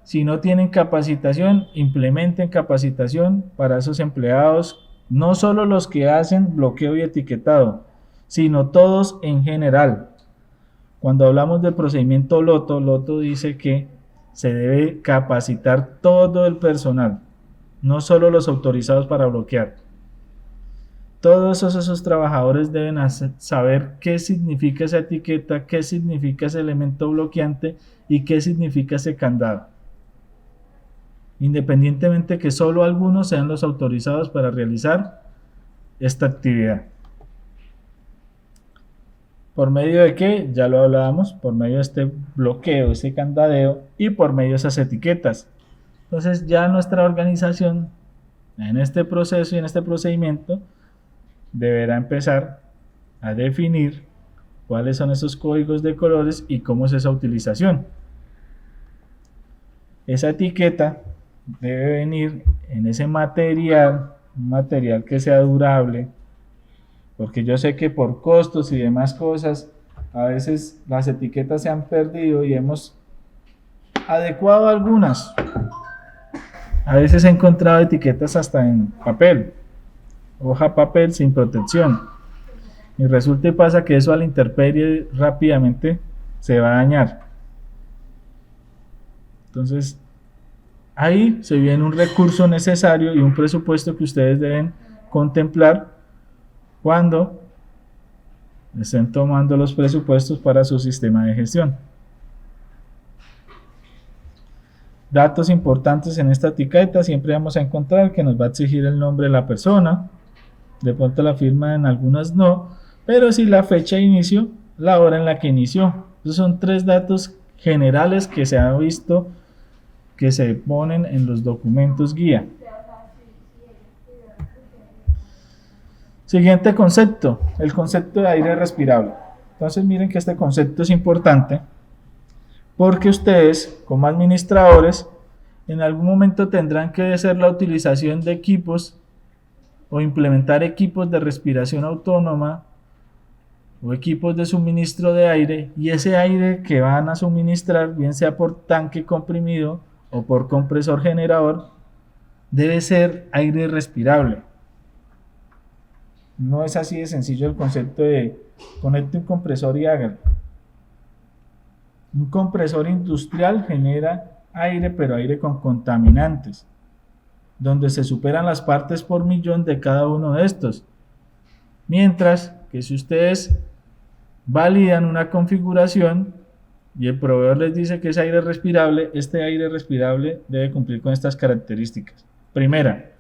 [SPEAKER 1] Si no tienen capacitación, implementen capacitación para esos empleados, no solo los que hacen bloqueo y etiquetado, sino todos en general. Cuando hablamos del procedimiento LOTO, LOTO dice que se debe capacitar todo el personal, no solo los autorizados para bloquear. Todos esos trabajadores deben saber qué significa esa etiqueta, qué significa ese elemento bloqueante y qué significa ese candado. Independientemente que solo algunos sean los autorizados para realizar esta actividad. ¿Por medio de qué? Ya lo hablábamos, por medio de este bloqueo, este candadeo y por medio de esas etiquetas. Entonces ya nuestra organización en este proceso y en este procedimiento deberá empezar a definir cuáles son esos códigos de colores y cómo es esa utilización. Esa etiqueta debe venir en ese material, un material que sea durable, porque yo sé que por costos y demás cosas a veces las etiquetas se han perdido y hemos adecuado algunas. A veces he encontrado etiquetas hasta en papel, hoja papel sin protección, y resulta y pasa que eso a la intemperie rápidamente se va a dañar. Entonces ahí se viene un recurso necesario y un presupuesto que ustedes deben contemplar cuando estén tomando los presupuestos para su sistema de gestión. Datos importantes en esta etiqueta, siempre vamos a encontrar que nos va a exigir el nombre de la persona, de pronto la firma en algunas no, pero sí la fecha de inicio, la hora en la que inició. Esos son 3 datos generales que se han visto que se ponen en los documentos guía. Siguiente concepto, el concepto de aire respirable. Entonces miren que este concepto es importante porque ustedes como administradores en algún momento tendrán que hacer la utilización de equipos o implementar equipos de respiración autónoma o equipos de suministro de aire, y ese aire que van a suministrar, bien sea por tanque comprimido o por compresor generador, debe ser aire respirable. No es así de sencillo el concepto de conecte un compresor y hágalo. Un compresor industrial genera aire, pero aire con contaminantes, donde se superan las partes por millón de cada uno de estos. Mientras que si ustedes validan una configuración y el proveedor les dice que es aire respirable, este aire respirable debe cumplir con estas características. Primera,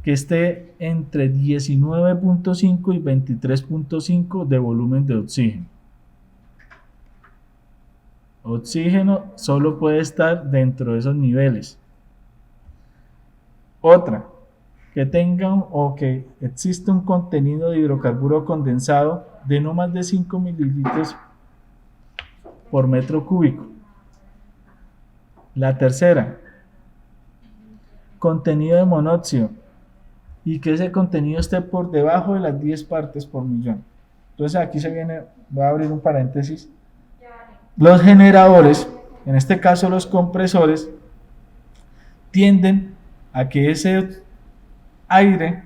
[SPEAKER 1] que esté entre 19.5 y 23.5 de volumen de oxígeno. Oxígeno solo puede estar dentro de esos niveles. Otra, que tengan o que exista un contenido de hidrocarburo condensado de no más de 5 mililitros por metro cúbico. La tercera, contenido de monóxido, y que ese contenido esté por debajo de las 10 partes por millón. Entonces aquí se viene, voy a abrir un paréntesis. Los generadores, en este caso los compresores, tienden a que ese aire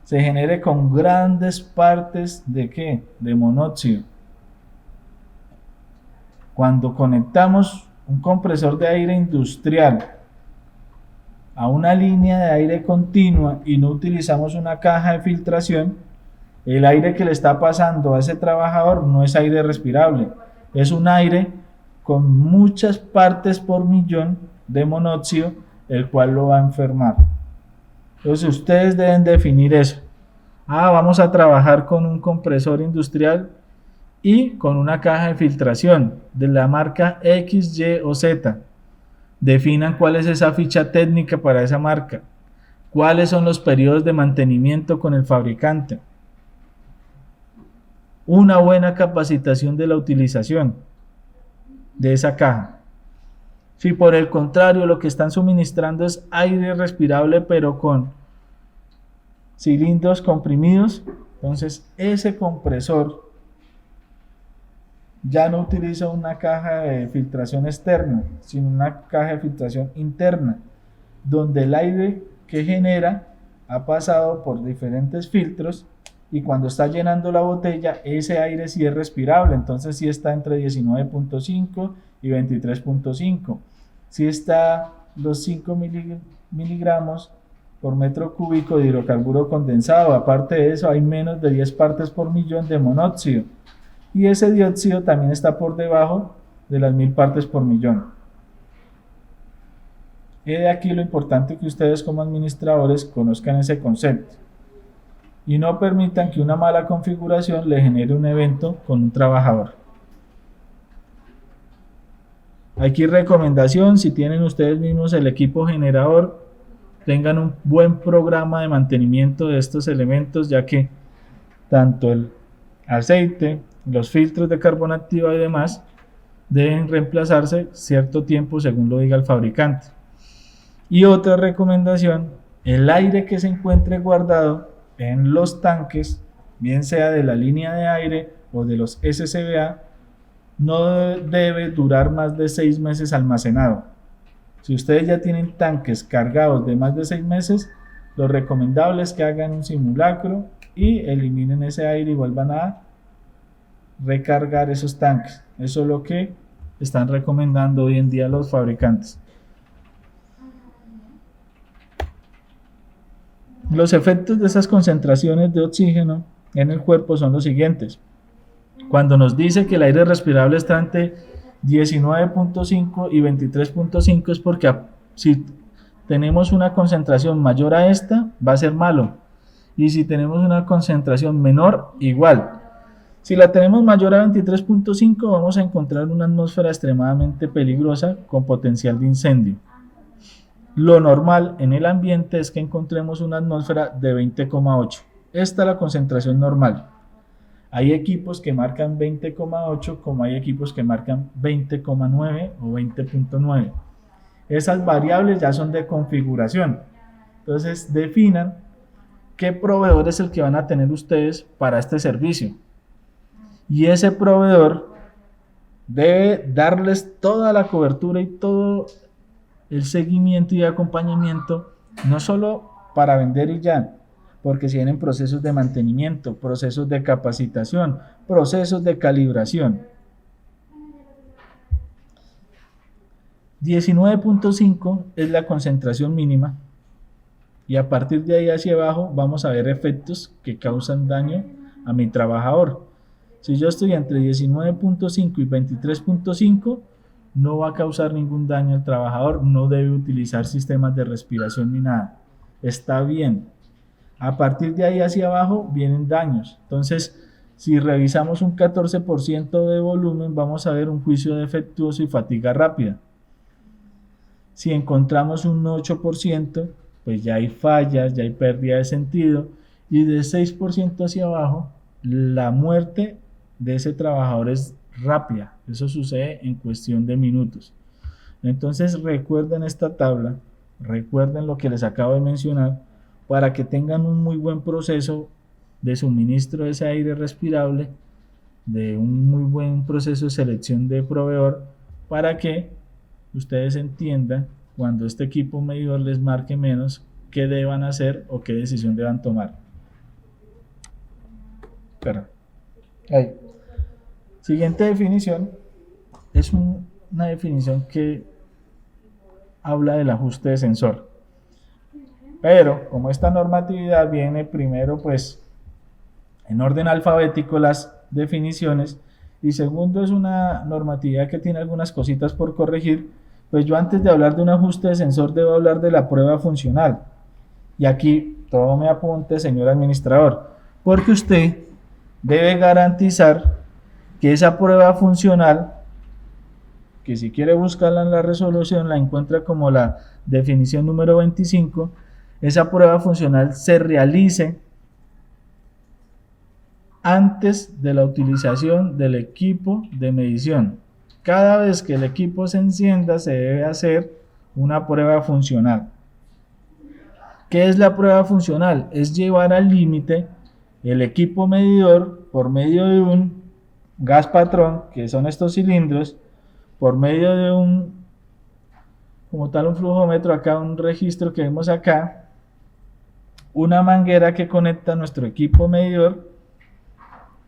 [SPEAKER 1] se genere con grandes partes de ¿qué? De monóxido. Cuando conectamos un compresor de aire industrial a una línea de aire continua y no utilizamos una caja de filtración, el aire que le está pasando a ese trabajador no es aire respirable, es un aire con muchas partes por millón de monóxido, el cual lo va a enfermar. Entonces ustedes deben definir eso. Vamos a trabajar con un compresor industrial y con una caja de filtración de la marca X, Y o Z. Definan cuál es esa ficha técnica para esa marca, cuáles son los periodos de mantenimiento con el fabricante, una buena capacitación de la utilización de esa caja. Si por el contrario lo que están suministrando es aire respirable pero con cilindros comprimidos, entonces ese compresor ya no utiliza una caja de filtración externa, sino una caja de filtración interna, donde el aire que genera ha pasado por diferentes filtros y cuando está llenando la botella, ese aire sí es respirable, entonces sí está entre 19.5 y 23.5. Sí está los 5 miligramos por metro cúbico de hidrocarburo condensado. Aparte de eso, hay menos de 10 partes por millón de monóxido. Y ese dióxido también está por debajo de las 1000 partes por millón. Y de aquí lo importante que ustedes como administradores conozcan ese concepto y no permitan que una mala configuración le genere un evento con un trabajador. Aquí recomendación: si tienen ustedes mismos el equipo generador, tengan un buen programa de mantenimiento de estos elementos, ya que tanto el aceite, los filtros de carbón activa y demás deben reemplazarse cierto tiempo según lo diga el fabricante. Y otra recomendación: el aire que se encuentre guardado en los tanques, bien sea de la línea de aire o de los SCBA, no debe durar más de 6 meses almacenado. Si ustedes ya tienen tanques cargados de más de 6 meses, lo recomendable es que hagan un simulacro y eliminen ese aire y vuelvan a recargar esos tanques. Eso es lo que están recomendando hoy en día los fabricantes. Los efectos de esas concentraciones de oxígeno en el cuerpo son los siguientes. Cuando nos dice que el aire respirable está entre 19.5 y 23.5 es porque si tenemos una concentración mayor a esta, va a ser malo. y si tenemos una concentración menor, igual. Si la tenemos mayor a 23.5, vamos a encontrar una atmósfera extremadamente peligrosa con potencial de incendio. Lo normal en el ambiente es que encontremos una atmósfera de 20,8. Esta es la concentración normal. Hay equipos que marcan 20,8 como hay equipos que marcan 20,9 o 20,9. Esas variables ya son de configuración. Entonces definan qué proveedor es el que van a tener ustedes para este servicio. Y ese proveedor debe darles toda la cobertura y todo el seguimiento y acompañamiento, no solo para vender y ya, porque si vienen procesos de mantenimiento, procesos de capacitación, procesos de calibración. 19.5 es la concentración mínima y a partir de ahí hacia abajo vamos a ver efectos que causan daño a mi trabajador. Si yo estoy entre 19.5 y 23.5, no va a causar ningún daño al trabajador, no debe utilizar sistemas de respiración ni nada. Está bien. A partir de ahí hacia abajo vienen daños. Entonces, si revisamos un 14% de volumen, vamos a ver un juicio defectuoso y fatiga rápida. Si encontramos un 8%, pues ya hay fallas, ya hay pérdida de sentido. Y de 6% hacia abajo, la muerte de ese trabajador es rápida. Eso sucede en cuestión de minutos. Entonces recuerden esta tabla, recuerden lo que les acabo de mencionar, para que tengan un muy buen proceso de suministro de ese aire respirable, de un muy buen proceso de selección de proveedor, para que ustedes entiendan cuando este equipo medidor les marque menos, qué deban hacer o qué decisión deban tomar. Ahí. Siguiente definición es una definición que habla del ajuste de sensor. Pero como esta normatividad viene primero pues en orden alfabético las definiciones y segundo es una normatividad que tiene algunas cositas por corregir, pues yo antes de hablar de un ajuste de sensor debo hablar de la prueba funcional. Y aquí tome apunte, señor administrador, porque usted debe garantizar que esa prueba funcional, que si quiere buscarla en la resolución la encuentra como la definición número 25, esa prueba funcional se realice antes de la utilización del equipo de medición. Cada vez que el equipo se encienda se debe hacer una prueba funcional. ¿Qué es la prueba funcional? Es llevar al límite el equipo medidor por medio de un gas patrón, que son estos cilindros, por medio de un, como tal un flujómetro acá, un registro que vemos acá, una manguera que conecta a nuestro equipo medidor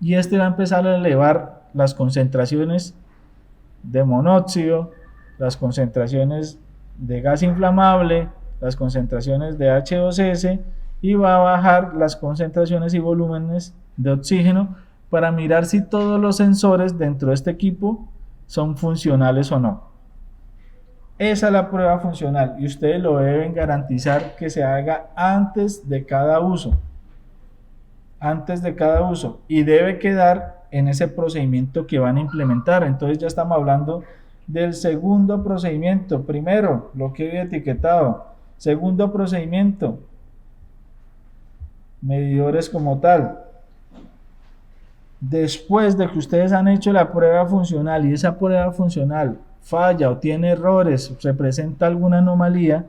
[SPEAKER 1] y este va a empezar a elevar las concentraciones de monóxido, las concentraciones de gas inflamable, las concentraciones de H2S y va a bajar las concentraciones y volúmenes de oxígeno para mirar si todos los sensores dentro de este equipo son funcionales o no. Esa es la prueba funcional y ustedes lo deben garantizar que se haga antes de cada uso. Antes de cada uso y debe quedar en ese procedimiento que van a implementar. Entonces ya estamos hablando del segundo procedimiento. Primero, lo que he etiquetado. Segundo procedimiento, medidores como tal. Después de que ustedes han hecho la prueba funcional y esa prueba funcional falla o tiene errores, se presenta alguna anomalía,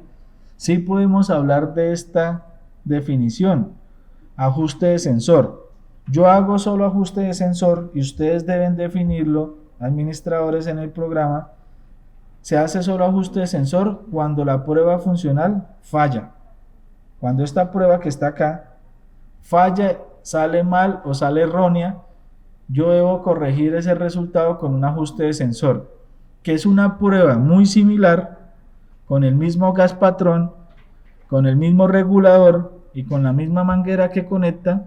[SPEAKER 1] sí podemos hablar de esta definición, ajuste de sensor. Yo hago solo ajuste de sensor y ustedes deben definirlo, administradores en el programa. Se hace solo ajuste de sensor cuando la prueba funcional falla. Cuando esta prueba que está acá falla, sale mal o sale errónea, yo debo corregir ese resultado con un ajuste de sensor, que es una prueba muy similar, con el mismo gas patrón, con el mismo regulador y con la misma manguera que conecta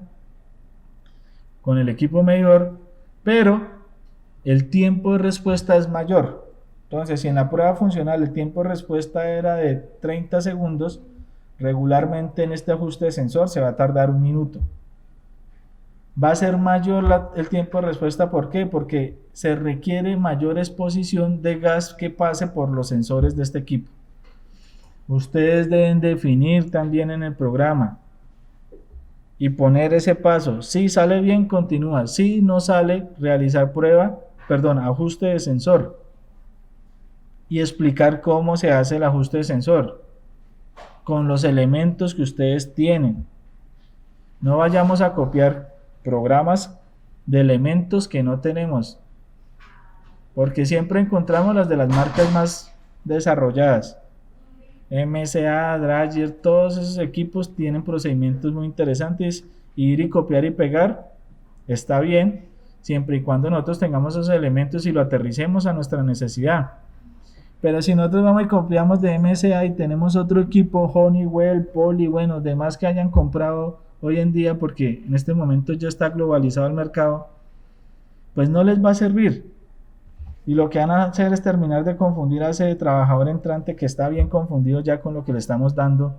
[SPEAKER 1] con el equipo medidor, pero el tiempo de respuesta es mayor. Entonces, si en la prueba funcional el tiempo de respuesta era de 30 segundos, Regularmente en este ajuste de sensor se va a tardar 1 minuto. Va a ser mayor el tiempo de respuesta. ¿Por qué? Porque se requiere mayor exposición de gas que pase por los sensores de este equipo. Ustedes deben definir también en el programa y poner ese paso. Si sale bien, continúa. Si no sale, realizar ajuste de sensor. Y explicar cómo se hace el ajuste de sensor con los elementos que ustedes tienen. No vayamos a copiar programas de elementos que no tenemos, porque siempre encontramos las de las marcas más desarrolladas. MSA, Drager, todos esos equipos tienen procedimientos muy interesantes. Ir y copiar y pegar está bien, siempre y cuando nosotros tengamos esos elementos y lo aterricemos a nuestra necesidad. Pero si nosotros vamos y copiamos de MSA y tenemos otro equipo, Honeywell, Poly, bueno, demás que hayan comprado hoy en día, porque en este momento ya está globalizado el mercado, pues no les va a servir. Y lo que van a hacer es terminar de confundir a ese trabajador entrante que está bien confundido ya con lo que le estamos dando.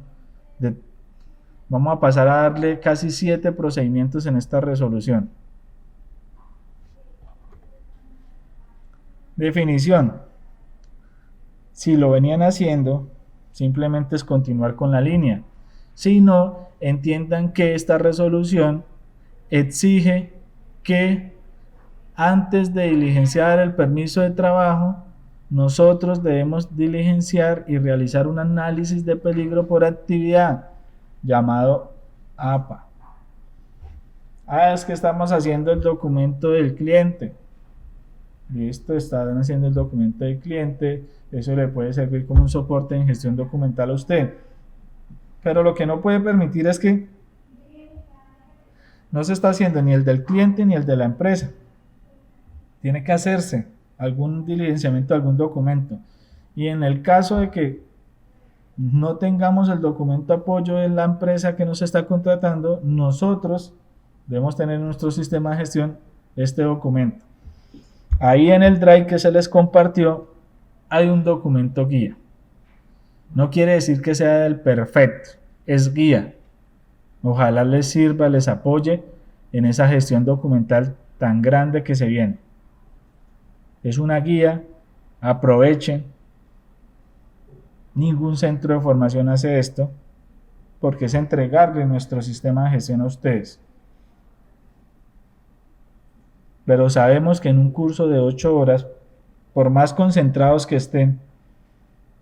[SPEAKER 1] Vamos a pasar a darle casi 7 procedimientos en esta resolución. Definición. Si lo venían haciendo, simplemente es continuar con la línea. Si no, entiendan que esta resolución exige que antes de diligenciar el permiso de trabajo, nosotros debemos diligenciar y realizar un análisis de peligro por actividad, llamado APA. Es que estamos haciendo el documento del cliente. Listo, están haciendo el documento del cliente. Eso le puede servir como un soporte en gestión documental a usted. Pero lo que no puede permitir es que no se está haciendo ni el del cliente ni el de la empresa. Tiene que hacerse algún diligenciamiento, algún documento. Y en el caso de que no tengamos el documento apoyo de la empresa que nos está contratando, nosotros debemos tener en nuestro sistema de gestión este documento. Ahí en el Drive que se les compartió hay un documento guía. No quiere decir que sea el perfecto, es guía. Ojalá les sirva, les apoye en esa gestión documental tan grande que se viene. Es una guía, aprovechen. Ningún centro de formación hace esto, porque es entregarle nuestro sistema de gestión a ustedes. Pero sabemos que en un curso de 8 horas, por más concentrados que estén,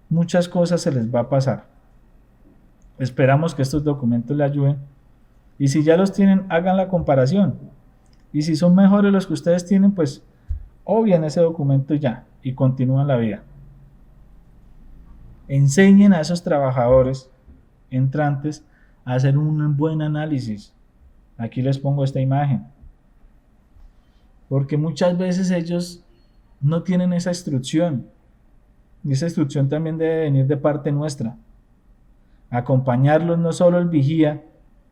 [SPEAKER 1] muchas cosas se les va a pasar. Esperamos que estos documentos les ayuden. Y si ya los tienen, hagan la comparación. Y si son mejores los que ustedes tienen, pues obvian ese documento ya y continúan la vida. Enseñen a esos trabajadores entrantes a hacer un buen análisis. Aquí les pongo esta imagen. Porque muchas veces ellos no tienen esa instrucción. Y esa instrucción también debe venir de parte nuestra. Acompañarlos, no solo el vigía,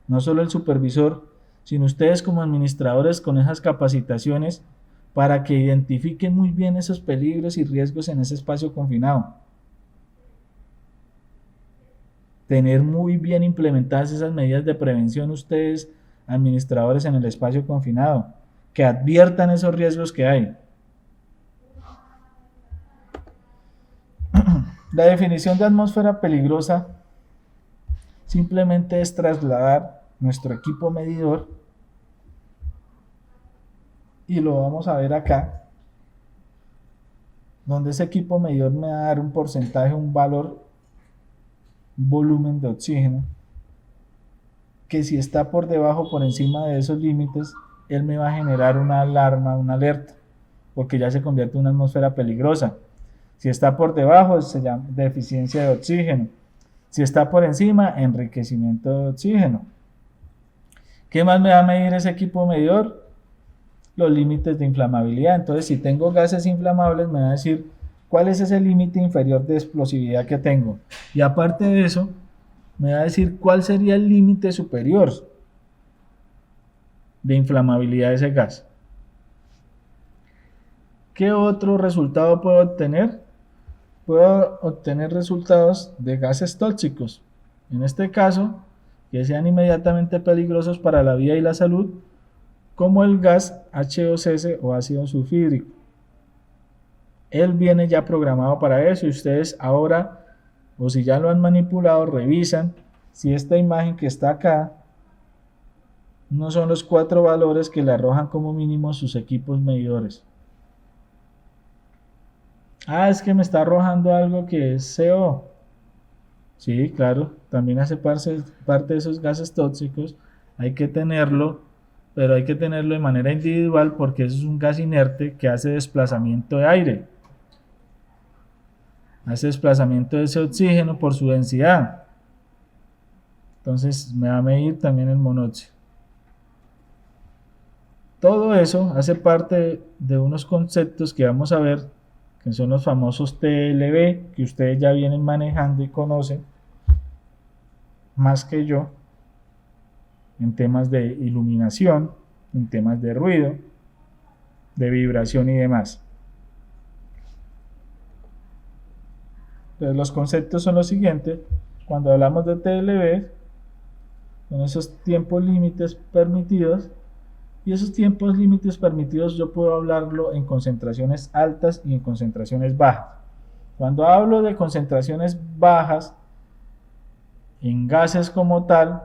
[SPEAKER 1] no solo el supervisor, sino ustedes como administradores con esas capacitaciones para que identifiquen muy bien esos peligros y riesgos en ese espacio confinado. Tener muy bien implementadas esas medidas de prevención ustedes, administradores en el espacio confinado, que adviertan esos riesgos que hay. La definición de atmósfera peligrosa simplemente es trasladar nuestro equipo medidor, y lo vamos a ver acá, donde ese equipo medidor me va a dar un porcentaje, un valor, un volumen de oxígeno, que si está por debajo, por encima de esos límites, él me va a generar una alarma, una alerta, porque ya se convierte en una atmósfera peligrosa. Si está por debajo, se llama deficiencia de oxígeno. Si está por encima, enriquecimiento de oxígeno. ¿Qué más me va a medir ese equipo medidor? Los límites de inflamabilidad. Entonces, si tengo gases inflamables, me va a decir cuál es ese límite inferior de explosividad que tengo. Y aparte de eso, me va a decir cuál sería el límite superior de inflamabilidad de ese gas. ¿Qué otro resultado puedo obtener? Puedo obtener resultados de gases tóxicos. en este caso, que sean inmediatamente peligrosos para la vida y la salud, como el gas H2S o ácido sulfúrico. Él viene ya programado para eso y ustedes ahora, o si ya lo han manipulado, revisan si esta imagen que está acá no son los 4 valores que le arrojan como mínimo sus equipos medidores. Ah, es que me está arrojando algo que es CO. Sí, claro, también hace parte de esos gases tóxicos. Hay que tenerlo, pero hay que tenerlo de manera individual porque eso es un gas inerte que hace desplazamiento de aire. Hace desplazamiento de ese oxígeno por su densidad. Entonces me va a medir también el monóxido. Todo eso hace parte de unos conceptos que vamos a ver, que son los famosos TLB, que ustedes ya vienen manejando y conocen más que yo, en temas de iluminación, en temas de ruido, de vibración y demás. Entonces los conceptos son los siguientes. Cuando hablamos de TLB, son esos tiempos límites permitidos, y esos tiempos límites permitidos yo puedo hablarlo en concentraciones altas y en concentraciones bajas. Cuando hablo de concentraciones bajas en gases como tal,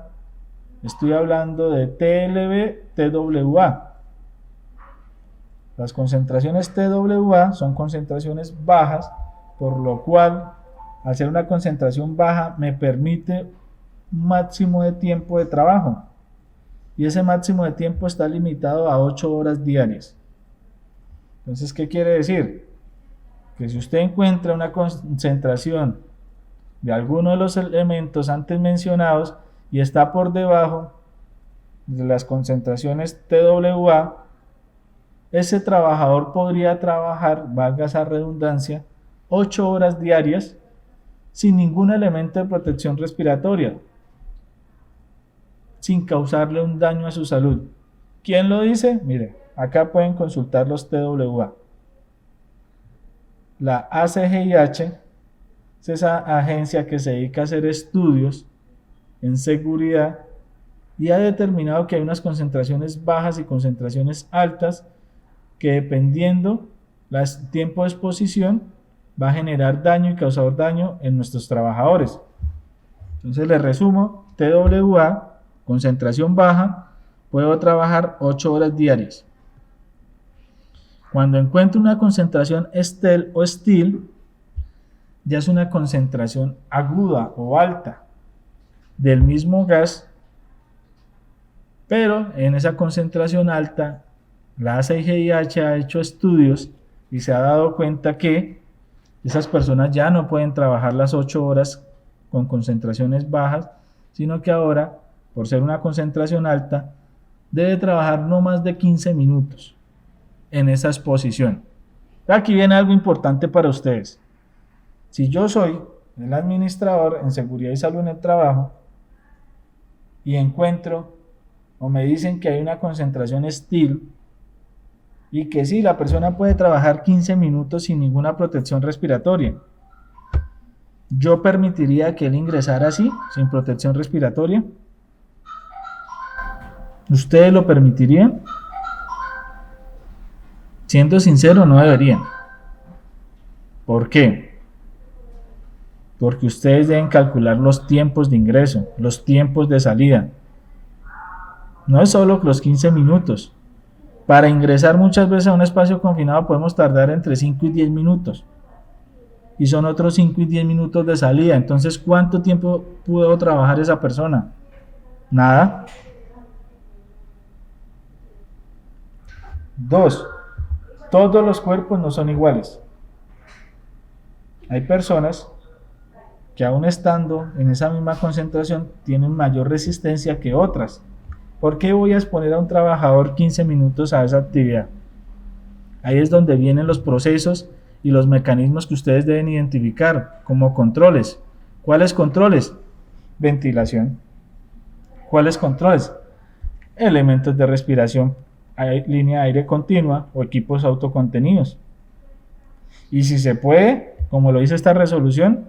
[SPEAKER 1] estoy hablando de TLB, TWA. Las concentraciones TWA son concentraciones bajas, por lo cual al ser una concentración baja me permite un máximo de tiempo de trabajo. Y ese máximo de tiempo está limitado a 8 horas diarias. Entonces, ¿qué quiere decir? Que si usted encuentra una concentración de alguno de los elementos antes mencionados y está por debajo de las concentraciones TWA, ese trabajador podría trabajar, valga esa redundancia, 8 horas diarias sin ningún elemento de protección respiratoria, sin causarle un daño a su salud. ¿Quién lo dice? Mire, acá pueden consultar los TWA. La ACGIH es esa agencia que se dedica a hacer estudios en seguridad y ha determinado que hay unas concentraciones bajas y concentraciones altas que, dependiendo del tiempo de exposición, va a generar daño y causar daño en nuestros trabajadores. Entonces les resumo: TWA, concentración baja, puedo trabajar 8 horas diarias. Cuando encuentro una concentración STEL o STIL, ya es una concentración aguda o alta del mismo gas, pero en esa concentración alta la ACGIH ha hecho estudios y se ha dado cuenta que esas personas ya no pueden trabajar las 8 horas con concentraciones bajas, sino que ahora, por ser una concentración alta, debe trabajar no más de 15 minutos en esa exposición. Aquí viene algo importante para ustedes. Si yo soy el administrador en seguridad y salud en el trabajo y encuentro o me dicen que hay una concentración STIL y que sí, la persona puede trabajar 15 minutos sin ninguna protección respiratoria, ¿yo permitiría que él ingresara así, sin protección respiratoria? ¿Ustedes lo permitirían? Siendo sincero, no deberían. ¿Por qué? Porque ustedes deben calcular los tiempos de ingreso, los tiempos de salida. No es solo los 15 minutos. Para ingresar muchas veces a un espacio confinado podemos tardar entre 5 y 10 minutos. Y son otros 5 y 10 minutos de salida. Entonces, ¿cuánto tiempo pudo trabajar esa persona? Nada. 2. Todos los cuerpos no son iguales. Hay personas que aún estando en esa misma concentración tienen mayor resistencia que otras. ¿Por qué voy a exponer a un trabajador 15 minutos a esa actividad? Ahí es donde vienen los procesos y los mecanismos que ustedes deben identificar como controles. ¿Cuáles controles? Ventilación. ¿Cuáles controles? Elementos de respiración, línea de aire continua o equipos autocontenidos. Y si se puede, como lo dice esta resolución,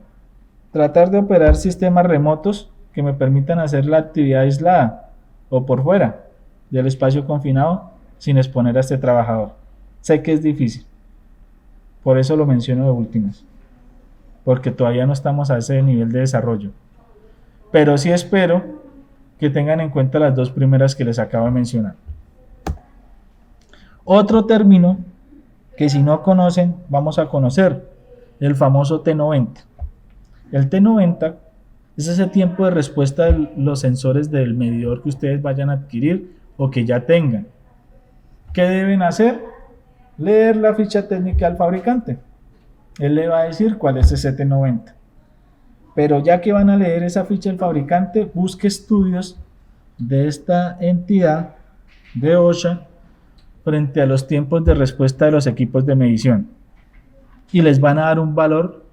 [SPEAKER 1] tratar de operar sistemas remotos que me permitan hacer la actividad aislada o por fuera del espacio confinado sin exponer a este trabajador. Sé que es difícil, por eso lo menciono de últimas, porque todavía no estamos a ese nivel de desarrollo. Pero sí espero que tengan en cuenta las dos primeras que les acabo de mencionar. Otro término que si no conocen, vamos a conocer, el famoso T90. El T90 es ese tiempo de respuesta de los sensores del medidor que ustedes vayan a adquirir o que ya tengan. ¿Qué deben hacer? Leer la ficha técnica del fabricante. Él le va a decir cuál es ese T90. Pero ya que van a leer esa ficha del fabricante, busque estudios de esta entidad de OSHA frente a los tiempos de respuesta de los equipos de medición. Y les van a dar un valor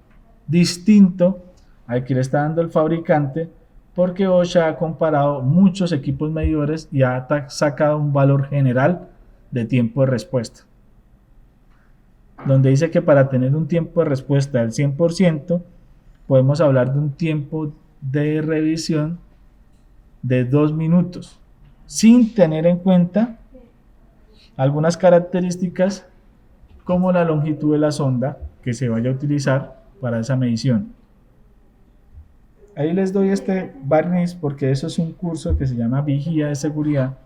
[SPEAKER 1] distinto al que le está dando el fabricante, porque OSHA ha comparado muchos equipos medidores y ha sacado un valor general de tiempo de respuesta, donde dice que para tener un tiempo de respuesta del 100%, podemos hablar de un tiempo de revisión de 2 minutos, sin tener en cuenta algunas características como la longitud de la sonda que se vaya a utilizar para esa medición. Ahí les doy este barniz porque eso es un curso que se llama Vigía de Seguridad,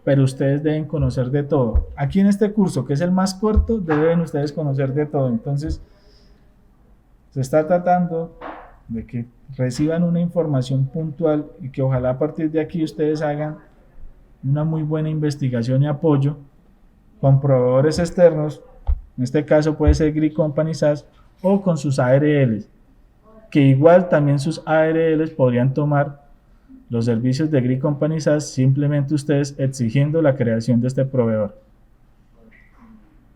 [SPEAKER 1] pero ustedes deben conocer de todo. Aquí en este curso, que es el más corto, deben ustedes conocer de todo. Entonces, se está tratando de que reciban una información puntual y que ojalá a partir de aquí ustedes hagan una muy buena investigación y apoyo con proveedores externos. En este caso puede ser Gree Company SAS o con sus ARLs, que igual también sus ARLs podrían tomar los servicios de Gree Company SAS, simplemente ustedes exigiendo la creación de este proveedor.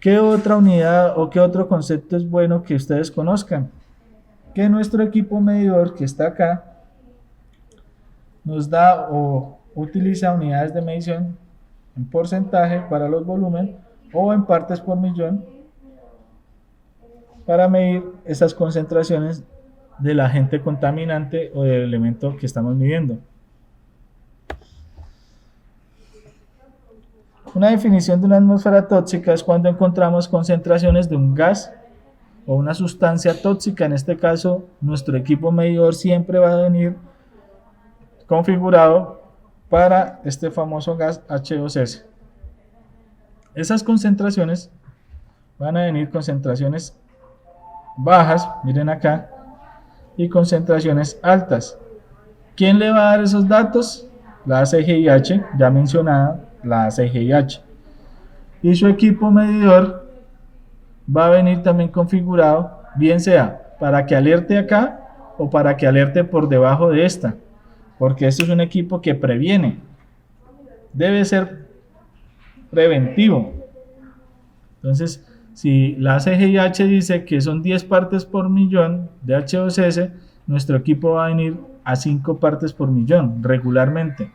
[SPEAKER 1] ¿Qué otra unidad o qué otro concepto es bueno que ustedes conozcan? Que nuestro equipo medidor que está acá nos da o utiliza unidades de medición en porcentaje para los volúmenes o en partes por millón para medir esas concentraciones del agente contaminante o del elemento que estamos midiendo. Una definición de una atmósfera tóxica es cuando encontramos concentraciones de un gas o una sustancia tóxica. En este caso, nuestro equipo medidor siempre va a venir configurado para este famoso gas H2S. Esas concentraciones van a venir concentraciones bajas, miren acá, y concentraciones altas. ¿Quién le va a dar esos datos? La ACGIH, ya mencionada, la ACGIH. Y su equipo medidor va a venir también configurado, bien sea para que alerte acá o para que alerte por debajo de esta, porque este es un equipo que previene, debe ser preventivo. Entonces, si la ACGIH dice que son 10 partes por millón de H2S, nuestro equipo va a venir a 5 partes por millón regularmente.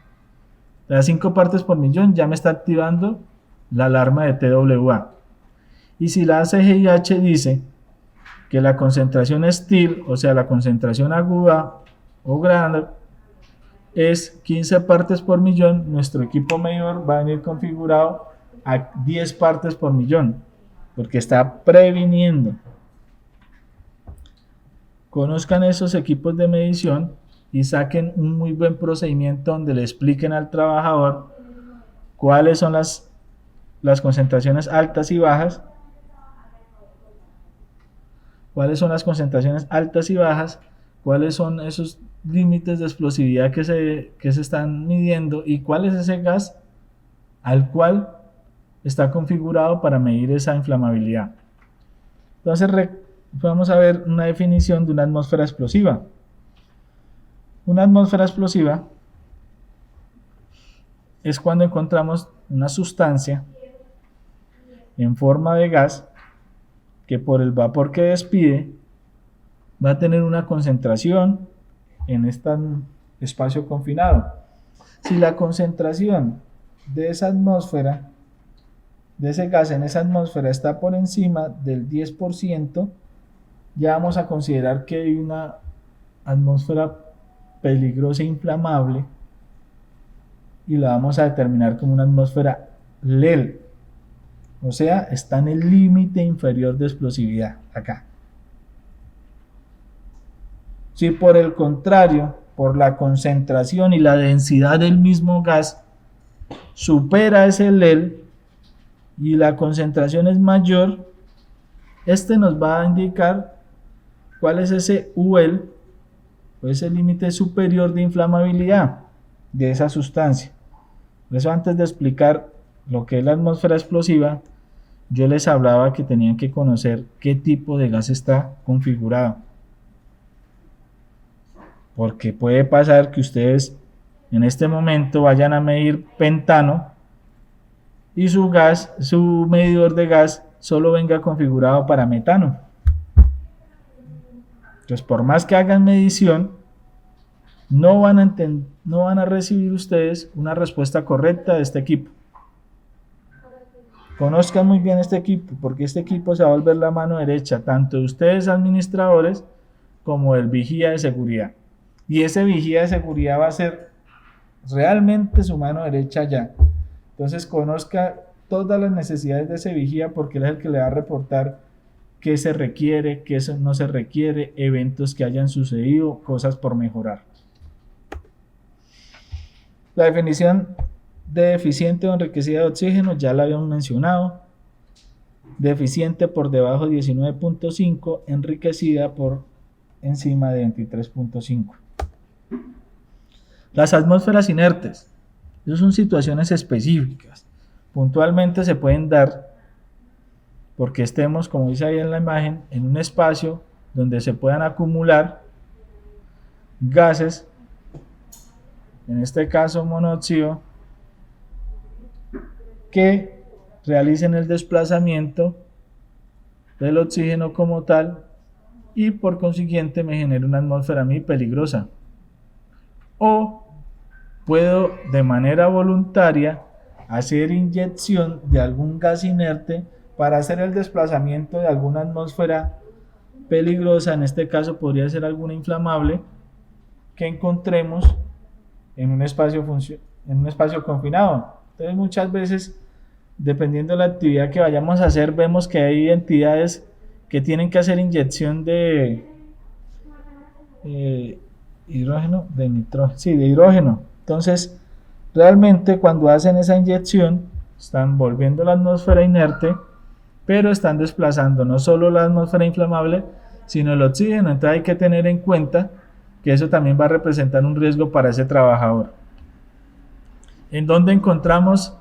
[SPEAKER 1] A 5 partes por millón ya me está activando la alarma de TWA. Y si la ACGIH dice que la concentración STIR, o sea, la concentración aguda o grande, es 15 partes por millón, nuestro equipo medidor va a venir configurado a 10 partes por millón, porque está previniendo. Conozcan esos equipos de medición y saquen un muy buen procedimiento donde le expliquen al trabajador cuáles son las concentraciones altas y bajas, cuáles son las concentraciones altas y bajas, cuáles son esos límites de explosividad que se están midiendo y cuál es ese gas al cual está configurado para medir esa inflamabilidad. Entonces vamos a ver una definición de una atmósfera explosiva. Una atmósfera explosiva es cuando encontramos una sustancia en forma de gas que por el vapor que despide va a tener una concentración en este espacio confinado. Si la concentración de esa atmósfera, de ese gas en esa atmósfera está por encima del 10%, ya vamos a considerar que hay una atmósfera peligrosa e inflamable y la vamos a determinar como una atmósfera LEL, o sea, está en el límite inferior de explosividad, acá. Si por el contrario, por la concentración y la densidad del mismo gas supera ese LEL y la concentración es mayor, este nos va a indicar cuál es ese UL, o ese límite superior de inflamabilidad de esa sustancia. Por eso, antes de explicar lo que es la atmósfera explosiva, yo les hablaba que tenían que conocer qué tipo de gas está configurado. Porque puede pasar que ustedes en este momento vayan a medir pentano y su medidor de gas solo venga configurado para metano. Entonces, por más que hagan medición, no van a recibir ustedes una respuesta correcta de este equipo. Conozcan muy bien este equipo, porque este equipo se va a volver la mano derecha, tanto de ustedes administradores como del vigía de seguridad. Y ese vigía de seguridad va a ser realmente su mano derecha ya. Entonces conozca todas las necesidades de ese vigía, porque él es el que le va a reportar qué se requiere, qué no se requiere, eventos que hayan sucedido, cosas por mejorar. La definición de deficiente o enriquecida de oxígeno ya la habíamos mencionado. Deficiente por debajo de 19.5, enriquecida por encima de 23.5. Las atmósferas inertes, esas son situaciones específicas. Puntualmente se pueden dar porque estemos, como dice ahí en la imagen, en un espacio donde se puedan acumular gases, en este caso monóxido, que realicen el desplazamiento del oxígeno como tal y por consiguiente me genere una atmósfera a mí peligrosa. O puedo de manera voluntaria hacer inyección de algún gas inerte para hacer el desplazamiento de alguna atmósfera peligrosa. En este caso podría ser alguna inflamable que encontremos en un espacio confinado. Entonces, muchas veces, dependiendo de la actividad que vayamos a hacer, vemos que hay entidades que tienen que hacer inyección de hidrógeno, de hidrógeno. Entonces, realmente cuando hacen esa inyección, están volviendo la atmósfera inerte, pero están desplazando no solo la atmósfera inflamable, sino el oxígeno. Entonces hay que tener en cuenta que eso también va a representar un riesgo para ese trabajador. ¿En dónde encontramos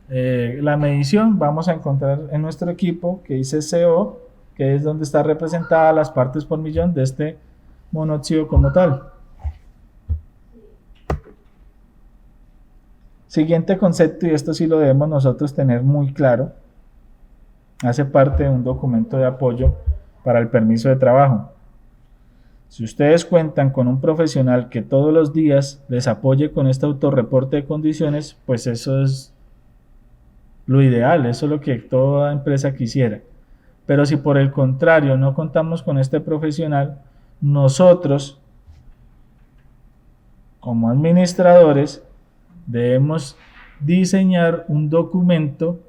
[SPEAKER 1] la medición? Vamos a encontrar en nuestro equipo que dice CO, que es donde está representada las partes por millón de este monóxido como tal. Siguiente concepto, y esto sí lo debemos nosotros tener muy claro, hace parte de un documento de apoyo para el permiso de trabajo. Si ustedes cuentan con un profesional que todos los días les apoye con este autorreporte de condiciones, pues eso es lo ideal, eso es lo que toda empresa quisiera. Pero si por el contrario no contamos con este profesional, nosotros, como administradores, debemos diseñar un documento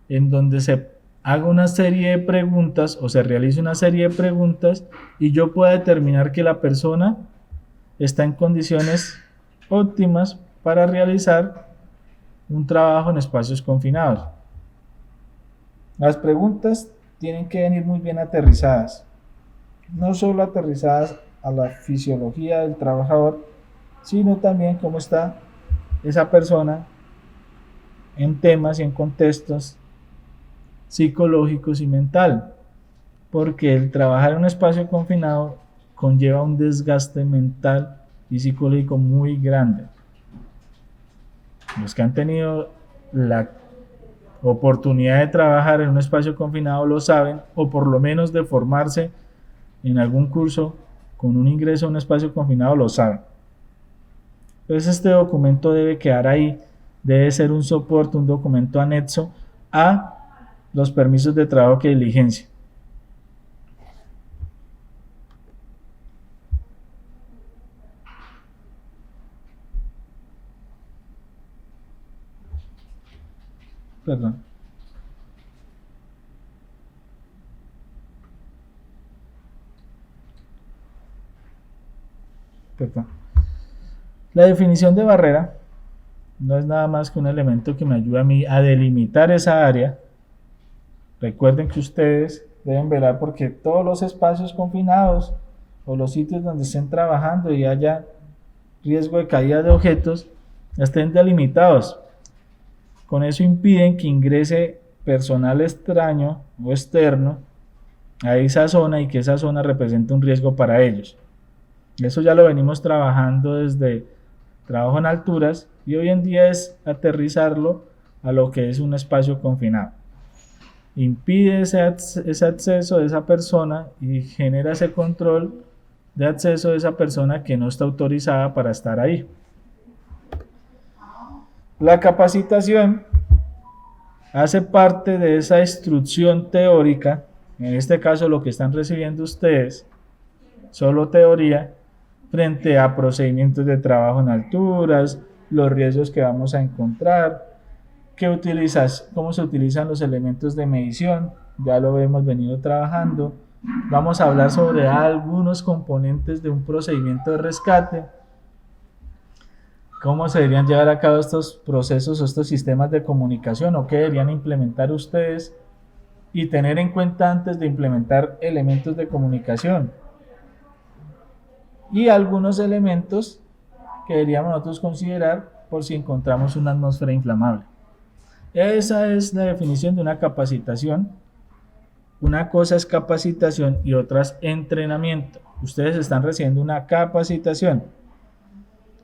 [SPEAKER 1] en donde se haga una serie de preguntas o se realice una serie de preguntas y yo pueda determinar que la persona está en condiciones óptimas para realizar un trabajo en espacios confinados. Las preguntas tienen que venir muy bien aterrizadas, no solo aterrizadas a la fisiología del trabajador, sino también cómo está esa persona en temas y en contextos psicológicos y mental, porque el trabajar en un espacio confinado conlleva un desgaste mental y psicológico muy grande. Los que han tenido la oportunidad de trabajar en un espacio confinado lo saben, o por lo menos de formarse en algún curso con un ingreso a un espacio confinado lo saben. Entonces este documento debe quedar ahí, debe ser un soporte, un documento anexo a los permisos de trabajo que diligencia. Perdón. Perdón. La definición de barrera no es nada más que un elemento que me ayuda a mí a delimitar esa área. Recuerden que ustedes deben velar porque todos los espacios confinados o los sitios donde estén trabajando y haya riesgo de caída de objetos estén delimitados. Con eso impiden que ingrese personal extraño o externo a esa zona y que esa zona represente un riesgo para ellos. Eso ya lo venimos trabajando desde trabajo en alturas y hoy en día es aterrizarlo a lo que es un espacio confinado. Impide ese acceso de esa persona y genera ese control de acceso de esa persona que no está autorizada para estar ahí. La capacitación hace parte de esa instrucción teórica, en este caso lo que están recibiendo ustedes, solo teoría, frente a procedimientos de trabajo en alturas, los riesgos que vamos a encontrar, cómo se utilizan los elementos de medición, ya lo hemos venido trabajando. Vamos a hablar sobre algunos componentes de un procedimiento de rescate, cómo se deberían llevar a cabo estos procesos o estos sistemas de comunicación o qué deberían implementar ustedes y tener en cuenta antes de implementar elementos de comunicación. Y algunos elementos que deberíamos nosotros considerar por si encontramos una atmósfera inflamable. Esa es la definición de una capacitación. Una cosa es capacitación y otra es entrenamiento. Ustedes están recibiendo una capacitación.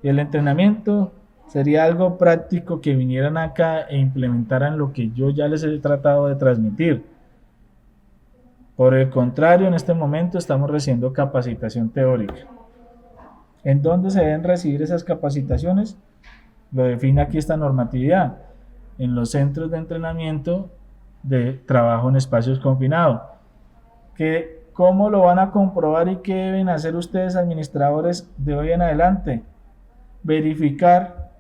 [SPEAKER 1] Y el entrenamiento sería algo práctico que vinieran acá e implementaran lo que yo ya les he tratado de transmitir. Por el contrario, en este momento estamos recibiendo capacitación teórica. ¿En dónde se deben recibir esas capacitaciones? Lo define aquí esta normatividad. En los centros de entrenamiento de trabajo en espacios confinados. ¿Cómo lo van a comprobar y qué deben hacer ustedes, administradores, de hoy en adelante? Verificar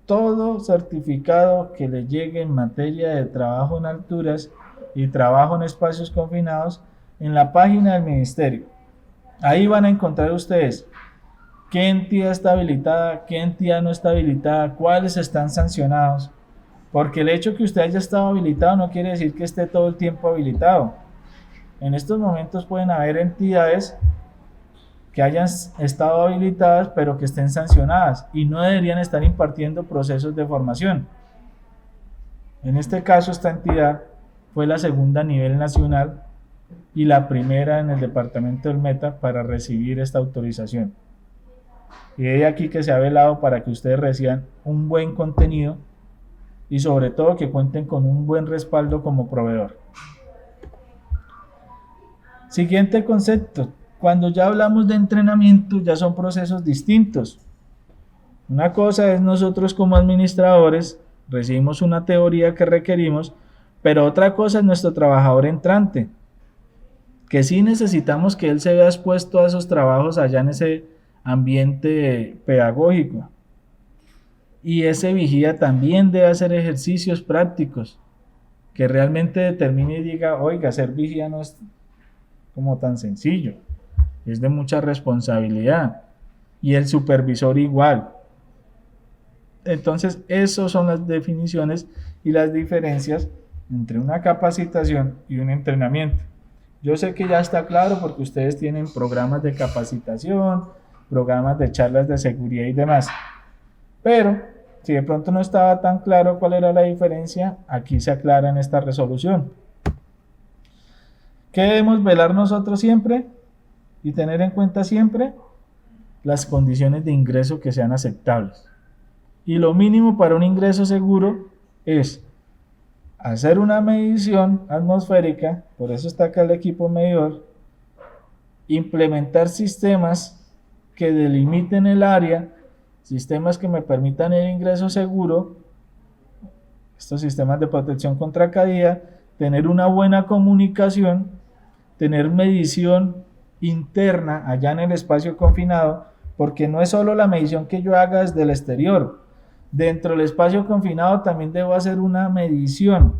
[SPEAKER 1] todo certificado que le llegue en materia de trabajo en alturas y trabajo en espacios confinados en la página del ministerio. Ahí van a encontrar ustedes qué entidad está habilitada, qué entidad no está habilitada, cuáles están sancionados, porque el hecho que usted haya estado habilitado no quiere decir que esté todo el tiempo habilitado. En estos momentos pueden haber entidades que hayan estado habilitadas pero que estén sancionadas y no deberían estar impartiendo procesos de formación. En este caso, esta entidad fue la segunda a nivel nacional y la primera en el departamento del Meta para recibir esta autorización. Y de aquí que se ha velado para que ustedes reciban un buen contenido y sobre todo que cuenten con un buen respaldo como proveedor. Siguiente concepto. Cuando ya hablamos de entrenamiento, ya son procesos distintos. Una cosa es nosotros como administradores, recibimos una teoría que requerimos, pero otra cosa es nuestro trabajador entrante, que sí necesitamos que él se vea expuesto a esos trabajos allá en ese ambiente pedagógico. Y ese vigía también debe hacer ejercicios prácticos que realmente determine y diga, oiga, ser vigía no es como tan sencillo, es de mucha responsabilidad. Y el supervisor igual. Entonces, esas son las definiciones y las diferencias entre una capacitación y un entrenamiento. Yo sé que ya está claro porque ustedes tienen programas de capacitación, programas de charlas de seguridad y demás. Pero, si de pronto no estaba tan claro cuál era la diferencia, aquí se aclara en esta resolución. ¿Qué debemos velar nosotros siempre y tener en cuenta siempre? Las condiciones de ingreso que sean aceptables. Y lo mínimo para un ingreso seguro es hacer una medición atmosférica, por eso está acá el equipo medidor, implementar sistemas que delimiten el área, sistemas que me permitan el ingreso seguro, estos sistemas de protección contra caída, tener una buena comunicación, tener medición interna allá en el espacio confinado, porque no es solo la medición que yo haga desde el exterior, Dentro del espacio confinado también debo hacer una medición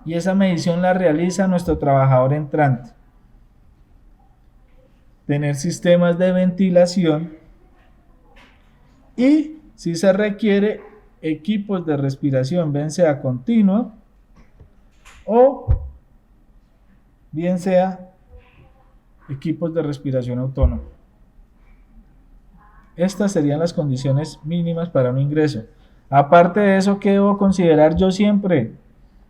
[SPEAKER 1] y esa medición la realiza nuestro trabajador entrante. Tener sistemas de ventilación y, si se requiere, equipos de respiración, bien sea continua o bien sea equipos de respiración autónoma. Estas serían las condiciones mínimas para un ingreso. Aparte de eso, ¿qué debo considerar yo siempre?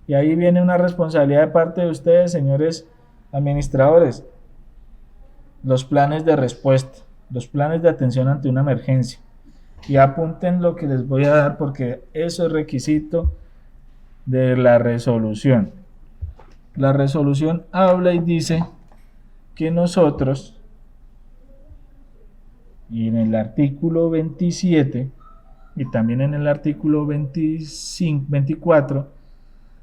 [SPEAKER 1] Y ahí viene una responsabilidad de parte de ustedes, señores administradores. Los planes de respuesta, los planes de atención ante una emergencia. Y apunten lo que les voy a dar porque eso es requisito de la resolución. La resolución habla y dice que nosotros, y en el artículo 27 y también en el artículo 24,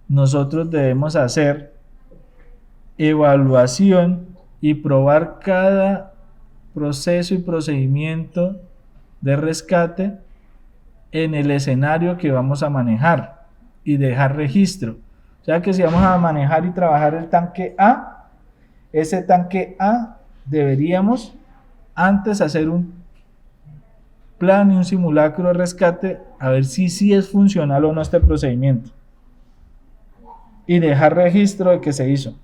[SPEAKER 1] nosotros debemos hacer evaluación y probar cada proceso y procedimiento de rescate en el escenario que vamos a manejar y dejar registro. O sea que si vamos a manejar y trabajar el tanque A, ese tanque A deberíamos antes hacer un plan y un simulacro de rescate a ver si sí es funcional o no este procedimiento y dejar registro de que se hizo.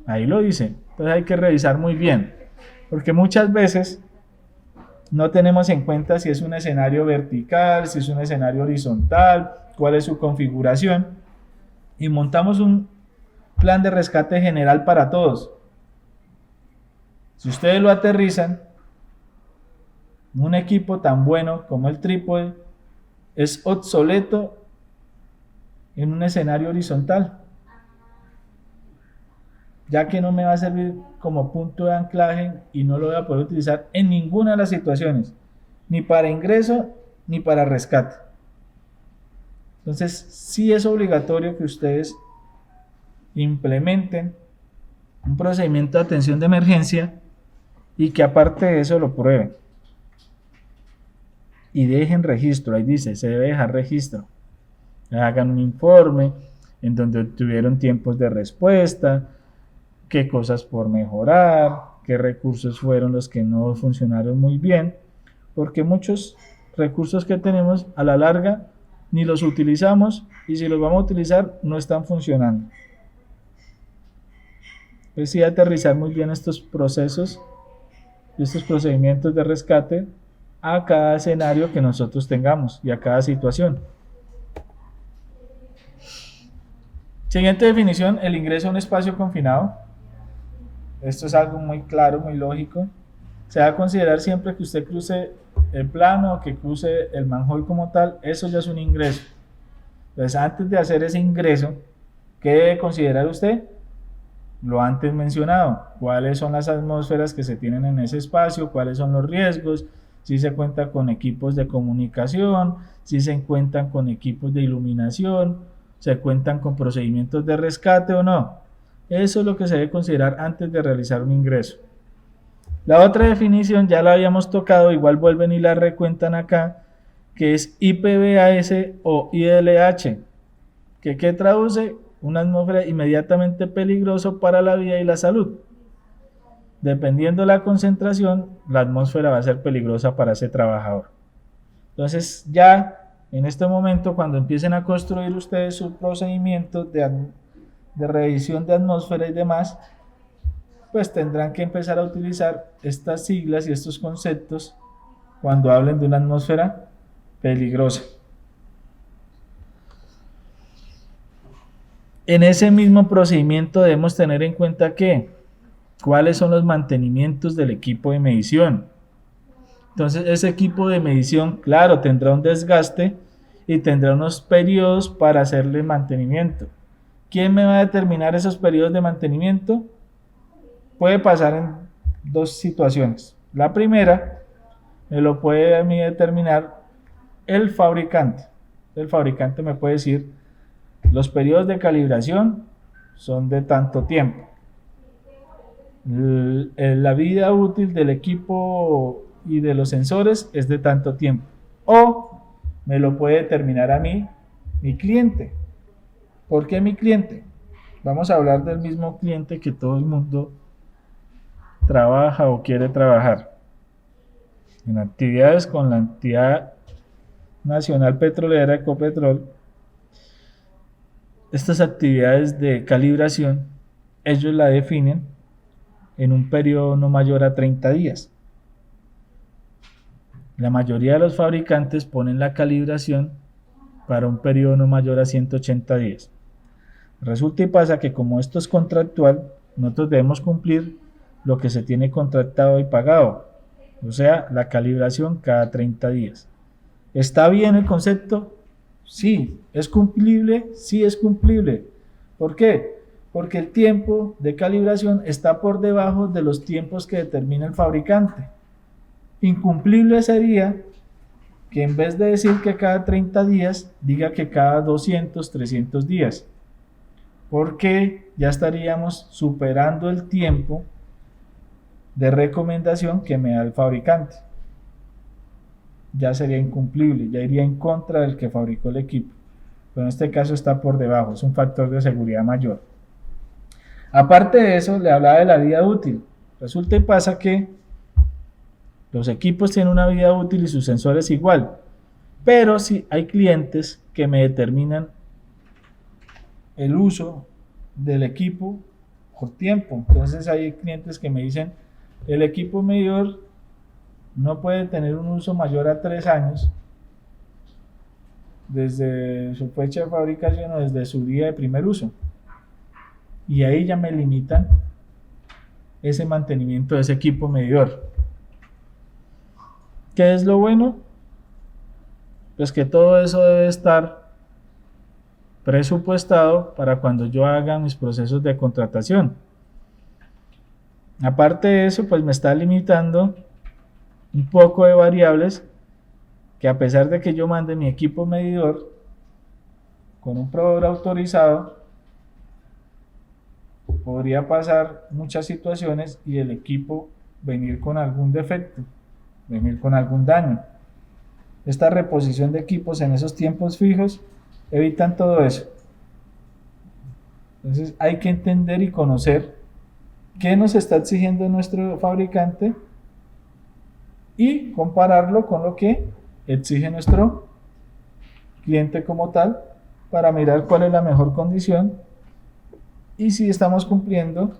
[SPEAKER 1] Ahí lo dice. Entonces hay que revisar muy bien porque muchas veces no tenemos en cuenta si es un escenario vertical, si es un escenario horizontal, cuál es su configuración y montamos un plan de rescate general para todos. Si ustedes lo aterrizan, un equipo tan bueno como el trípode es obsoleto en un escenario horizontal, ya que no me va a servir como punto de anclaje y no lo voy a poder utilizar en ninguna de las situaciones, ni para ingreso ni para rescate. Entonces, sí es obligatorio que ustedes implementen un procedimiento de atención de emergencia y que aparte de eso lo prueben. Y dejen registro, ahí dice, se debe dejar registro. Hagan un informe en donde tuvieron tiempos de respuesta, qué cosas por mejorar, qué recursos fueron los que no funcionaron muy bien, porque muchos recursos que tenemos a la larga ni los utilizamos y si los vamos a utilizar no están funcionando. Entonces sí, aterrizar muy bien estos procesos y estos procedimientos de rescate a cada escenario que nosotros tengamos y a cada situación. Siguiente definición, el ingreso a un espacio confinado. Esto es algo muy claro, muy lógico. Se va a considerar siempre que usted cruce el plano o que cruce el manhole como tal, eso ya es un ingreso. Entonces, antes de hacer ese ingreso, ¿qué debe considerar usted? Lo antes mencionado, cuáles son las atmósferas que se tienen en ese espacio, cuáles son los riesgos, si se cuenta con equipos de comunicación, si se cuentan con equipos de iluminación, se cuentan con procedimientos de rescate o no. Eso es lo que se debe considerar antes de realizar un ingreso. La otra definición ya la habíamos tocado, igual vuelven y la recuentan acá, que es IPBAS o ILH, que ¿qué traduce? Una atmósfera inmediatamente peligroso para la vida y la salud. Dependiendo de la concentración, la atmósfera va a ser peligrosa para ese trabajador. Entonces ya en este momento, cuando empiecen a construir ustedes sus procedimientos de revisión de atmósfera y demás, pues tendrán que empezar a utilizar estas siglas y estos conceptos cuando hablen de una atmósfera peligrosa. En ese mismo procedimiento debemos tener en cuenta que cuáles son los mantenimientos del equipo de medición. Entonces ese equipo de medición, claro, tendrá un desgaste y tendrá unos periodos para hacerle mantenimiento. ¿Quién me va a determinar esos periodos de mantenimiento? Puede pasar en dos situaciones. La primera, me lo puede a mí determinar el fabricante. El fabricante me puede decir, los periodos de calibración son de tanto tiempo. La vida útil del equipo y de los sensores es de tanto tiempo. O me lo puede determinar a mí, mi cliente. ¿Por qué mi cliente? Vamos a hablar del mismo cliente que todo el mundo trabaja o quiere trabajar. En actividades con la entidad nacional petrolera Ecopetrol, estas actividades de calibración, ellos la definen en un periodo no mayor a 30 días. La mayoría de los fabricantes ponen la calibración para un periodo no mayor a 180 días. Resulta y pasa que como esto es contractual, nosotros debemos cumplir lo que se tiene contratado y pagado, o sea, la calibración cada 30 días. ¿Está bien el concepto? Sí. ¿Es cumplible? Sí, es cumplible. ¿Por qué? Porque el tiempo de calibración está por debajo de los tiempos que determina el fabricante. Incumplible sería que en vez de decir que cada 30 días, diga que cada 200, 300 días. Porque ya estaríamos superando el tiempo de recomendación que me da el fabricante. Ya sería incumplible, ya iría en contra del que fabricó el equipo. Pero en este caso está por debajo, es un factor de seguridad mayor. Aparte de eso, le hablaba de la vida útil. Resulta y pasa que los equipos tienen una vida útil y sus sensores igual. Pero sí hay clientes que me determinan el uso del equipo por tiempo. Entonces hay clientes que me dicen, el equipo medidor no puede tener un uso mayor a 3 años desde su fecha de fabricación o desde su día de primer uso. Y ahí ya me limitan ese mantenimiento de ese equipo medidor. ¿Qué es lo bueno? Pues que todo eso debe estar presupuestado para cuando yo haga mis procesos de contratación. Aparte de eso, pues me está limitando un poco de variables que, a pesar de que yo mande mi equipo medidor con un proveedor autorizado, podría pasar muchas situaciones y el equipo venir con algún defecto, venir con algún daño. Esta reposición de equipos en esos tiempos fijos evitan todo eso. Entonces hay que entender y conocer qué nos está exigiendo nuestro fabricante y compararlo con lo que exige nuestro cliente como tal, para mirar cuál es la mejor condición y si estamos cumpliendo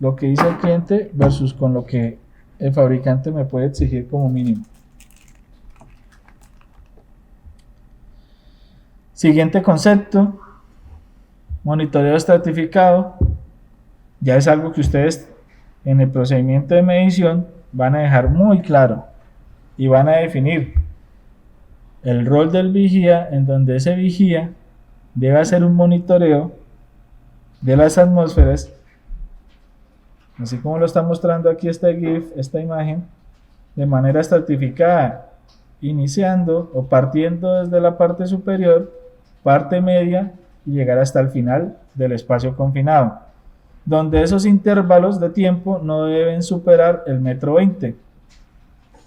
[SPEAKER 1] lo que dice el cliente versus con lo que el fabricante me puede exigir como mínimo. Siguiente concepto, monitoreo estratificado. Ya es algo que ustedes en el procedimiento de medición van a dejar muy claro y van a definir el rol del vigía, en donde ese vigía debe hacer un monitoreo de las atmósferas, así como lo está mostrando aquí este GIF, esta imagen, de manera estratificada, iniciando o partiendo desde la parte superior, parte media y llegar hasta el final del espacio confinado, donde esos intervalos de tiempo no deben superar el 1,20 m.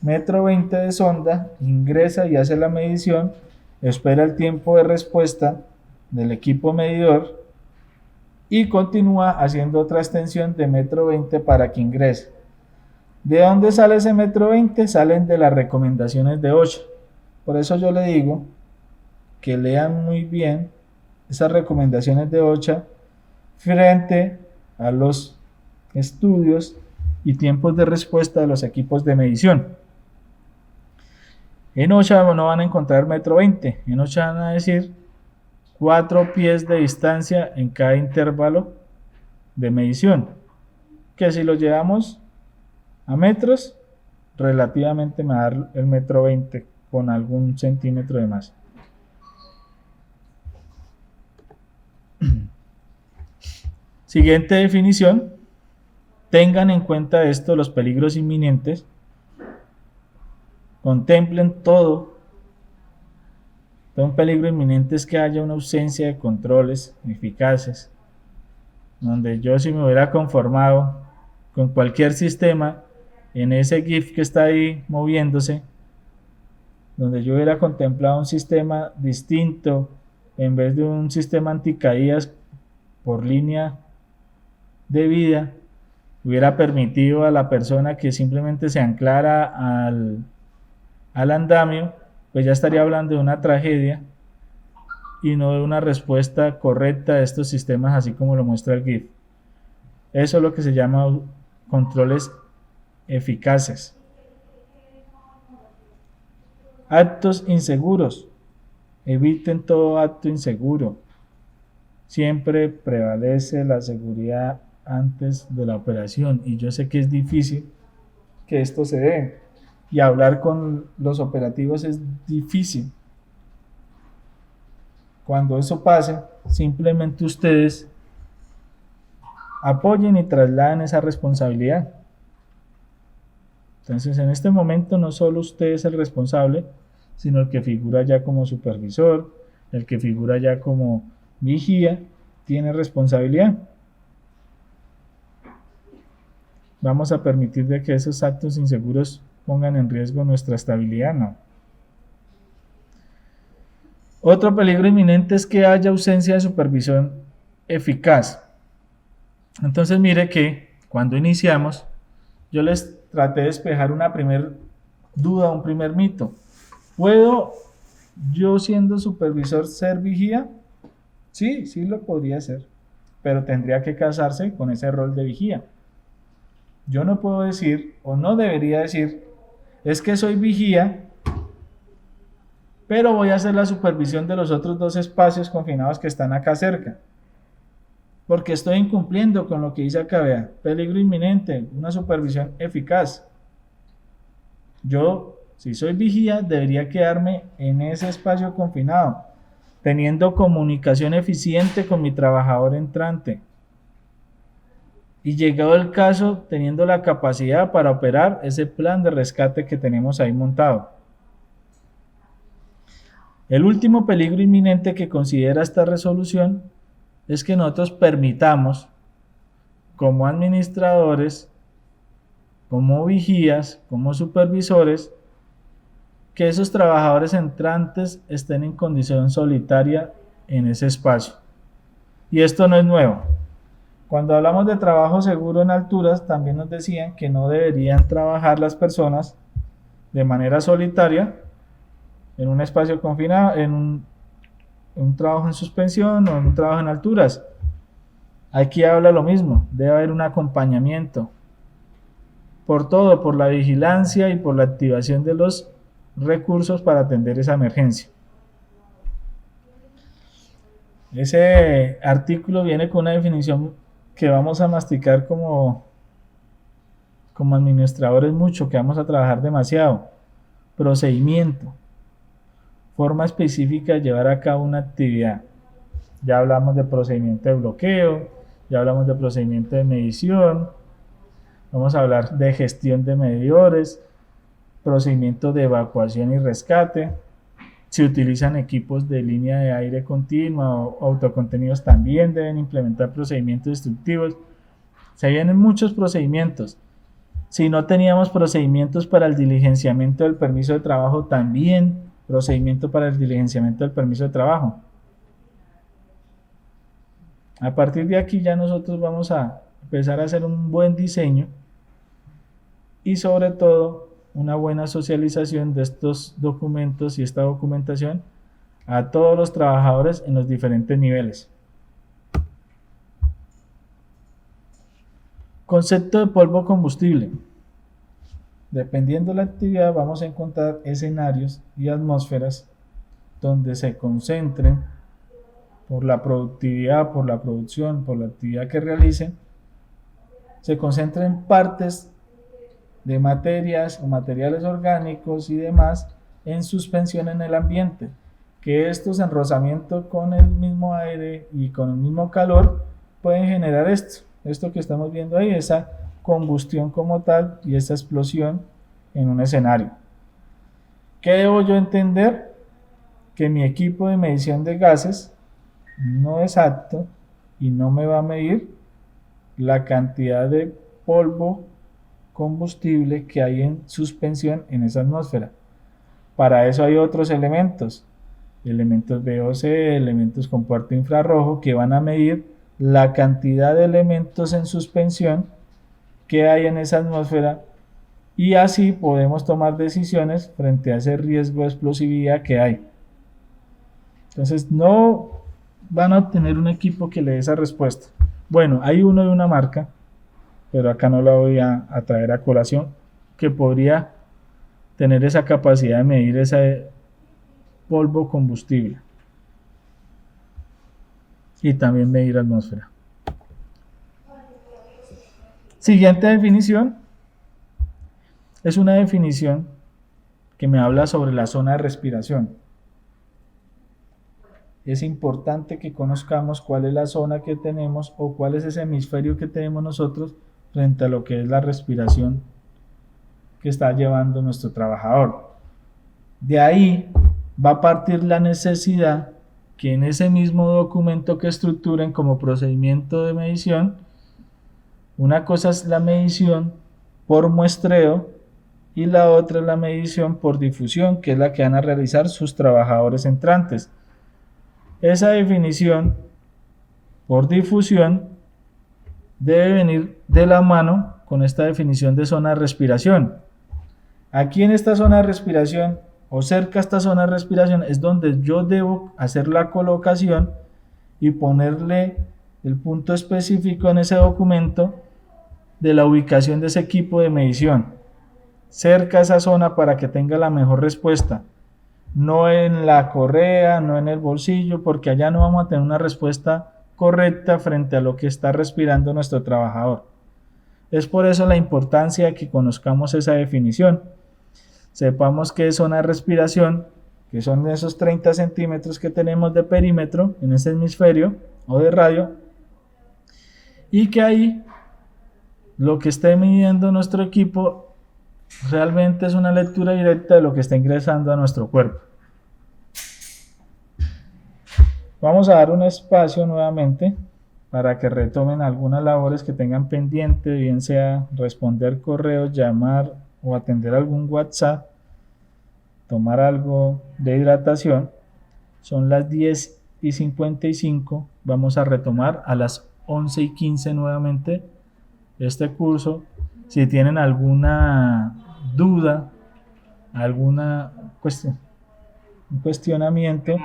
[SPEAKER 1] 1,20 m de sonda, ingresa y hace la medición, espera el tiempo de respuesta del equipo medidor y continúa haciendo otra extensión de 1,20 m para que ingrese. ¿De dónde sale ese 1,20 m? Salen de las recomendaciones de OSHA. Por eso yo le digo que lean muy bien esas recomendaciones de OSHA frente a los estudios y tiempos de respuesta de los equipos de medición. En OSHA no van a encontrar 1,20 m, en OSHA van a decir 4 pies de distancia en cada intervalo de medición, que si lo llevamos a metros, relativamente me va a dar el 1,20 m con algún centímetro de más. Siguiente definición, tengan en cuenta esto, los peligros inminentes, contemplen todo. Un peligro inminente es que haya una ausencia de controles eficaces, donde yo, si me hubiera conformado con cualquier sistema en ese GIF que está ahí moviéndose, donde yo hubiera contemplado un sistema distinto, en vez de un sistema anticaídas por línea de vida, hubiera permitido a la persona que simplemente se anclara al andamio, pues ya estaría hablando de una tragedia y no de una respuesta correcta de estos sistemas, así como lo muestra el GIF. Eso es lo que se llama controles eficaces. Actos inseguros. Eviten todo acto inseguro. Siempre prevalece la seguridad antes de la operación, y yo sé que es difícil que esto se dé, y hablar con los operativos es difícil. Cuando eso pase, simplemente ustedes apoyen y trasladen esa responsabilidad. Entonces, en este momento no solo usted es el responsable, sino el que figura ya como supervisor, el que figura ya como vigía, tiene responsabilidad. ¿Vamos a permitir de que esos actos inseguros pongan en riesgo nuestra estabilidad? No. Otro peligro inminente es que haya ausencia de supervisión eficaz. Entonces mire que cuando iniciamos, yo les traté de despejar una primer duda, un primer mito. ¿Puedo yo, siendo supervisor, ser vigía? Sí, sí lo podría hacer, pero tendría que casarse con ese rol de vigía. Yo no puedo decir, o no debería decir, es que soy vigía, pero voy a hacer la supervisión de los otros 2 espacios confinados que están acá cerca, porque estoy incumpliendo con lo que dice acá, vea, peligro inminente, una supervisión eficaz. Yo, si soy vigía, debería quedarme en ese espacio confinado, teniendo comunicación eficiente con mi trabajador entrante, y llegado el caso, teniendo la capacidad para operar ese plan de rescate que tenemos ahí montado. El último peligro inminente que considera esta resolución es que nosotros permitamos, como administradores, como vigías, como supervisores, que esos trabajadores entrantes estén en condición solitaria en ese espacio. Y esto no es nuevo. Cuando hablamos de trabajo seguro en alturas, también nos decían que no deberían trabajar las personas de manera solitaria en un espacio confinado, en un trabajo en suspensión o en un trabajo en alturas. Aquí habla lo mismo, debe haber un acompañamiento por todo, por la vigilancia y por la activación de los recursos para atender esa emergencia. Ese artículo viene con una definición que vamos a masticar como administradores mucho, que vamos a trabajar demasiado. Procedimiento, forma específica de llevar a cabo una actividad. Ya hablamos de procedimiento de bloqueo, ya hablamos de procedimiento de medición, vamos a hablar de gestión de medidores, procedimiento de evacuación y rescate. Si utilizan equipos de línea de aire continua o autocontenidos, también deben implementar procedimientos instructivos. Se vienen muchos procedimientos. Si no teníamos procedimientos para el diligenciamiento del permiso de trabajo, también procedimiento para el diligenciamiento del permiso de trabajo. A partir de aquí ya nosotros vamos a empezar a hacer un buen diseño y sobre todo una buena socialización de estos documentos y esta documentación a todos los trabajadores en los diferentes niveles. Concepto de polvo combustible. Dependiendo de la actividad, vamos a encontrar escenarios y atmósferas donde se concentren, por la productividad, por la producción, por la actividad que realicen, se concentren partes de materias o materiales orgánicos y demás en suspensión en el ambiente, que estos en rozamiento con el mismo aire y con el mismo calor pueden generar esto que estamos viendo ahí, esa combustión como tal y esa explosión en un escenario. ¿Qué debo yo entender? Que mi equipo de medición de gases no es apto y no me va a medir la cantidad de polvo combustible que hay en suspensión en esa atmósfera. Para eso hay otros elementos VOC, elementos con puerto infrarrojo, que van a medir la cantidad de elementos en suspensión que hay en esa atmósfera, y así podemos tomar decisiones frente a ese riesgo de explosividad que hay. Entonces no van a obtener un equipo que le dé esa respuesta. Bueno, hay uno de una marca, pero acá no la voy a traer a colación, que podría tener esa capacidad de medir ese polvo combustible y también medir atmósfera. Siguiente definición es una definición que me habla sobre la zona de respiración. Es importante que conozcamos cuál es la zona que tenemos o cuál es ese hemisferio que tenemos nosotros frente a lo que es la respiración que está llevando nuestro trabajador. De ahí va a partir la necesidad que en ese mismo documento que estructuren como procedimiento de medición, una cosa es la medición por muestreo y la otra es la medición por difusión, que es la que van a realizar sus trabajadores entrantes. Esa definición por difusión debe venir de la mano con esta definición de zona de respiración. Aquí en esta zona de respiración o cerca a esta zona de respiración es donde yo debo hacer la colocación y ponerle el punto específico en ese documento de la ubicación de ese equipo de medición cerca a esa zona para que tenga la mejor respuesta, no en la correa, no en el bolsillo, porque allá no vamos a tener una respuesta correcta frente a lo que está respirando nuestro trabajador. Es por eso la importancia de que conozcamos esa definición. Sepamos qué es zona de respiración, que son esos 30 centímetros que tenemos de perímetro en ese hemisferio o de radio, y que ahí lo que esté midiendo nuestro equipo realmente es una lectura directa de lo que está ingresando a nuestro cuerpo. Vamos a dar un espacio nuevamente para que retomen algunas labores que tengan pendiente, bien sea responder correos, llamar o atender algún WhatsApp, tomar algo de hidratación. Son las 10:55, vamos a retomar a las 11:15 nuevamente este curso. Si tienen alguna duda, alguna cuestionamiento,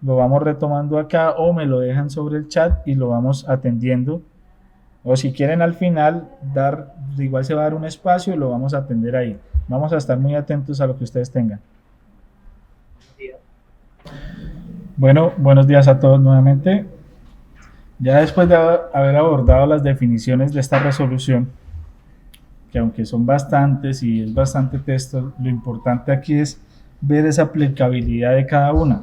[SPEAKER 1] lo vamos retomando acá o me lo dejan sobre el chat y lo vamos atendiendo. O si quieren al final igual se va a dar un espacio y lo vamos a atender ahí. Vamos a estar muy atentos a lo que ustedes tengan. Bueno, buenos días a todos nuevamente. Ya después de haber abordado las definiciones de esta resolución, que aunque son bastantes y es bastante texto, lo importante aquí es ver esa aplicabilidad de cada una.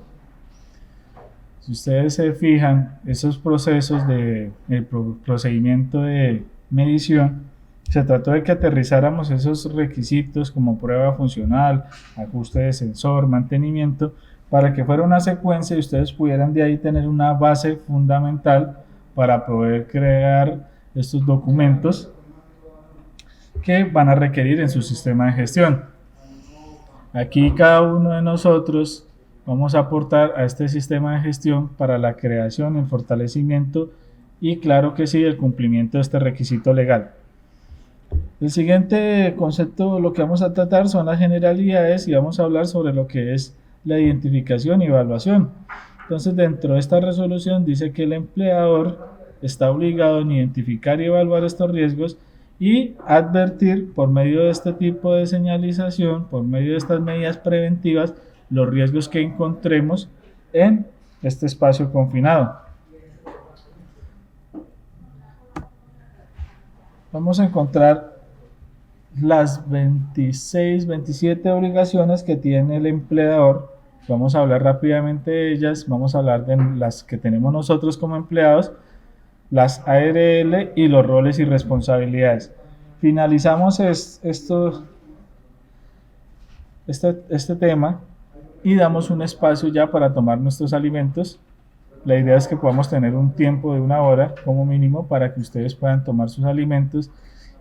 [SPEAKER 1] Si ustedes se fijan, esos procesos del procedimiento de medición, se trató de que aterrizáramos esos requisitos como prueba funcional, ajuste de sensor, mantenimiento, para que fuera una secuencia y ustedes pudieran de ahí tener una base fundamental para poder crear estos documentos que van a requerir en su sistema de gestión. Aquí cada uno de nosotros vamos a aportar a este sistema de gestión para la creación, el fortalecimiento y, claro que sí, el cumplimiento de este requisito legal. El siguiente concepto, lo que vamos a tratar son las generalidades y vamos a hablar sobre lo que es la identificación y evaluación. Entonces, dentro de esta resolución dice que el empleador está obligado en identificar y evaluar estos riesgos y advertir por medio de este tipo de señalización, por medio de estas medidas preventivas, los riesgos que encontremos en este espacio confinado. Vamos a encontrar las 26, 27 obligaciones que tiene el empleador. Vamos a hablar rápidamente de ellas. Vamos a hablar de las que tenemos nosotros como empleados, las ARL y los roles y responsabilidades. Finalizamos este tema y damos un espacio ya para tomar nuestros alimentos. La idea es que podamos tener un tiempo de 1 hora como mínimo para que ustedes puedan tomar sus alimentos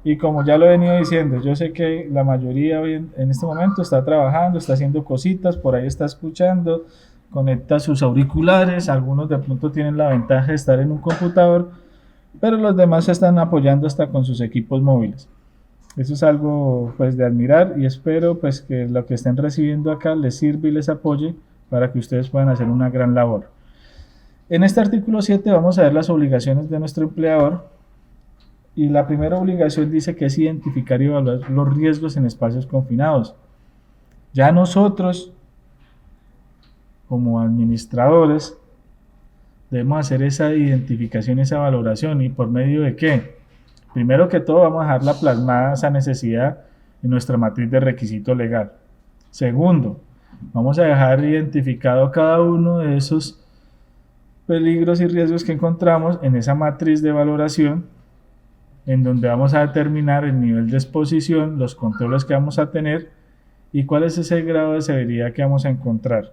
[SPEAKER 1] Y como ya lo he venido diciendo, yo sé que la mayoría hoy en este momento está trabajando, está haciendo cositas, por ahí está escuchando, conecta sus auriculares, algunos de pronto tienen la ventaja de estar en un computador, pero los demás se están apoyando hasta con sus equipos móviles. Eso es algo pues de admirar y espero pues que lo que estén recibiendo acá les sirva y les apoye para que ustedes puedan hacer una gran labor. En este artículo 7 vamos a ver las obligaciones de nuestro empleador y la primera obligación dice que es identificar y evaluar los riesgos en espacios confinados. Ya nosotros como administradores debemos hacer esa identificación, esa valoración. ¿Y por medio de qué? Primero que todo vamos a dejarla plasmada esa necesidad en nuestra matriz de requisito legal. Segundo, vamos a dejar identificado cada uno de esos peligros y riesgos que encontramos en esa matriz de valoración, en donde vamos a determinar el nivel de exposición, los controles que vamos a tener y cuál es ese grado de severidad que vamos a encontrar.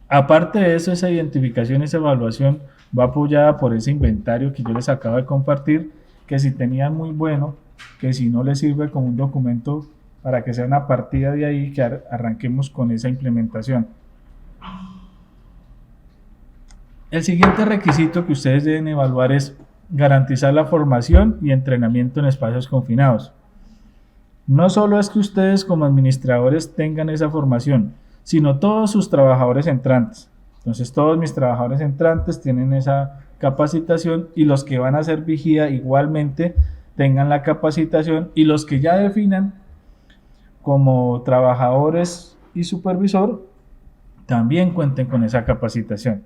[SPEAKER 1] Aparte de eso, esa identificación, esa evaluación va apoyada por ese inventario que yo les acabo de compartir, que si tenían muy bueno, que si no les sirve como un documento para que sea una partida de ahí, que arranquemos con esa implementación. El siguiente requisito que ustedes deben evaluar es garantizar la formación y entrenamiento en espacios confinados. No solo es que ustedes como administradores tengan esa formación, sino todos sus trabajadores entrantes. Entonces todos mis trabajadores entrantes tienen esa capacitación y los que van a hacer vigía igualmente tengan la capacitación y los que ya definan como trabajadores y supervisor también cuenten con esa capacitación.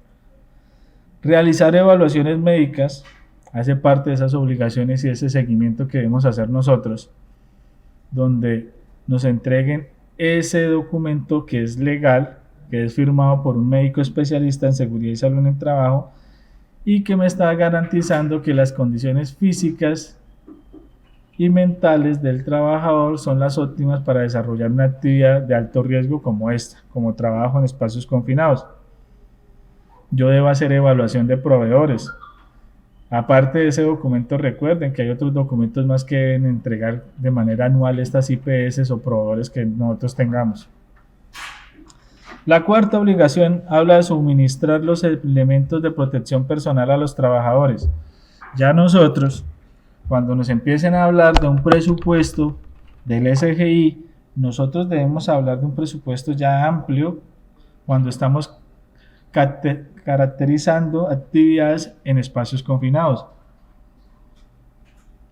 [SPEAKER 1] Realizar evaluaciones médicas hace parte de esas obligaciones y ese seguimiento que debemos hacer nosotros, donde nos entreguen ese documento que es legal, que es firmado por un médico especialista en seguridad y salud en el trabajo y que me está garantizando que las condiciones físicas y mentales del trabajador son las óptimas para desarrollar una actividad de alto riesgo como esta, como trabajo en espacios confinados. Yo debo hacer evaluación de proveedores. Aparte de ese documento, recuerden que hay otros documentos más que deben entregar de manera anual estas IPS o proveedores que nosotros tengamos. La cuarta obligación habla de suministrar los elementos de protección personal a los trabajadores. Ya nosotros, cuando nos empiecen a hablar de un presupuesto del SGI, nosotros debemos hablar de un presupuesto ya amplio cuando estamos caracterizando actividades en espacios confinados,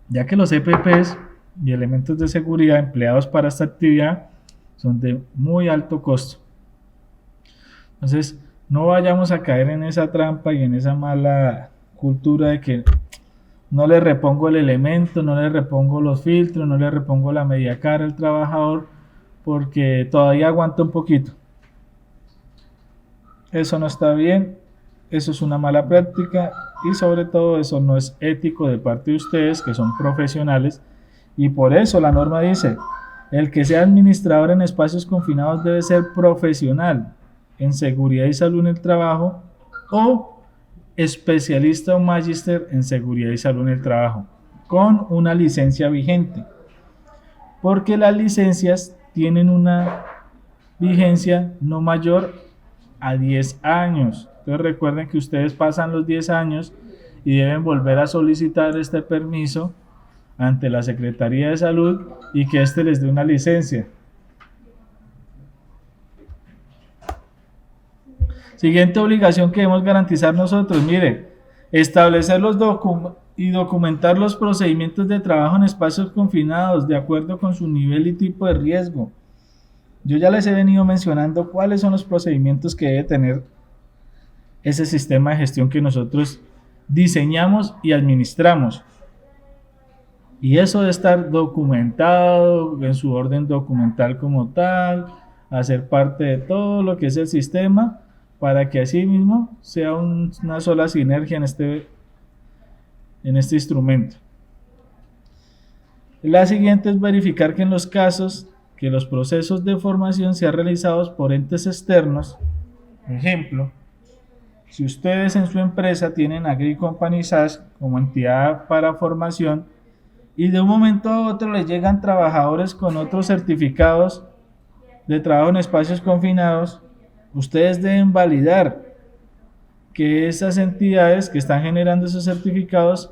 [SPEAKER 1] ya que los EPPs y elementos de seguridad empleados para esta actividad son de muy alto costo. Entonces, no vayamos a caer en esa trampa y en esa mala cultura de que no le repongo el elemento, no le repongo los filtros, no le repongo la media cara al trabajador porque todavía aguanta un poquito. Eso no está bien, eso es una mala práctica y sobre todo eso no es ético de parte de ustedes que son profesionales y por eso la norma dice, el que sea administrador en espacios confinados debe ser profesional en seguridad y salud en el trabajo o especialista o magíster en seguridad y salud en el trabajo con una licencia vigente, porque las licencias tienen una vigencia no mayor a 10 años. Entonces recuerden que ustedes pasan los 10 años y deben volver a solicitar este permiso ante la Secretaría de Salud y que éste les dé una licencia. Siguiente obligación que debemos garantizar nosotros, mire, establecer y documentar los procedimientos de trabajo en espacios confinados de acuerdo con su nivel y tipo de riesgo. Yo ya les he venido mencionando cuáles son los procedimientos que debe tener ese sistema de gestión que nosotros diseñamos y administramos. Y eso debe estar documentado en su orden documental como tal, hacer parte de todo lo que es el sistema para que así mismo sea una sola sinergia en este instrumento. La siguiente es verificar que en los casos que los procesos de formación sean realizados por entes externos. Ejemplo, si ustedes en su empresa tienen AgriCompany SAS como entidad para formación y de un momento a otro les llegan trabajadores con otros certificados de trabajo en espacios confinados, ustedes deben validar que esas entidades que están generando esos certificados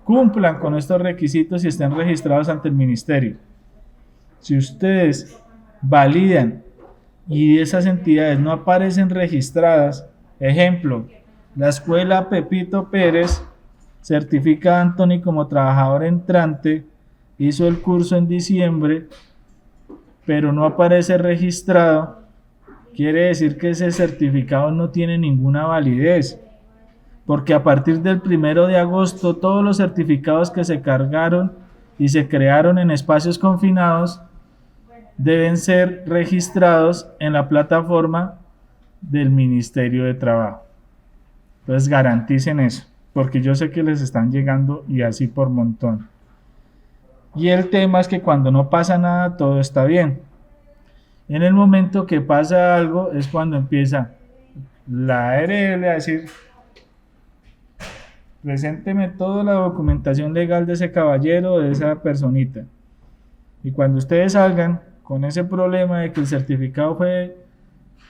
[SPEAKER 1] cumplan con estos requisitos y estén registrados ante el ministerio. Si ustedes validan y esas entidades no aparecen registradas, ejemplo, la escuela Pepito Pérez certifica a Anthony como trabajador entrante, hizo el curso en diciembre, pero no aparece registrado, quiere decir que ese certificado no tiene ninguna validez, porque a partir del 1 de agosto todos los certificados que se cargaron y se crearon en espacios confinados deben ser registrados en la plataforma del Ministerio de Trabajo. Entonces garanticen eso, porque yo sé que les están llegando y así por montón. Y el tema es que cuando no pasa nada, todo está bien. En el momento que pasa algo es cuando empieza la ARL a decir: presénteme toda la documentación legal de ese caballero, de esa personita. Y cuando ustedes salgan con ese problema de que el certificado fue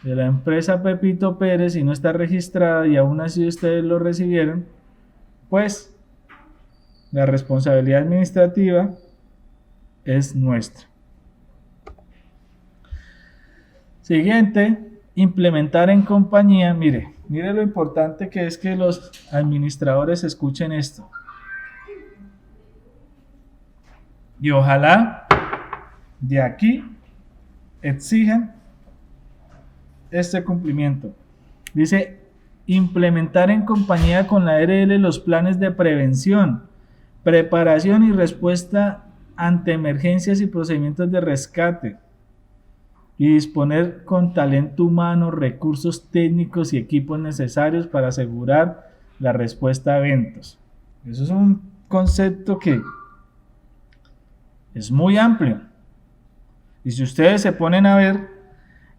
[SPEAKER 1] de la empresa Pepito Pérez y no está registrada y aún así ustedes lo recibieron, pues la responsabilidad administrativa es nuestra. Siguiente, implementar en compañía. Mire lo importante que es que los administradores escuchen esto. Y ojalá de aquí exijan este cumplimiento. Dice: implementar en compañía con la ARL los planes de prevención, preparación y respuesta ante emergencias y procedimientos de rescate, y disponer con talento humano, recursos técnicos y equipos necesarios para asegurar la respuesta a eventos. Eso es un concepto que es muy amplio. Y si ustedes se ponen a ver,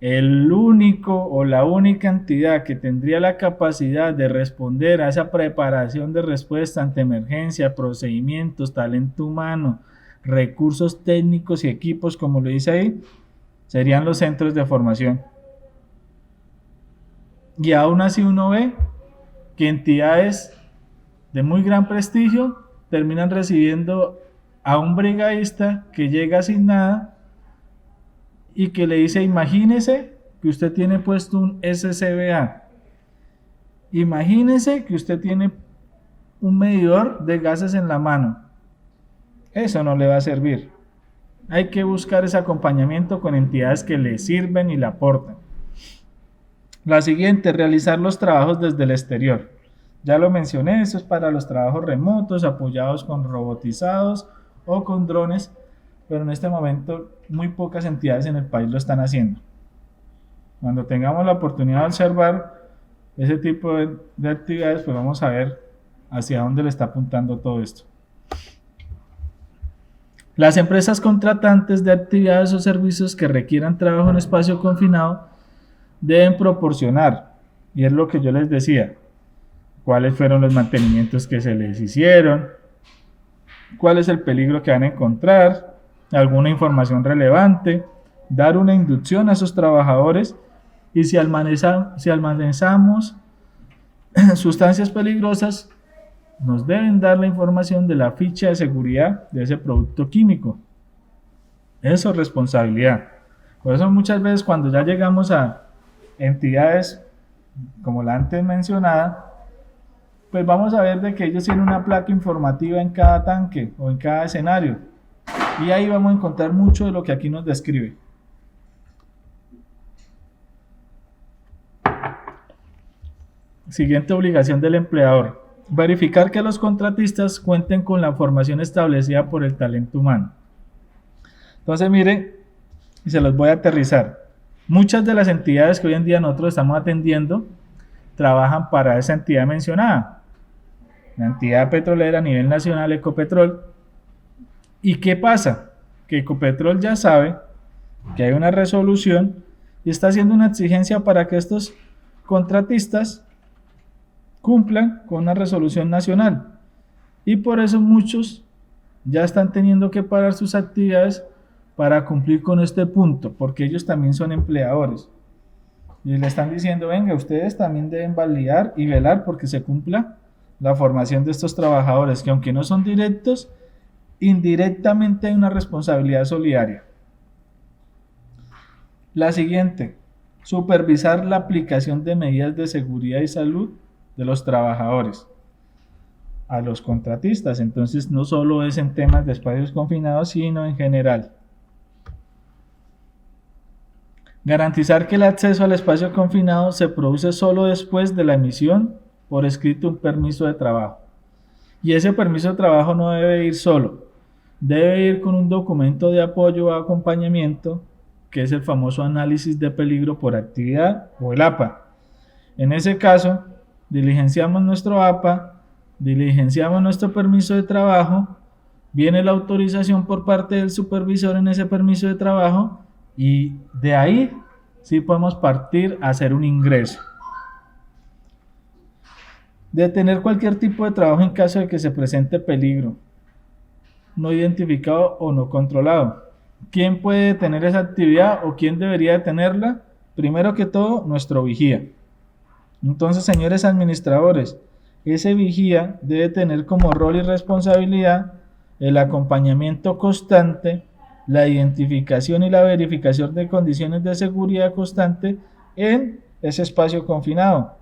[SPEAKER 1] el único o la única entidad que tendría la capacidad de responder a esa preparación de respuesta ante emergencia, procedimientos, talento humano, recursos técnicos y equipos, como lo dice ahí, serían los centros de formación. Y aún así uno ve que entidades de muy gran prestigio terminan recibiendo a un brigadista que llega sin nada y que le dice: imagínese que usted tiene puesto un SCBA, imagínese que usted tiene un medidor de gases en la mano. Eso no le va a servir. Hay que buscar ese acompañamiento con entidades que le sirven y le aportan. La siguiente, realizar los trabajos desde el exterior. Ya lo mencioné, eso es para los trabajos remotos, apoyados con robotizados o con drones, pero en este momento muy pocas entidades en el país lo están haciendo. Cuando tengamos la oportunidad de observar ese tipo de actividades, pues vamos a ver hacia dónde le está apuntando todo esto. Las empresas contratantes de actividades o servicios que requieran trabajo en espacio confinado deben proporcionar, y es lo que yo les decía, cuáles fueron los mantenimientos que se les hicieron, cuál es el peligro que van a encontrar, alguna información relevante, dar una inducción a esos trabajadores, y si almacenamos sustancias peligrosas, nos deben dar la información de la ficha de seguridad de ese producto químico. Eso es responsabilidad. Por eso muchas veces cuando ya llegamos a entidades como la antes mencionada, pues vamos a ver de que ellos tienen una placa informativa en cada tanque o en cada escenario. Y ahí vamos a encontrar mucho de lo que aquí nos describe. Siguiente obligación del empleador: verificar que los contratistas cuenten con la formación establecida por el talento humano. Entonces, miren, y se los voy a aterrizar. Muchas de las entidades que hoy en día nosotros estamos atendiendo trabajan para esa entidad mencionada, la entidad petrolera a nivel nacional, Ecopetrol. ¿Y qué pasa? Que Ecopetrol ya sabe que hay una resolución y está haciendo una exigencia para que estos contratistas cumplan con una resolución nacional, y por eso muchos ya están teniendo que parar sus actividades para cumplir con este punto, porque ellos también son empleadores. Y le están diciendo, venga, ustedes también deben validar y velar porque se cumpla la formación de estos trabajadores, que aunque no son directos, indirectamente hay una responsabilidad solidaria. La siguiente, supervisar la aplicación de medidas de seguridad y salud de los trabajadores a los contratistas. Entonces no solo es en temas de espacios confinados, sino en general. Garantizar que el acceso al espacio confinado se produce solo después de la emisión por escrito un permiso de trabajo. Y ese permiso de trabajo no debe ir solo, debe ir con un documento de apoyo o acompañamiento, que es el famoso análisis de peligro por actividad o el APA. En ese caso, diligenciamos nuestro APA, diligenciamos nuestro permiso de trabajo, viene la autorización por parte del supervisor en ese permiso de trabajo y de ahí sí podemos partir a hacer un ingreso. Detener cualquier tipo de trabajo en caso de que se presente peligro no identificado o no controlado. ¿Quién puede detener esa actividad o quién debería detenerla? Primero que todo, nuestro vigía. Entonces, señores administradores, ese vigía debe tener como rol y responsabilidad el acompañamiento constante, la identificación y la verificación de condiciones de seguridad constante en ese espacio confinado,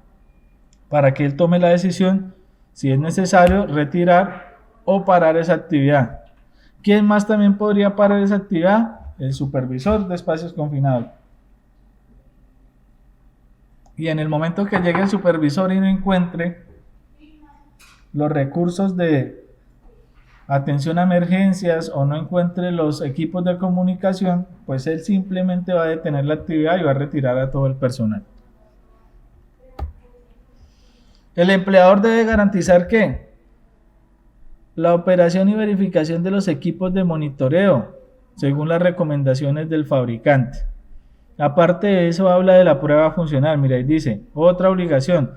[SPEAKER 1] para que él tome la decisión, si es necesario, retirar o parar esa actividad. ¿Quién más también podría parar esa actividad? El supervisor de espacios confinados. Y en el momento que llegue el supervisor y no encuentre los recursos de atención a emergencias o no encuentre los equipos de comunicación, pues él simplemente va a detener la actividad y va a retirar a todo el personal. El empleador debe garantizar que la operación y verificación de los equipos de monitoreo, según las recomendaciones del fabricante. Aparte de eso, habla de la prueba funcional. Mira, ahí dice, otra obligación.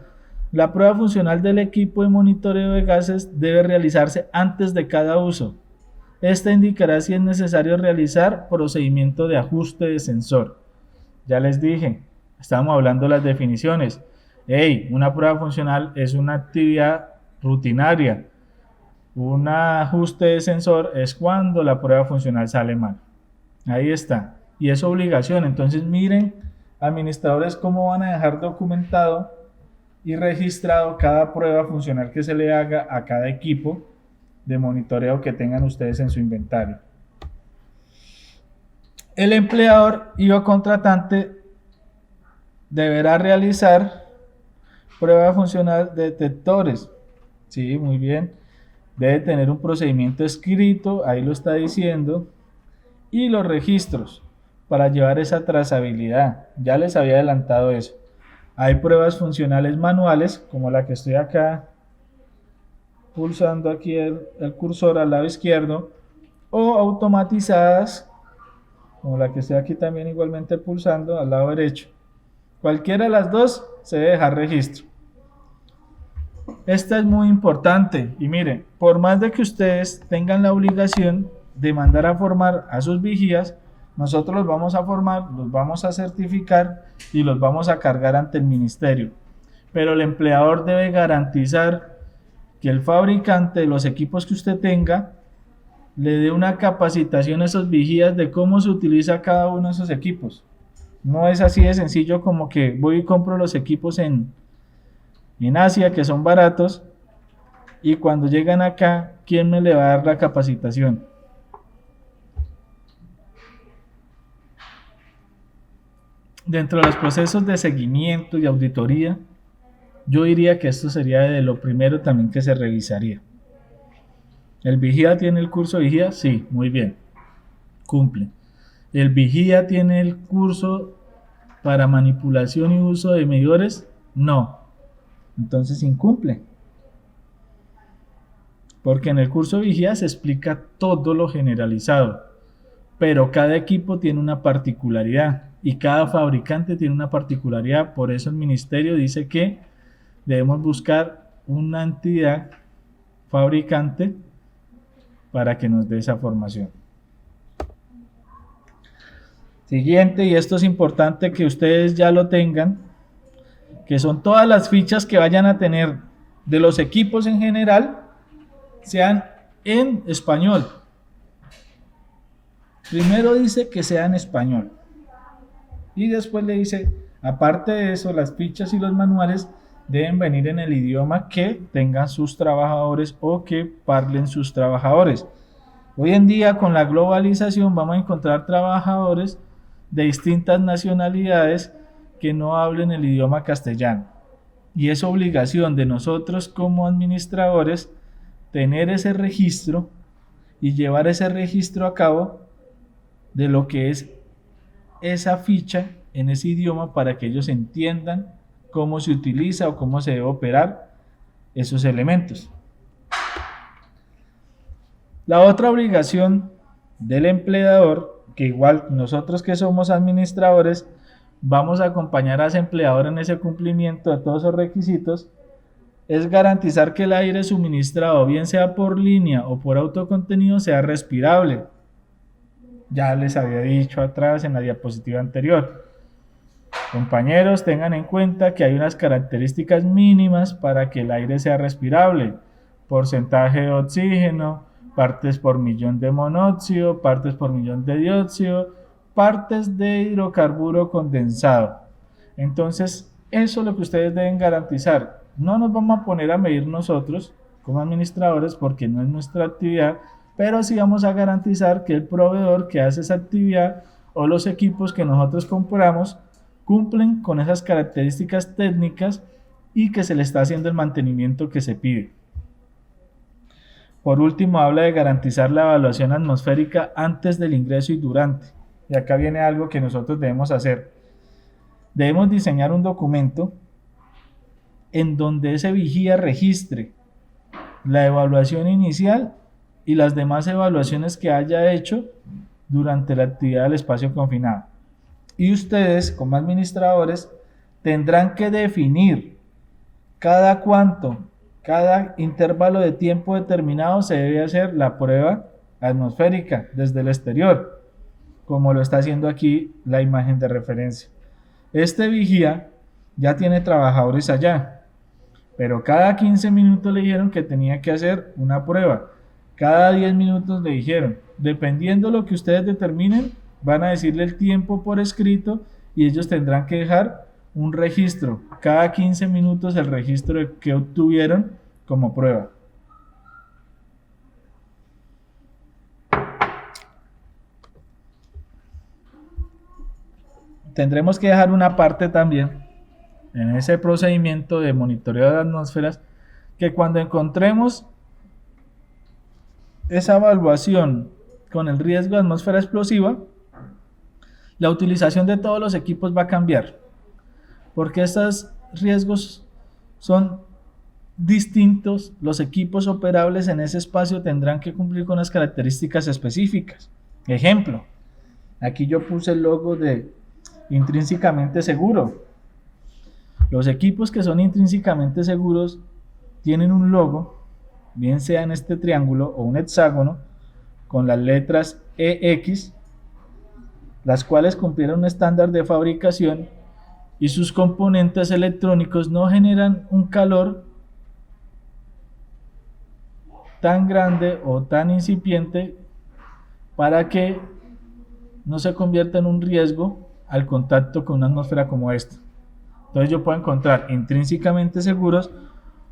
[SPEAKER 1] La prueba funcional del equipo de monitoreo de gases debe realizarse antes de cada uso. Esta indicará si es necesario realizar procedimiento de ajuste de sensor. Ya les dije, estábamos hablando de las definiciones. Una prueba funcional es una actividad rutinaria. Un ajuste de sensor es cuando la prueba funcional sale mal. Ahí está. Y es obligación. Entonces miren, administradores, cómo van a dejar documentado y registrado cada prueba funcional que se le haga a cada equipo de monitoreo que tengan ustedes en su inventario. El empleador y o contratante deberá realizar prueba funcional de detectores. Sí, muy bien. Debe tener un procedimiento escrito, ahí lo está diciendo, y los registros para llevar esa trazabilidad. Ya les había adelantado eso. Hay pruebas funcionales manuales, como la que estoy acá pulsando aquí el cursor al lado izquierdo, o automatizadas, como la que estoy aquí también igualmente pulsando al lado derecho. Cualquiera de las dos se debe dejar registro. Esta es muy importante y miren, por más de que ustedes tengan la obligación de mandar a formar a sus vigías, nosotros los vamos a formar, los vamos a certificar y los vamos a cargar ante el ministerio. Pero el empleador debe garantizar que el fabricante de los equipos que usted tenga le dé una capacitación a esos vigías de cómo se utiliza cada uno de esos equipos. No es así de sencillo como que voy y compro los equipos en Asia, que son baratos, y cuando llegan acá, ¿quién me le va a dar la capacitación? Dentro de los procesos de seguimiento y auditoría, yo diría que esto sería de lo primero también que se revisaría. ¿El vigía tiene el curso de vigía? Sí, muy bien, cumple. ¿El vigía tiene el curso para manipulación y uso de medidores? No. Entonces incumple. Porque en el curso de vigía se explica todo lo generalizado, pero cada equipo tiene una particularidad y cada fabricante tiene una particularidad. Por eso el ministerio dice que debemos buscar una entidad fabricante para que nos dé esa formación. Siguiente, y esto es importante que ustedes ya lo tengan, que son todas las fichas que vayan a tener de los equipos en general, sean en español. Primero dice que sea en español. Y después le dice, aparte de eso, las fichas y los manuales deben venir en el idioma que tengan sus trabajadores o que parlen sus trabajadores. Hoy en día, con la globalización, vamos a encontrar trabajadores de distintas nacionalidades que no hablen el idioma castellano. Y es obligación de nosotros como administradores tener ese registro y llevar ese registro a cabo de lo que es esa ficha en ese idioma para que ellos entiendan cómo se utiliza o cómo se debe operar esos elementos. La otra obligación del empleador, que igual nosotros que somos administradores vamos a acompañar a ese empleador en ese cumplimiento de todos esos requisitos, es garantizar que el aire suministrado, bien sea por línea o por autocontenido, sea respirable. Ya les había dicho atrás en la diapositiva anterior. Compañeros, tengan en cuenta que hay unas características mínimas para que el aire sea respirable. Porcentaje de oxígeno, partes por millón de monóxido, partes por millón de dióxido, partes de hidrocarburo condensado. Entonces, eso es lo que ustedes deben garantizar. No nos vamos a poner a medir nosotros como administradores porque no es nuestra actividad, pero sí vamos a garantizar que el proveedor que hace esa actividad o los equipos que nosotros compramos cumplen con esas características técnicas y que se le está haciendo el mantenimiento que se pide. Por último, habla de garantizar la evaluación atmosférica antes del ingreso y durante. Y acá viene algo que nosotros debemos hacer. Debemos diseñar un documento en donde ese vigía registre la evaluación inicial y las demás evaluaciones que haya hecho durante la actividad del espacio confinado. Y ustedes, como administradores, tendrán que definir cada cuánto, cada intervalo de tiempo determinado se debe hacer la prueba atmosférica desde el exterior, como lo está haciendo aquí la imagen de referencia. Este vigía ya tiene trabajadores allá, pero cada 15 minutos le dijeron que tenía que hacer una prueba. Cada 10 minutos le dijeron, dependiendo de lo que ustedes determinen, van a decirle el tiempo por escrito y ellos tendrán que dejar un registro. Cada 15 minutos el registro que obtuvieron como prueba. Tendremos que dejar una parte también en ese procedimiento de monitoreo de atmósferas que cuando encontremos esa evaluación con el riesgo de atmósfera explosiva, la utilización de todos los equipos va a cambiar, porque estos riesgos son distintos. Los equipos operables en ese espacio tendrán que cumplir con unas características específicas. Ejemplo, aquí yo puse el logo de intrínsecamente seguro. Los equipos que son intrínsecamente seguros tienen un logo, bien sea en este triángulo o un hexágono, con las letras EX, las cuales cumplieron un estándar de fabricación y sus componentes electrónicos no generan un calor tan grande o tan incipiente para que no se convierta en un riesgo al contacto con una atmósfera como esta. Entonces yo puedo encontrar intrínsecamente seguros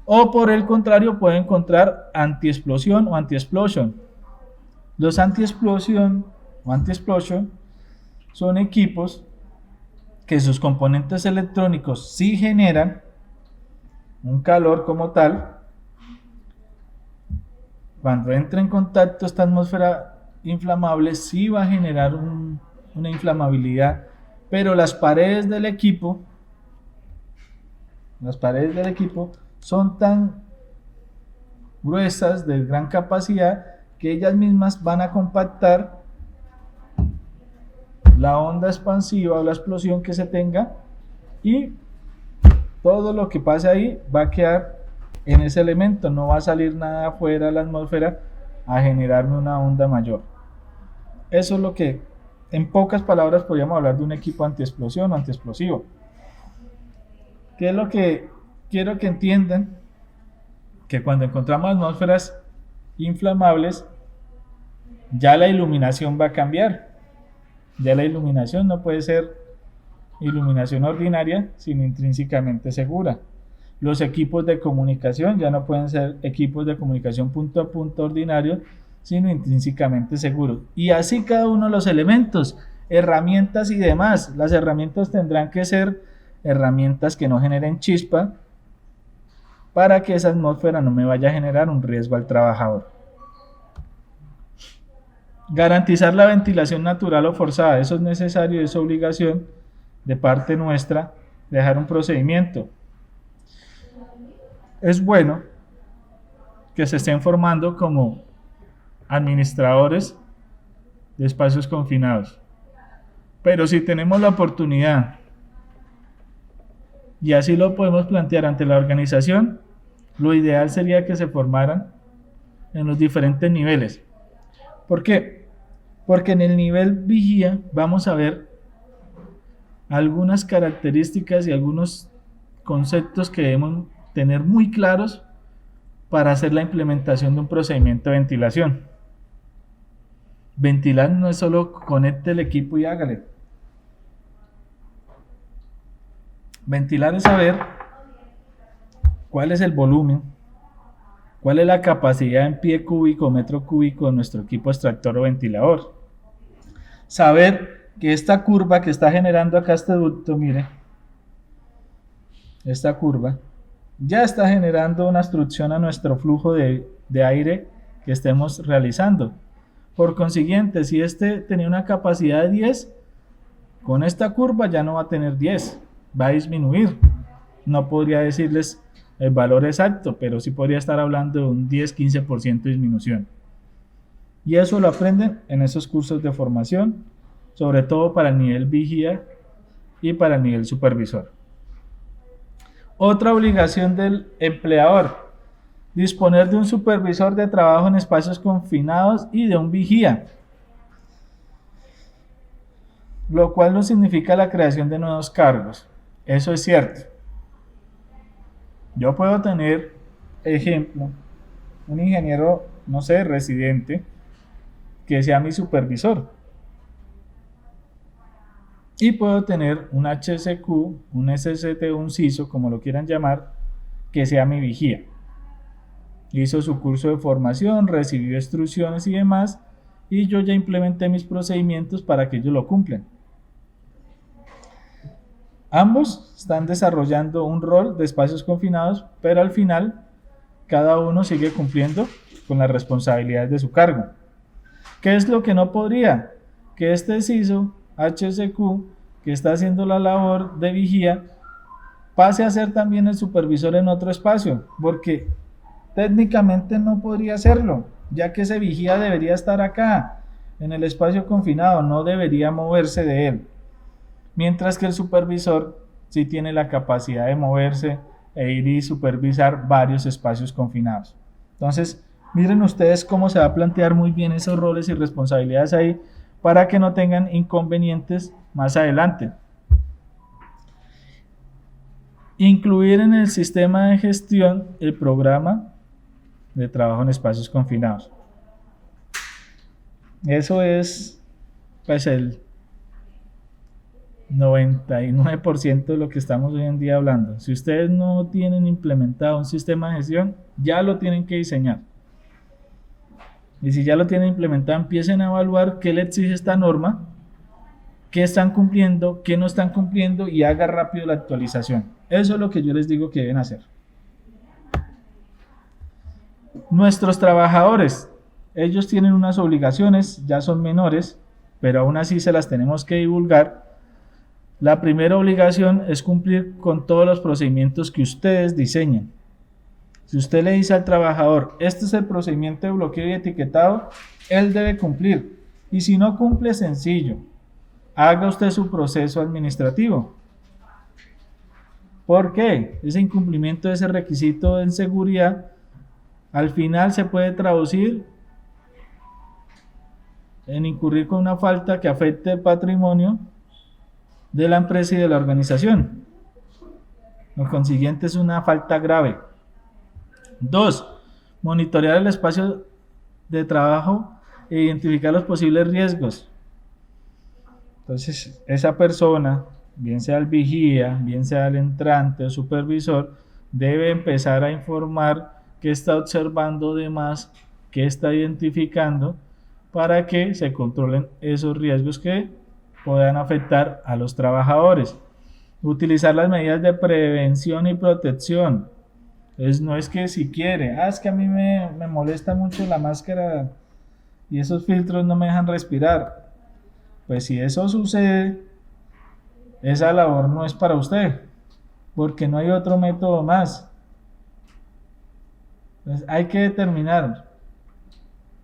[SPEAKER 1] o por el contrario puedo encontrar anti-explosión o anti-explosion. Los anti-explosion o anti-explosion son equipos que sus componentes electrónicos sí generan un calor como tal. Cuando entra en contacto esta atmósfera inflamable sí va a generar una inflamabilidad, pero las paredes del equipo son tan gruesas, de gran capacidad, que ellas mismas van a compactar la onda expansiva o la explosión que se tenga y todo lo que pase ahí va a quedar en ese elemento, no va a salir nada afuera de la atmósfera a generarme una onda mayor. Eso es lo que, en pocas palabras, podríamos hablar de un equipo antiexplosión o antiexplosivo. ¿Qué es lo que quiero que entiendan? Que cuando encontramos atmósferas inflamables, ya la iluminación va a cambiar. Ya la iluminación no puede ser iluminación ordinaria, sino intrínsecamente segura. Los equipos de comunicación ya no pueden ser equipos de comunicación punto a punto ordinarios, sino intrínsecamente seguros. Y así cada uno de los elementos, herramientas y demás. Las herramientas tendrán que ser herramientas que no generen chispa para que esa atmósfera no me vaya a generar un riesgo al trabajador. Garantizar la ventilación natural o forzada, eso es necesario, es obligación de parte nuestra dejar un procedimiento. Es bueno que se estén formando como administradores de espacios confinados, pero si tenemos la oportunidad y así lo podemos plantear ante la organización, lo ideal sería que se formaran en los diferentes niveles. ¿Por qué? Porque en el nivel vigía vamos a ver algunas características y algunos conceptos que debemos tener muy claros para hacer la implementación de un procedimiento de ventilación. Ventilar no es solo conecte el equipo y hágale. Ventilar es saber cuál es el volumen, cuál es la capacidad en pie cúbico, metro cúbico de nuestro equipo extractor o ventilador. Saber que esta curva que está generando acá este ducto, mire, esta curva, ya está generando una obstrucción a nuestro flujo de aire que estemos realizando. Por consiguiente, si este tenía una capacidad de 10, con esta curva ya no va a tener 10, va a disminuir. No podría decirles el valor exacto, pero sí podría estar hablando de un 10-15% de disminución. Y eso lo aprenden en esos cursos de formación, sobre todo para el nivel vigía y para el nivel supervisor. Otra obligación del empleador: disponer de un supervisor de trabajo en espacios confinados y de un vigía, lo cual no significa la creación de nuevos cargos. Eso es cierto. Yo puedo tener, ejemplo, un ingeniero, no sé, residente, que sea mi supervisor. Y puedo tener un HSQ, un SST, un CISO, como lo quieran llamar, que sea mi vigía. Hizo su curso de formación, recibió instrucciones y demás, y yo ya implementé mis procedimientos para que ellos lo cumplan. Ambos están desarrollando un rol de espacios confinados, pero al final cada uno sigue cumpliendo con las responsabilidades de su cargo. ¿Qué es lo que no podría? Que este CISO, HSQ, que está haciendo la labor de vigía, pase a ser también el supervisor en otro espacio, porque técnicamente no podría hacerlo, ya que ese vigía debería estar acá, en el espacio confinado, no debería moverse de él. Mientras que el supervisor sí tiene la capacidad de moverse e ir y supervisar varios espacios confinados. Entonces, miren ustedes cómo se va a plantear muy bien esos roles y responsabilidades ahí para que no tengan inconvenientes más adelante. Incluir en el sistema de gestión el programa de trabajo en espacios confinados. Eso es pues el 99% de lo que estamos hoy en día hablando. Si ustedes no tienen implementado un sistema de gestión, ya lo tienen que diseñar. Y si ya lo tienen implementado, empiecen a evaluar qué le exige esta norma, qué están cumpliendo, qué no están cumpliendo, y haga rápido la actualización. Eso es lo que yo les digo que deben hacer. Nuestros trabajadores, ellos tienen unas obligaciones, ya son menores, pero aún así se las tenemos que divulgar. La primera obligación es cumplir con todos los procedimientos que ustedes diseñen. Si usted le dice al trabajador, este es el procedimiento de bloqueo y etiquetado, él debe cumplir. Y si no cumple, sencillo, haga usted su proceso administrativo. ¿Por qué? Ese incumplimiento de ese requisito en seguridad al final se puede traducir en incurrir con una falta que afecte el patrimonio de la empresa y de la organización. Lo consiguiente es una falta grave. 2. Monitorear el espacio de trabajo e identificar los posibles riesgos. Entonces, esa persona, bien sea el vigía, bien sea el entrante o supervisor, debe empezar a informar qué está observando de más, qué está identificando, para que se controlen esos riesgos que puedan afectar a los trabajadores. Utilizar las medidas de prevención y protección. Entonces, no es que si quiere, es que a mí me molesta mucho la máscara y esos filtros no me dejan respirar. Pues si eso sucede, esa labor no es para usted, porque no hay otro método más. Entonces, hay que determinar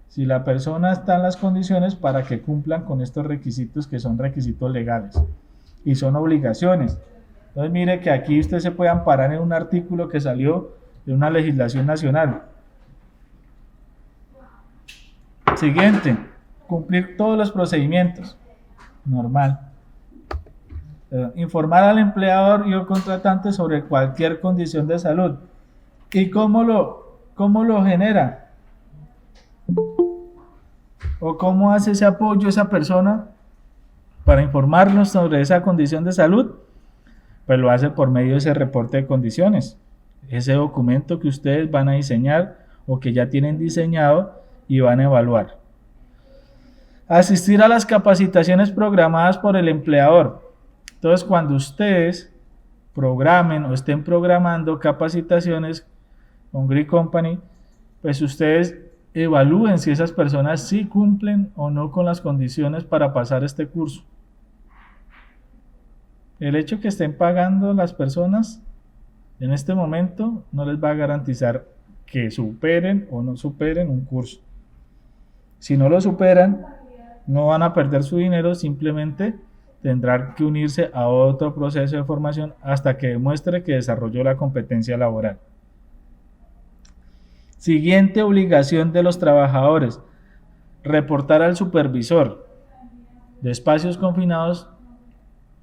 [SPEAKER 1] si la persona está en las condiciones para que cumplan con estos requisitos, que son requisitos legales y son obligaciones. Entonces mire que aquí usted se puede amparar en un artículo que salió de una legislación nacional. Siguiente, cumplir todos los procedimientos. Normal. Informar al empleador y al contratante sobre cualquier condición de salud. ¿Y cómo lo genera? ¿O cómo hace ese apoyo esa persona para informarnos sobre esa condición de salud? Pues lo hace por medio de ese reporte de condiciones, ese documento que ustedes van a diseñar o que ya tienen diseñado y van a evaluar. Asistir a las capacitaciones programadas por el empleador. Entonces, cuando ustedes programen o estén programando capacitaciones con Green Company, pues ustedes evalúen si esas personas sí cumplen o no con las condiciones para pasar este curso. El hecho que estén pagando las personas en este momento no les va a garantizar que superen o no superen un curso. Si no lo superan, no van a perder su dinero, simplemente tendrán que unirse a otro proceso de formación hasta que demuestre que desarrolló la competencia laboral. Siguiente obligación de los trabajadores: reportar al supervisor de espacios confinados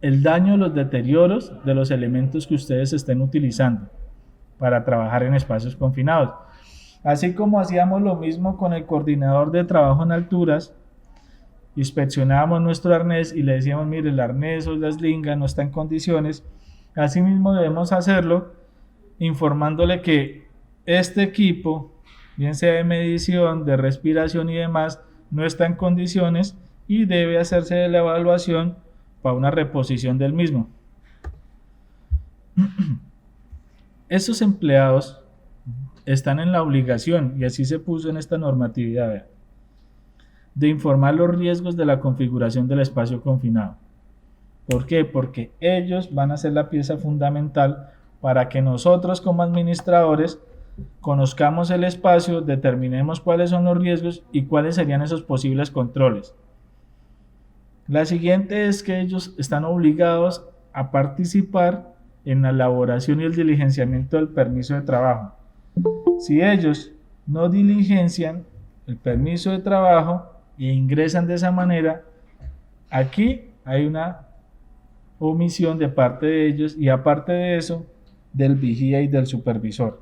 [SPEAKER 1] el daño, los deterioros de los elementos que ustedes estén utilizando para trabajar en espacios confinados. Así como hacíamos lo mismo con el coordinador de trabajo en alturas, inspeccionábamos nuestro arnés y le decíamos, mire, el arnés o la eslinga no está en condiciones. Asimismo debemos hacerlo informándole que este equipo, bien sea de medición, de respiración y demás, no está en condiciones y debe hacerse la evaluación para una reposición del mismo. Estos empleados están en la obligación, y así se puso en esta normatividad, de informar los riesgos de la configuración del espacio confinado. ¿Por qué? Porque ellos van a ser la pieza fundamental para que nosotros como administradores conozcamos el espacio, determinemos cuáles son los riesgos y cuáles serían esos posibles controles. La siguiente es que ellos están obligados a participar en la elaboración y el diligenciamiento del permiso de trabajo. Si ellos no diligencian el permiso de trabajo e ingresan de esa manera, aquí hay una omisión de parte de ellos y aparte de eso, del vigía y del supervisor.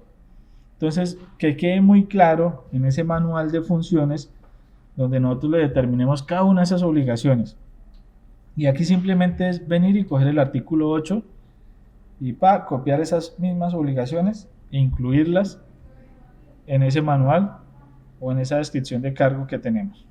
[SPEAKER 1] Entonces, que quede muy claro en ese manual de funciones donde nosotros le determinemos cada una de esas obligaciones. Y aquí simplemente es venir y coger el artículo 8 y copiar esas mismas obligaciones e incluirlas en ese manual o en esa descripción de cargo que tenemos.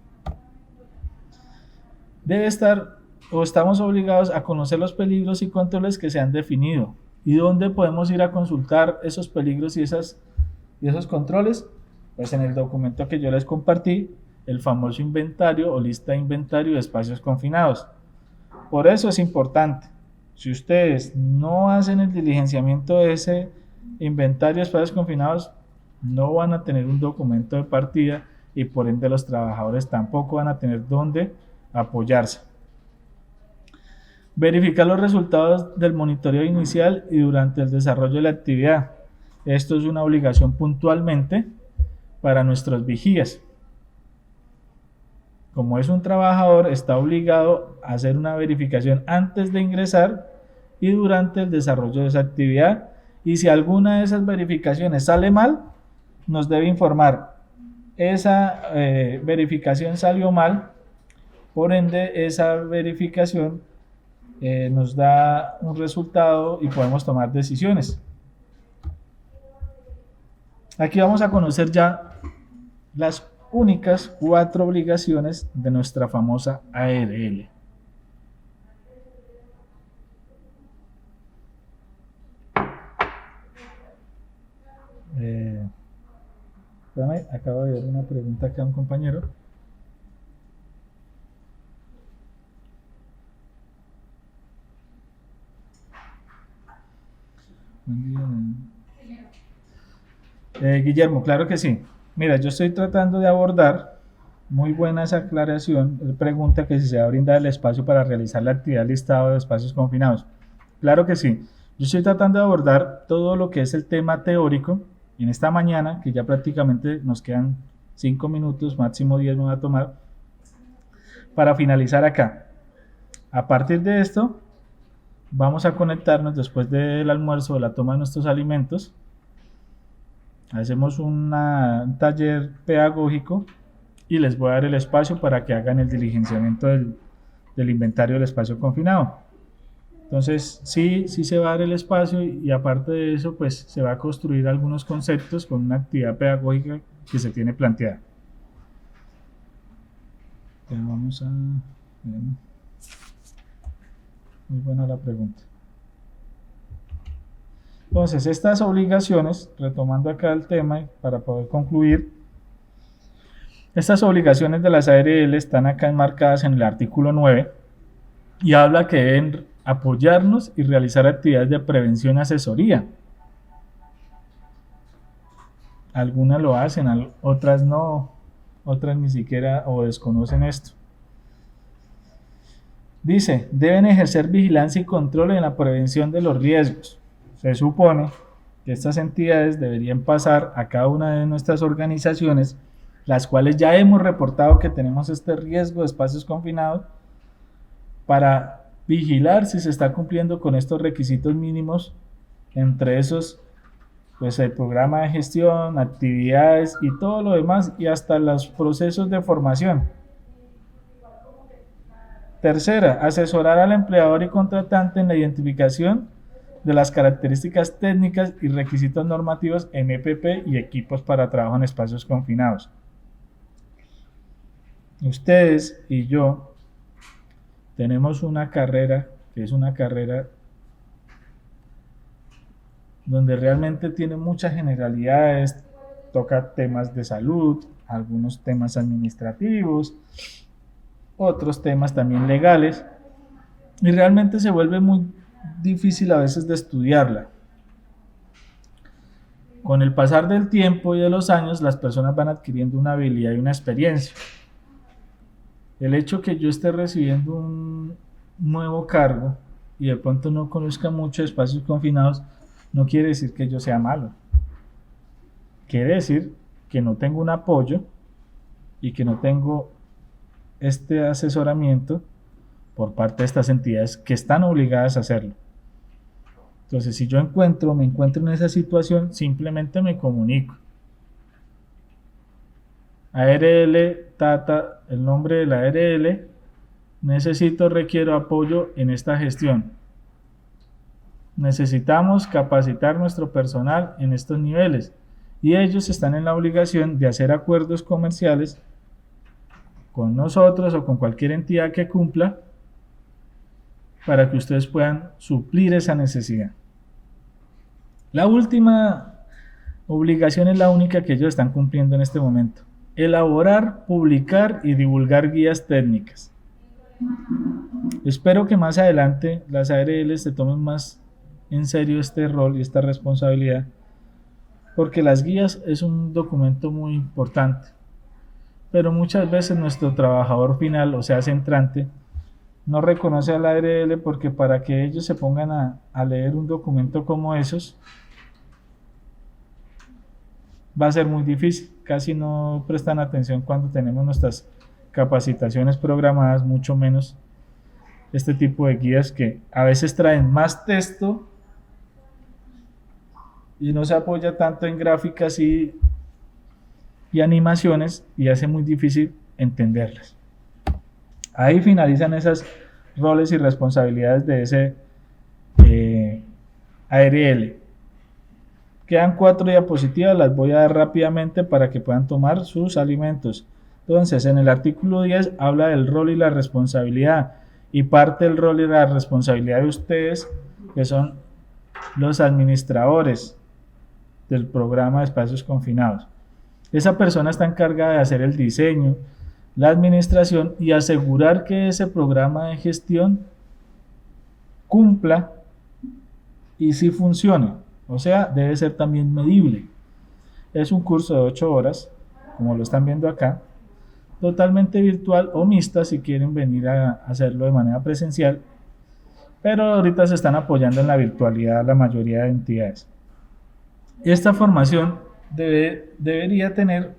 [SPEAKER 1] Debe estar o estamos obligados a conocer los peligros y controles que se han definido. ¿Y dónde podemos ir a consultar esos peligros y esos controles? Pues en el documento que yo les compartí, el famoso inventario o lista de inventario de espacios confinados. Por eso es importante, si ustedes no hacen el diligenciamiento de ese inventario de espacios confinados, no van a tener un documento de partida y por ende los trabajadores tampoco van a tener dónde apoyarse. Verificar los resultados del monitoreo inicial y durante el desarrollo de la actividad. Esto es una obligación puntualmente para nuestros vigías. como es un trabajador, está obligado a hacer una verificación antes de ingresar y durante el desarrollo de esa actividad. Y si alguna de esas verificaciones sale mal, nos debe informar. Esa verificación salió mal, por ende esa verificación nos da un resultado y podemos tomar decisiones. Aquí vamos a conocer ya las únicas 4 obligaciones de nuestra famosa ARL. Acabo de ver una pregunta acá a un compañero. Guillermo, claro que sí. Mira, yo estoy tratando de abordar, muy buena esa aclaración, él pregunta que si se va a brindar el espacio para realizar la actividad listado de espacios confinados. Claro que sí. Yo estoy tratando de abordar todo lo que es el tema teórico en esta mañana, que ya prácticamente nos quedan 5 minutos, máximo 10 me va a tomar, para finalizar acá. A partir de esto, vamos a conectarnos después del almuerzo, de la toma de nuestros alimentos. Hacemos un taller pedagógico y les voy a dar el espacio para que hagan el diligenciamiento del inventario del espacio confinado. Entonces, sí se va a dar el espacio y aparte de eso, pues se va a construir algunos conceptos con una actividad pedagógica que se tiene planteada. Ya vamos a... Bien. Muy buena la pregunta. Entonces, estas obligaciones, retomando acá el tema para poder concluir, estas obligaciones de las ARL están acá enmarcadas en el artículo 9 y habla que deben apoyarnos y realizar actividades de prevención y asesoría. Algunas lo hacen, otras no, otras ni siquiera o desconocen esto. Dice, deben ejercer vigilancia y control en la prevención de los riesgos. Se supone que estas entidades deberían pasar a cada una de nuestras organizaciones, las cuales ya hemos reportado que tenemos este riesgo de espacios confinados, para vigilar si se está cumpliendo con estos requisitos mínimos, entre esos, pues el programa de gestión, actividades y todo lo demás, y hasta los procesos de formación. Tercera, asesorar al empleador y contratante en la identificación de las características técnicas y requisitos normativos en EPP y equipos para trabajo en espacios confinados. Ustedes y yo tenemos una carrera que es una carrera donde realmente tiene muchas generalidades, toca temas de salud, algunos temas administrativos, otros temas también legales, y realmente se vuelve muy difícil a veces de estudiarla. Con el pasar del tiempo y de los años, las personas van adquiriendo una habilidad y una experiencia. El hecho que yo esté recibiendo un nuevo cargo y de pronto no conozca mucho de espacios confinados, no quiere decir que yo sea malo. Quiere decir que no tengo un apoyo y que no tengo este asesoramiento por parte de estas entidades que están obligadas a hacerlo. Entonces, si yo me encuentro en esa situación, simplemente me comunico. ARL, Tata, el nombre de la ARL, requiero apoyo en esta gestión. Necesitamos capacitar nuestro personal en estos niveles y ellos están en la obligación de hacer acuerdos comerciales con nosotros o con cualquier entidad que cumpla para que ustedes puedan suplir esa necesidad. La última obligación es la única que ellos están cumpliendo en este momento: elaborar, publicar y divulgar guías técnicas. Espero que más adelante las ARL se tomen más en serio este rol y esta responsabilidad, porque las guías es un documento muy importante, pero muchas veces nuestro trabajador final, o sea centrante, no reconoce a la ARL, porque para que ellos se pongan a leer un documento como esos va a ser muy difícil. Casi no prestan atención cuando tenemos nuestras capacitaciones programadas, mucho menos este tipo de guías que a veces traen más texto y no se apoya tanto en gráficas y animaciones y hace muy difícil entenderlas. Ahí finalizan esos roles y responsabilidades de ese ARL. Quedan 4 diapositivas, las voy a dar rápidamente para que puedan tomar sus alimentos. Entonces, en el artículo 10 habla del rol y la responsabilidad, y parte del rol y la responsabilidad de ustedes, que son los administradores del programa de espacios confinados. Esa persona está encargada de hacer el diseño, la administración y asegurar que ese programa de gestión cumpla y sí funcione. O sea, debe ser también medible. Es un curso de 8 horas, como lo están viendo acá, totalmente virtual o mixta si quieren venir a hacerlo de manera presencial, pero ahorita se están apoyando en la virtualidad la mayoría de entidades. Esta formación debería tener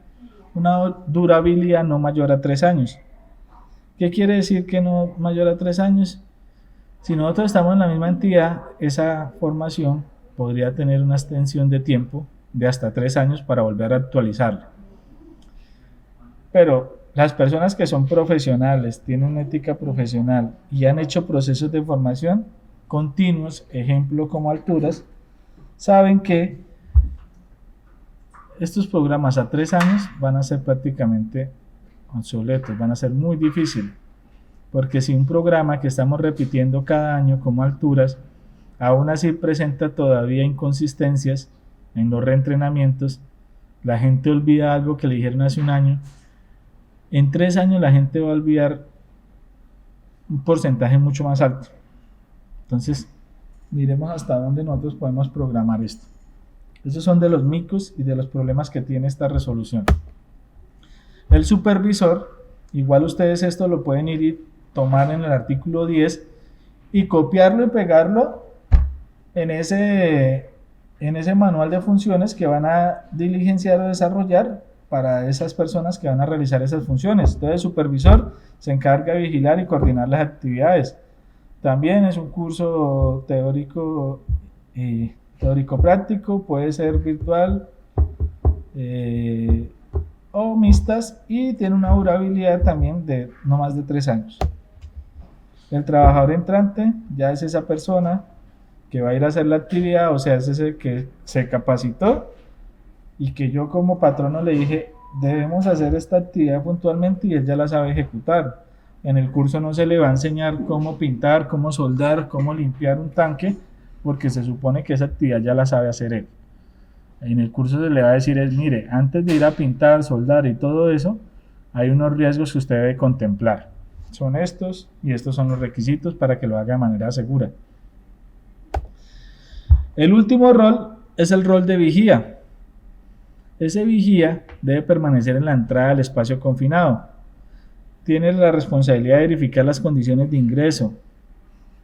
[SPEAKER 1] una durabilidad no mayor a 3 años. ¿Qué quiere decir que no mayor a 3 años? Si nosotros estamos en la misma entidad, esa formación podría tener una extensión de tiempo de hasta 3 años para volver a actualizarla. Pero las personas que son profesionales, tienen una ética profesional y han hecho procesos de formación continuos, ejemplo como Alturas, saben que estos programas a 3 años van a ser prácticamente obsoletos, van a ser muy difíciles, porque si un programa que estamos repitiendo cada año como Alturas, aún así presenta todavía inconsistencias en los reentrenamientos, la gente olvida algo que le dijeron hace un año, en 3 años la gente va a olvidar un porcentaje mucho más alto. Entonces, miremos hasta dónde nosotros podemos programar esto. Esos son de los micos y de los problemas que tiene esta resolución. El supervisor, igual ustedes esto lo pueden ir y tomar en el artículo 10 y copiarlo y pegarlo en ese manual de funciones que van a diligenciar o desarrollar para esas personas que van a realizar esas funciones. Entonces el supervisor se encarga de vigilar y coordinar las actividades. También es un curso teórico práctico, puede ser virtual o mixtas, y tiene una durabilidad también de no más de 3 años. El trabajador entrante ya es esa persona que va a ir a hacer la actividad, o sea, es ese que se capacitó y que yo como patrono le dije, debemos hacer esta actividad puntualmente y él ya la sabe ejecutar. En el curso no se le va a enseñar cómo pintar, cómo soldar, cómo limpiar un tanque, porque se supone que esa actividad ya la sabe hacer él. En el curso se le va a decir mire, antes de ir a pintar, soldar y todo eso, hay unos riesgos que usted debe contemplar. Son estos y estos son los requisitos para que lo haga de manera segura. El último rol es el rol de vigía. Ese vigía debe permanecer en la entrada del espacio confinado. Tiene la responsabilidad de verificar las condiciones de ingreso,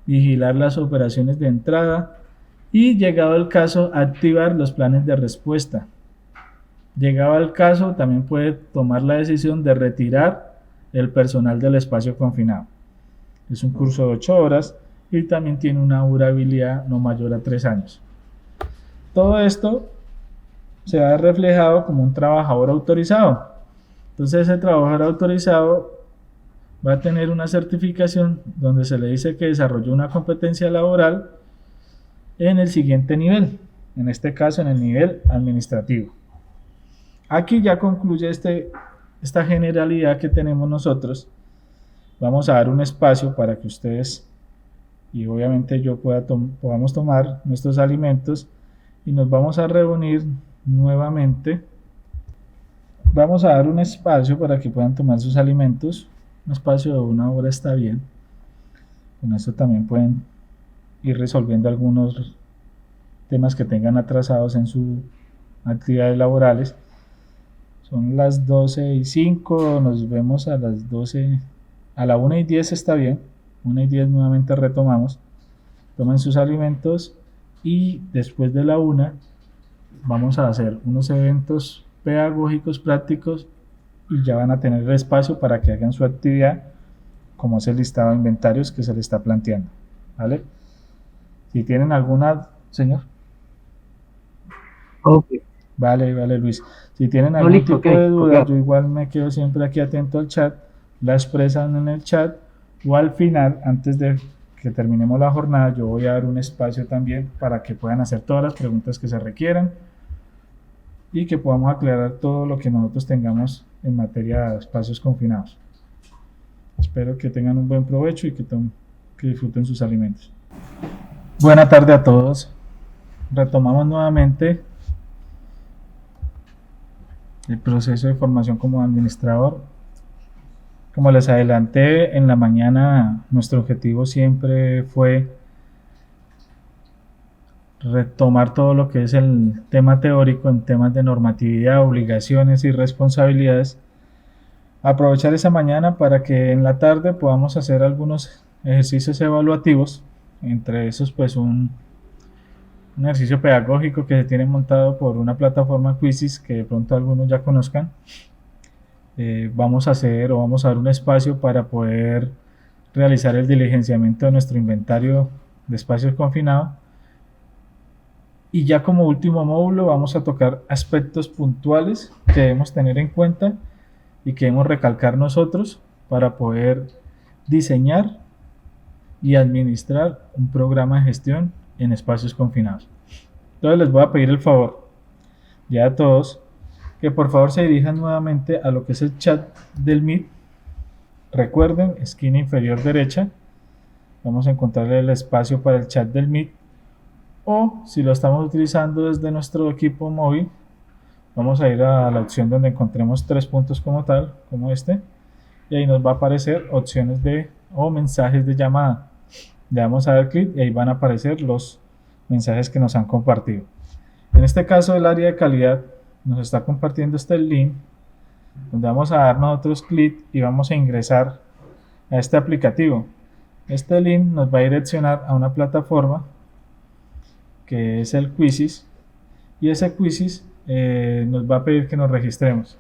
[SPEAKER 1] vigilar las operaciones de entrada y, llegado el caso, activar los planes de respuesta. Llegado el caso, también puede tomar la decisión de retirar el personal del espacio confinado. Es un curso de 8 horas y también tiene una durabilidad no mayor a 3 años. Todo esto se va reflejado como un trabajador autorizado. Entonces ese trabajador autorizado va a tener una certificación donde se le dice que desarrolló una competencia laboral en el siguiente nivel, en este caso en el nivel administrativo. Aquí ya concluye esta generalidad que tenemos nosotros. Vamos a dar un espacio para que ustedes y obviamente yo podamos tomar nuestros alimentos y nos vamos a reunir nuevamente. Vamos a dar un espacio para que puedan tomar sus alimentos. Un espacio de 1 hora está bien. Con esto también pueden ir resolviendo algunos temas que tengan atrasados en sus actividades laborales. Son las 12:05, nos vemos a las 12, a la 1:10 está bien. 1:10 nuevamente retomamos. Tomen sus alimentos y después de la 1 vamos a hacer unos eventos pedagógicos prácticos y ya van a tener el espacio para que hagan su actividad como es el listado de inventarios que se les está planteando, ¿vale? Si tienen alguna, señor.
[SPEAKER 2] Ok.
[SPEAKER 1] Vale, Luis. Si tienen
[SPEAKER 2] No,
[SPEAKER 1] algún
[SPEAKER 2] listo,
[SPEAKER 1] tipo
[SPEAKER 2] ok,
[SPEAKER 1] de duda,
[SPEAKER 2] copiado.
[SPEAKER 1] yo igual me quedo siempre aquí atento al chat, la expresan en el chat o al final, antes de que terminemos la jornada, yo voy a dar un espacio también para que puedan hacer todas las preguntas que se requieran y que podamos aclarar todo lo que nosotros tengamos en materia de espacios confinados. Espero que tengan un buen provecho y que disfruten sus alimentos. Buena tarde a todos. Retomamos nuevamente el proceso de formación como administrador. Como les adelanté en la mañana, nuestro objetivo siempre fue retomar todo lo que es el tema teórico en temas de normatividad, obligaciones y responsabilidades. Aprovechar esa mañana para que en la tarde podamos hacer algunos ejercicios evaluativos, entre esos pues un ejercicio pedagógico que se tiene montado por una plataforma Quizzes que de pronto algunos ya conozcan. Vamos a dar un espacio para poder realizar el diligenciamiento de nuestro inventario de espacios confinados. Y ya como último módulo vamos a tocar aspectos puntuales que debemos tener en cuenta y que debemos recalcar nosotros para poder diseñar y administrar un programa de gestión en espacios confinados. Entonces les voy a pedir el favor, ya a todos, que por favor se dirijan nuevamente a lo que es el chat del Meet. Recuerden, esquina inferior derecha, vamos a encontrar el espacio para el chat del Meet, o si lo estamos utilizando desde nuestro equipo móvil, vamos a ir a la opción donde encontremos 3 puntos como tal, como este, y ahí nos va a aparecer opciones o mensajes de llamada. Le vamos a dar clic y ahí van a aparecer los mensajes que nos han compartido. En este caso el área de calidad nos está compartiendo este link donde vamos a dar nosotros clic y vamos a ingresar a este aplicativo. Este link nos va a direccionar a una plataforma que es el Quizzes, y ese Quizzes nos va a pedir que nos registremos.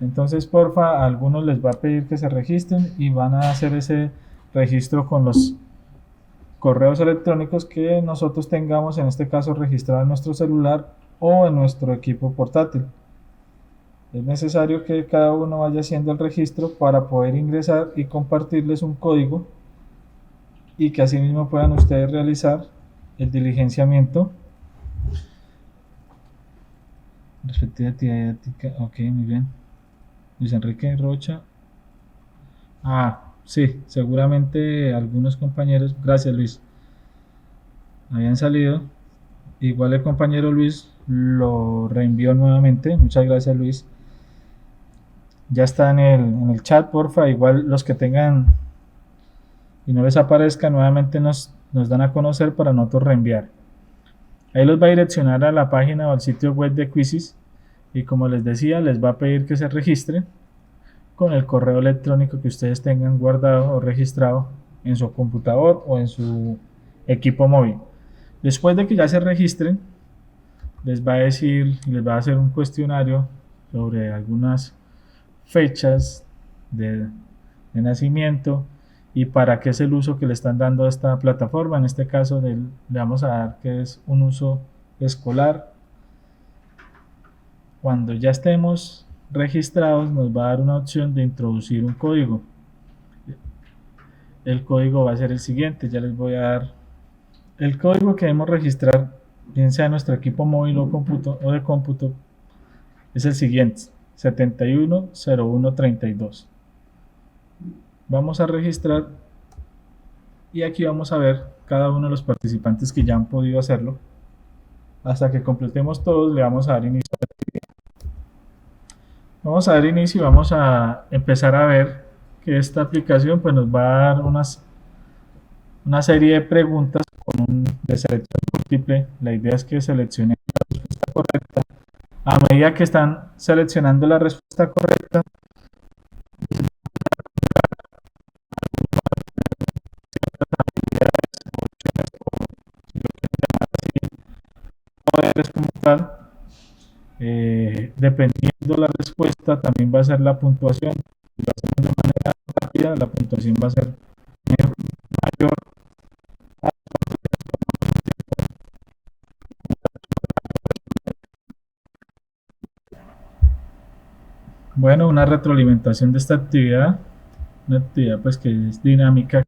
[SPEAKER 1] Entonces porfa, a algunos les va a pedir que se registren y van a hacer ese registro con los correos electrónicos que nosotros tengamos, en este caso registrado en nuestro celular o en nuestro equipo portátil. Es necesario que cada uno vaya haciendo el registro para poder ingresar y compartirles un código y que asimismo puedan ustedes realizar el diligenciamiento respectiva actividad didáctica. Ok, muy bien. Luis Enrique Rocha. Sí, seguramente algunos compañeros, gracias Luis, habían salido. Igual el compañero Luis lo reenvió nuevamente. Muchas gracias Luis. Ya está en el chat, porfa. Igual los que tengan y no les aparezca, nuevamente nos dan a conocer para nosotros reenviar. Ahí los va a direccionar a la página o al sitio web de Quizzes y como les decía, les va a pedir que se registren con el correo electrónico que ustedes tengan guardado o registrado en su computador o en su equipo móvil. Después de que ya se registren, les va a decir, les va a hacer un cuestionario sobre algunas fechas de nacimiento y para qué es el uso que le están dando a esta plataforma. En este caso le vamos a dar que es un uso escolar. Cuando ya estemos registrados nos va a dar una opción de introducir un código. El código va a ser el siguiente, ya les voy a dar el código que debemos registrar, bien sea en nuestro equipo móvil o de cómputo, es el siguiente: 710132. Vamos a registrar y aquí vamos a ver cada uno de los participantes que ya han podido hacerlo. Hasta que completemos todos le vamos a dar inicio a la actividad. Vamos a dar inicio y vamos a empezar a ver que esta aplicación pues nos va a dar una serie de preguntas de selección múltiple. La idea es que seleccionen la respuesta correcta. A medida que están seleccionando la respuesta correcta, poderes como tal, dependiendo la respuesta también va a ser la puntuación. Si lo hacemos de manera rápida, la puntuación va a ser mayor. Bueno, una retroalimentación de esta actividad, una actividad pues que es dinámica.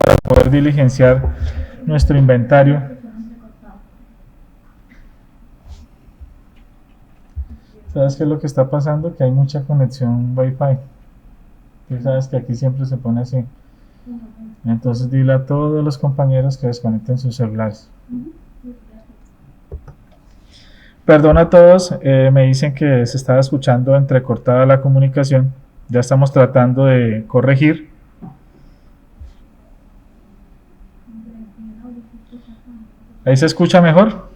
[SPEAKER 1] Para poder diligenciar nuestro inventario. ¿Sabes qué es lo que está pasando? Que hay mucha conexión Wi-Fi. Tú sabes que aquí siempre se pone así. Entonces dile a todos los compañeros que desconecten sus celulares. Perdón a todos, me dicen que se estaba escuchando entrecortada la comunicación. Ya estamos tratando de corregir. ¿Ahí se escucha mejor?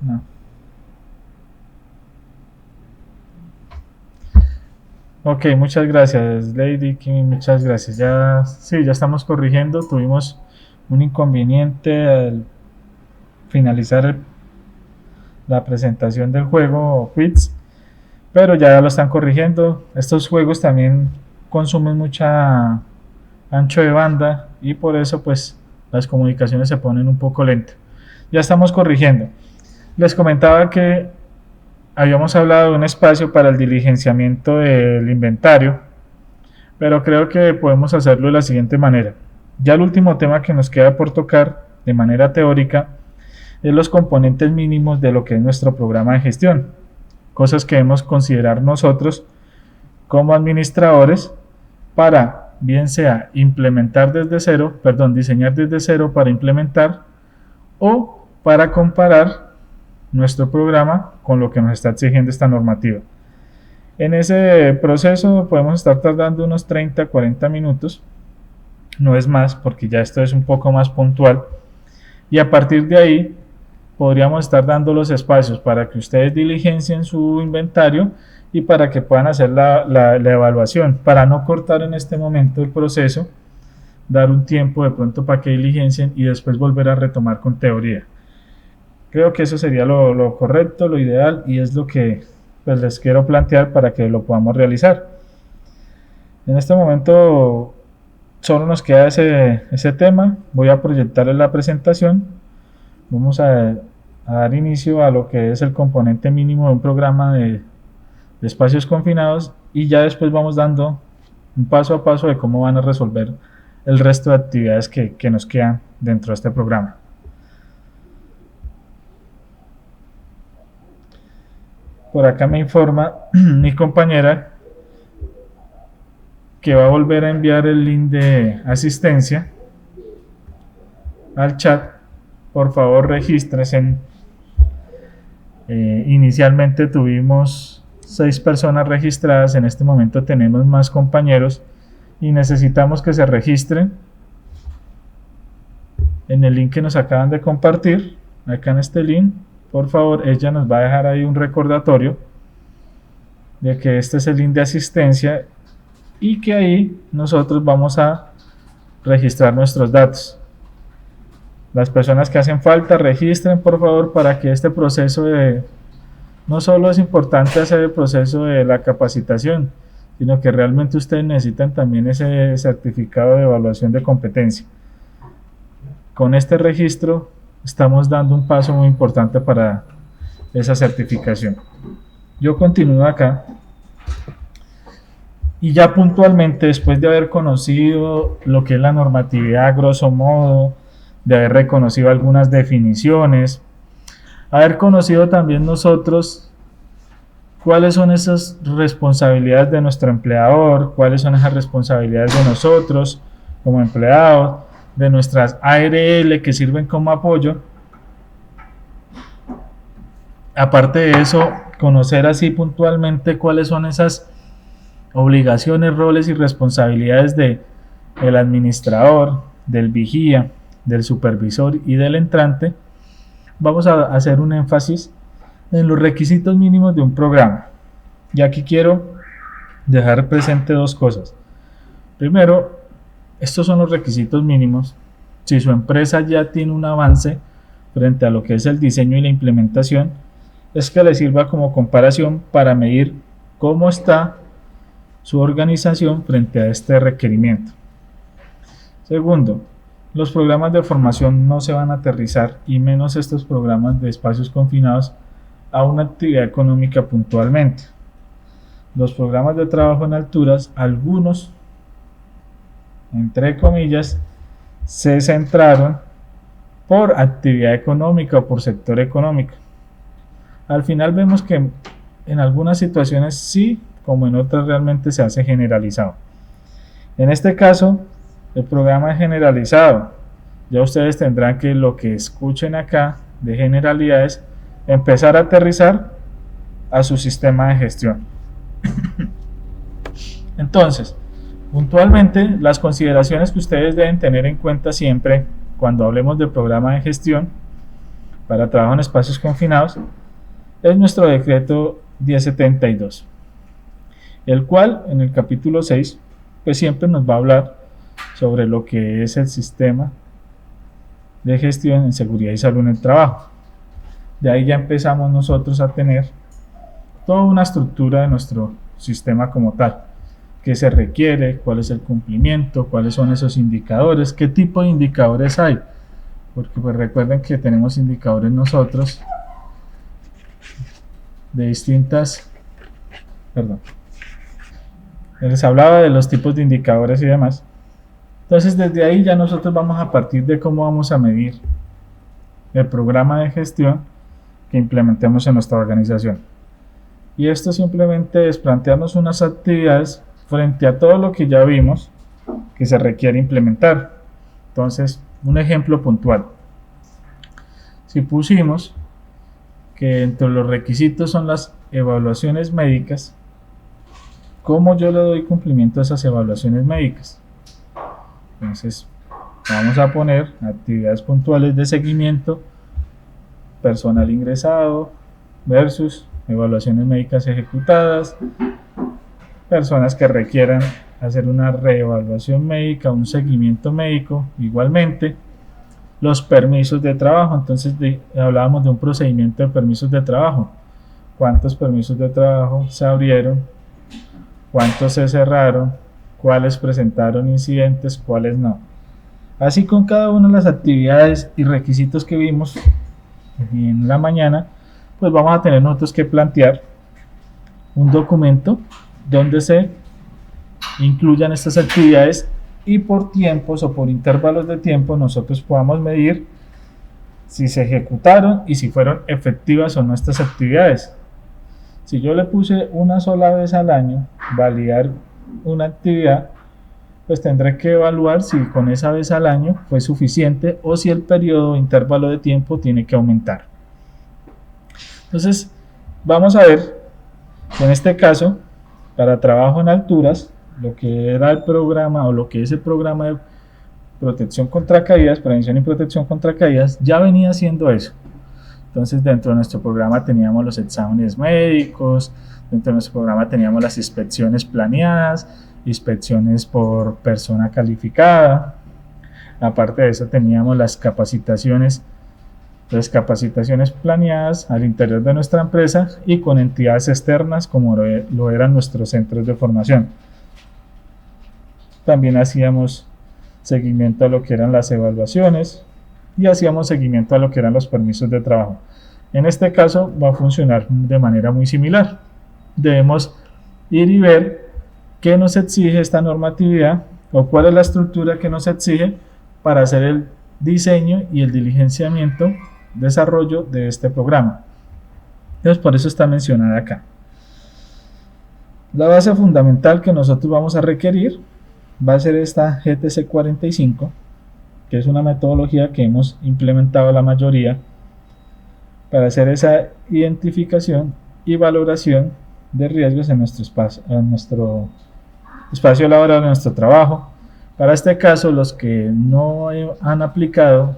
[SPEAKER 1] No. Ok, muchas gracias, Lady King, muchas gracias. Ya, sí, ya estamos corrigiendo. Tuvimos un inconveniente al finalizar la presentación del juego Quiz, pero ya lo están corrigiendo. Estos juegos también consumen mucha ancho de banda y por eso pues las comunicaciones se ponen un poco lentas. Ya estamos corrigiendo. Les comentaba que habíamos hablado de un espacio para el diligenciamiento del inventario, pero creo que podemos hacerlo de la siguiente manera. Ya el último tema que nos queda por tocar de manera teórica es los componentes mínimos de lo que es nuestro programa de gestión, cosas que debemos considerar nosotros como administradores para bien sea implementar desde cero, diseñar desde cero para implementar o para comparar nuestro programa con lo que nos está exigiendo esta normativa. En ese proceso podemos estar tardando unos 30-40 minutos, no es más porque ya esto es un poco más puntual, y a partir de ahí podríamos estar dando los espacios para que ustedes diligencien su inventario y para que puedan hacer la evaluación, para no cortar en este momento el proceso, dar un tiempo de pronto para que diligencien y después volver a retomar con teoría. Creo que eso sería lo correcto, lo ideal, y es lo que pues les quiero plantear para que lo podamos realizar. En este momento solo nos queda ese tema. Voy a proyectarles la presentación. Vamos a dar inicio a lo que es el componente mínimo de un programa de espacios confinados y ya después vamos dando un paso a paso de cómo van a resolver el resto de actividades que nos quedan dentro de este programa. por acá me informa mi compañera que va a volver a enviar el link de asistencia al chat. Por favor, regístrese. Inicialmente tuvimos 6 personas registradas, en este momento tenemos más compañeros y necesitamos que se registren en el link que nos acaban de compartir, acá en este link. Por favor, ella nos va a dejar ahí un recordatorio de que este es el link de asistencia y que ahí nosotros vamos a registrar nuestros datos. Las personas que hacen falta, registren por favor, para que este proceso no solo es importante hacer el proceso de la capacitación, sino que realmente ustedes necesitan también ese certificado de evaluación de competencia. Con este registro estamos dando un paso muy importante para esa certificación. Yo continúo acá y ya puntualmente, después de haber conocido lo que es la normatividad a grosso modo, de haber reconocido algunas definiciones, haber conocido también nosotros cuáles son esas responsabilidades de nuestro empleador, cuáles son esas responsabilidades de nosotros como empleados, de nuestras ARL que sirven como apoyo. Aparte de eso, conocer así puntualmente cuáles son esas obligaciones, roles y responsabilidades del administrador, del vigía, del supervisor y del entrante. Vamos a hacer un énfasis en los requisitos mínimos de un programa. Y aquí quiero dejar presente 2 cosas. Primero, estos son los requisitos mínimos. Si su empresa ya tiene un avance frente a lo que es el diseño y la implementación, es que le sirva como comparación para medir cómo está su organización frente a este requerimiento. Segundo, los programas de formación no se van a aterrizar, y menos estos programas de espacios confinados, a una actividad económica puntualmente. Los programas de trabajo en alturas, algunos, entre comillas, se centraron por actividad económica o por sector económico. Al final vemos que en algunas situaciones sí, como en otras realmente se hace generalizado. En este caso, el programa es generalizado. Ya ustedes tendrán que lo que escuchen acá de generalidades, empezar a aterrizar a su sistema de gestión. Entonces, puntualmente, las consideraciones que ustedes deben tener en cuenta siempre cuando hablemos de programa de gestión para trabajo en espacios confinados es nuestro decreto 1072, el cual en el capítulo 6 pues siempre nos va a hablar sobre lo que es el sistema de gestión en seguridad y salud en el trabajo. De ahí ya empezamos nosotros a tener toda una estructura de nuestro sistema como tal, qué se requiere, cuál es el cumplimiento, cuáles son esos indicadores, qué tipo de indicadores hay, porque pues recuerden que tenemos indicadores nosotros de distintas, les hablaba de los tipos de indicadores y demás. Entonces desde ahí ya nosotros vamos a partir de cómo vamos a medir el programa de gestión que implementemos en nuestra organización. Y esto simplemente es plantearnos unas actividades frente a todo lo que ya vimos que se requiere implementar. Entonces, un ejemplo puntual. Si pusimos que entre los requisitos son las evaluaciones médicas, ¿cómo yo le doy cumplimiento a esas evaluaciones médicas? Entonces, vamos a poner actividades puntuales de seguimiento, personal ingresado versus evaluaciones médicas ejecutadas, personas que requieran hacer una reevaluación médica, un seguimiento médico, igualmente, los permisos de trabajo. Entonces hablábamos de un procedimiento de permisos de trabajo. ¿Cuántos permisos de trabajo se abrieron? ¿Cuántos se cerraron? ¿Cuáles presentaron incidentes? ¿Cuáles no? Así con cada una de las actividades y requisitos que vimos en la mañana, pues vamos a tener nosotros que plantear un documento donde se incluyan estas actividades y por tiempos o por intervalos de tiempo nosotros podamos medir si se ejecutaron y si fueron efectivas o no estas actividades. Si yo le puse una sola vez al año validar una actividad, pues tendré que evaluar si con esa vez al año fue suficiente o si el periodo o intervalo de tiempo tiene que aumentar. Entonces, vamos a ver que en este caso, para trabajo en alturas, lo que era el programa o lo que es el programa de protección contra caídas, prevención y protección contra caídas, ya venía haciendo eso. Entonces, dentro de nuestro programa teníamos los exámenes médicos, dentro de nuestro programa teníamos las inspecciones planeadas, inspecciones por persona calificada. Aparte de eso teníamos las capacitaciones planeadas al interior de nuestra empresa y con entidades externas como lo eran nuestros centros de formación. También hacíamos seguimiento a lo que eran las evaluaciones y hacíamos seguimiento a lo que eran los permisos de trabajo. En este caso va a funcionar de manera muy similar. Debemos ir y ver qué nos exige esta normatividad o cuál es la estructura que nos exige para hacer el diseño y el diligenciamiento, desarrollo de este programa. Entonces, por eso está mencionada acá. La base fundamental que nosotros vamos a requerir va a ser esta GTC 45, que es una metodología que hemos implementado la mayoría para hacer esa identificación y valoración de riesgos en nuestro espacio laboral, en nuestro trabajo. Para este caso, los que no han aplicado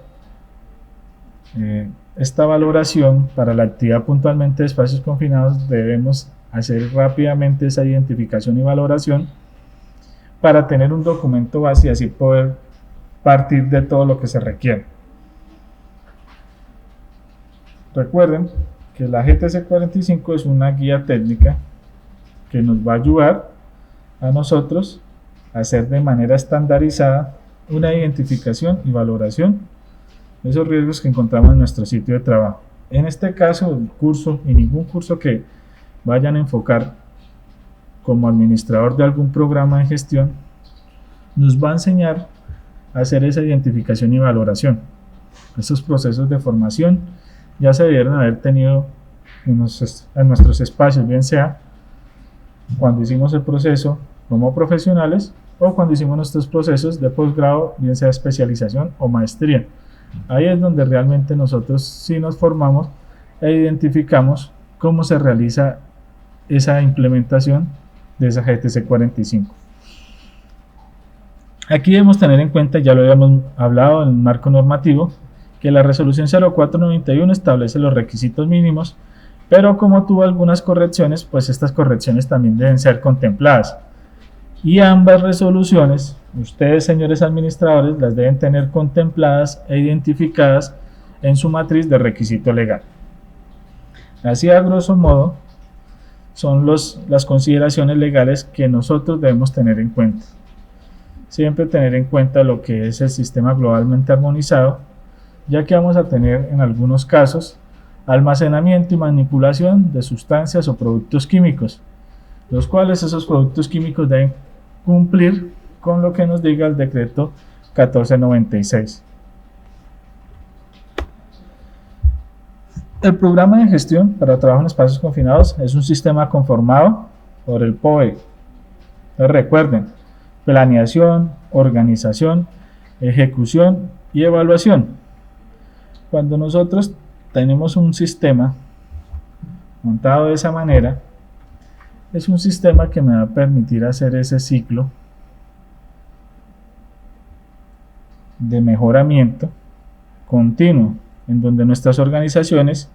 [SPEAKER 1] esta valoración para la actividad puntualmente de espacios confinados, debemos hacer rápidamente esa identificación y valoración para tener un documento base y así poder partir de todo lo que se requiere. Recuerden que la GTC 45 es una guía técnica que nos va a ayudar a nosotros a hacer de manera estandarizada una identificación y valoración de esos riesgos que encontramos en nuestro sitio de trabajo. En este caso, el curso y ningún curso que vayan a enfocar como administrador de algún programa de gestión nos va a enseñar a hacer esa identificación y valoración. Esos procesos de formación ya se debieron haber tenido en nuestros espacios, bien sea cuando hicimos el proceso como profesionales o cuando hicimos nuestros procesos de posgrado, bien sea especialización o maestría. Ahí es donde realmente nosotros sí nos formamos e identificamos cómo se realiza esa implementación de esa GTC 45. Aquí debemos tener en cuenta, ya lo habíamos hablado en el marco normativo, que la resolución 0491 establece los requisitos mínimos, pero como tuvo algunas correcciones, pues estas correcciones también deben ser contempladas. Y ambas resoluciones, ustedes, señores administradores, las deben tener contempladas e identificadas en su matriz de requisito legal. Así, a grosso modo, son las consideraciones legales que nosotros debemos tener en cuenta. Siempre tener en cuenta lo que es el sistema globalmente armonizado, ya que vamos a tener en algunos casos almacenamiento y manipulación de sustancias o productos químicos, los cuales esos productos químicos deben cumplir con lo que nos diga el decreto 1496. El programa de gestión para trabajo en espacios confinados es un sistema conformado por el POE. Entonces, recuerden, planeación, organización, ejecución y evaluación. Cuando nosotros tenemos un sistema montado de esa manera, es un sistema que me va a permitir hacer ese ciclo de mejoramiento continuo, en donde nuestras organizaciones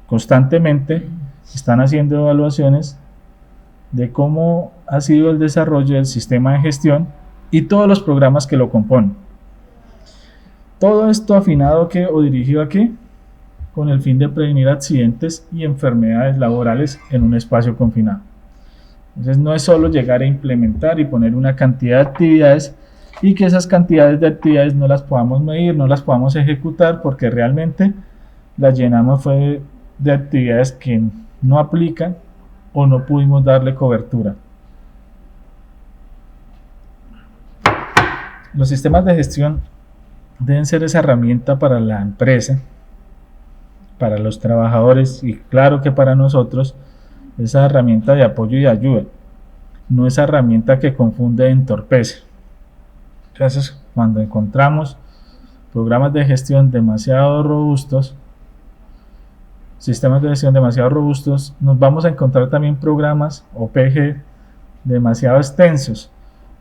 [SPEAKER 1] constantemente están haciendo evaluaciones de cómo ha sido el desarrollo del sistema de gestión y todos los programas que lo componen. Todo esto afinado o dirigido a qué? Con el fin de prevenir accidentes y enfermedades laborales en un espacio confinado. Entonces no es solo llegar a implementar y poner una cantidad de actividades y que esas cantidades de actividades no las podamos medir, no las podamos ejecutar porque realmente las llenamos fue de actividades que no aplican o no pudimos darle cobertura. Los sistemas de gestión deben ser esa herramienta para la empresa, para los trabajadores y claro que para nosotros, esa herramienta de apoyo y ayuda, no esa herramienta que confunde e entorpece. Entonces, cuando encontramos programas de gestión demasiado robustos, sistemas de gestión demasiado robustos, nos vamos a encontrar también programas OPG demasiado extensos,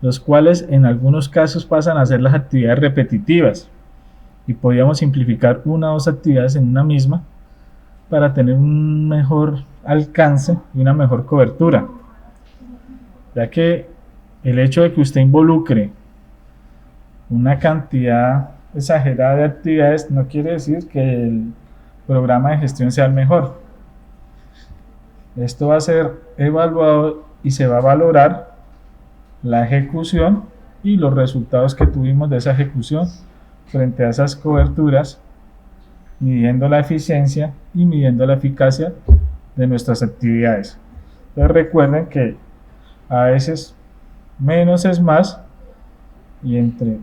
[SPEAKER 1] los cuales en algunos casos pasan a ser las actividades repetitivas, y podríamos simplificar una o dos actividades en una misma para tener un mejor alcance y una mejor cobertura, ya que el hecho de que usted involucre una cantidad exagerada de actividades no quiere decir que el programa de gestión sea el mejor. Esto va a ser evaluado y se va a valorar la ejecución y los resultados que tuvimos de esa ejecución frente a esas coberturas, midiendo la eficiencia y midiendo la eficacia de nuestras actividades. Entonces recuerden que a veces menos es más, y entre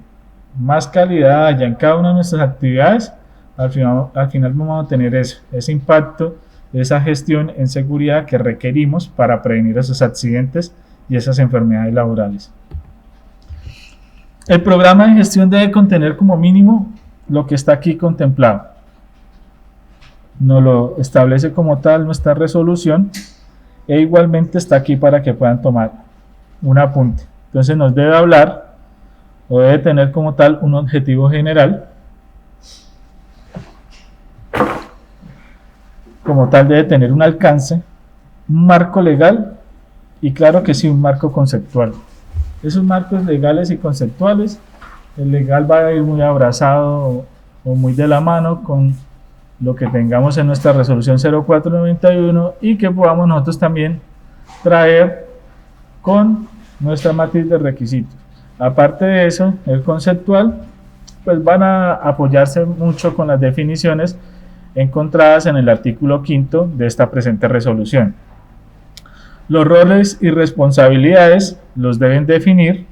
[SPEAKER 1] más calidad haya en cada una de nuestras actividades, al final vamos a tener ese impacto, esa gestión en seguridad que requerimos para prevenir esos accidentes y esas enfermedades laborales. El programa de gestión debe contener como mínimo lo que está aquí contemplado. Nos lo establece como tal nuestra resolución, e igualmente está aquí para que puedan tomar un apunte. Entonces nos debe hablar o debe tener como tal un objetivo general. Como tal debe tener un alcance, un marco legal y claro que sí, un marco conceptual. Esos marcos legales y conceptuales, el legal va a ir muy abrazado o muy de la mano con lo que tengamos en nuestra resolución 0491 y que podamos nosotros también traer con nuestra matriz de requisitos. Aparte de eso, el conceptual, pues van a apoyarse mucho con las definiciones encontradas en el artículo 5 de esta presente resolución. Los roles y responsabilidades los deben definir,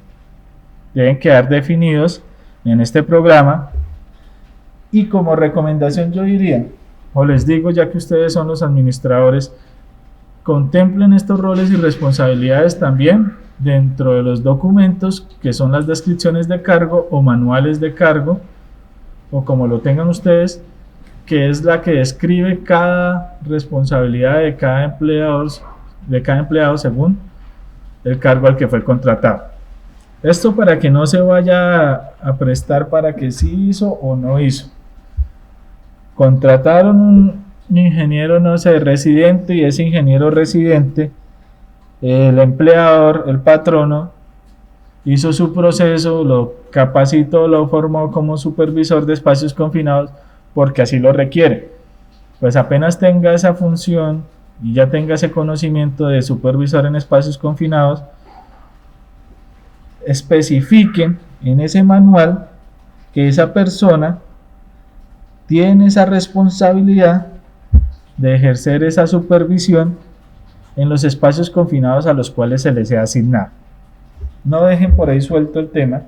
[SPEAKER 1] deben quedar definidos en este programa, y como recomendación yo diría, o les digo ya que ustedes son los administradores, contemplen estos roles y responsabilidades también dentro de los documentos que son las descripciones de cargo o manuales de cargo, o como lo tengan ustedes, que es la que describe cada responsabilidad de cada empleado según el cargo al que fue contratado. Esto para que no se vaya a prestar para que sí hizo o no hizo. Contrataron un ingeniero, no sé, residente, y ese ingeniero residente, el empleador, el patrono, hizo su proceso, lo capacitó, lo formó como supervisor de espacios confinados porque así lo requiere. Pues apenas tenga esa función y ya tenga ese conocimiento de supervisor en espacios confinados, especifiquen en ese manual que esa persona tiene esa responsabilidad de ejercer esa supervisión en los espacios confinados a los cuales se les ha asignado. No dejen por ahí suelto el tema,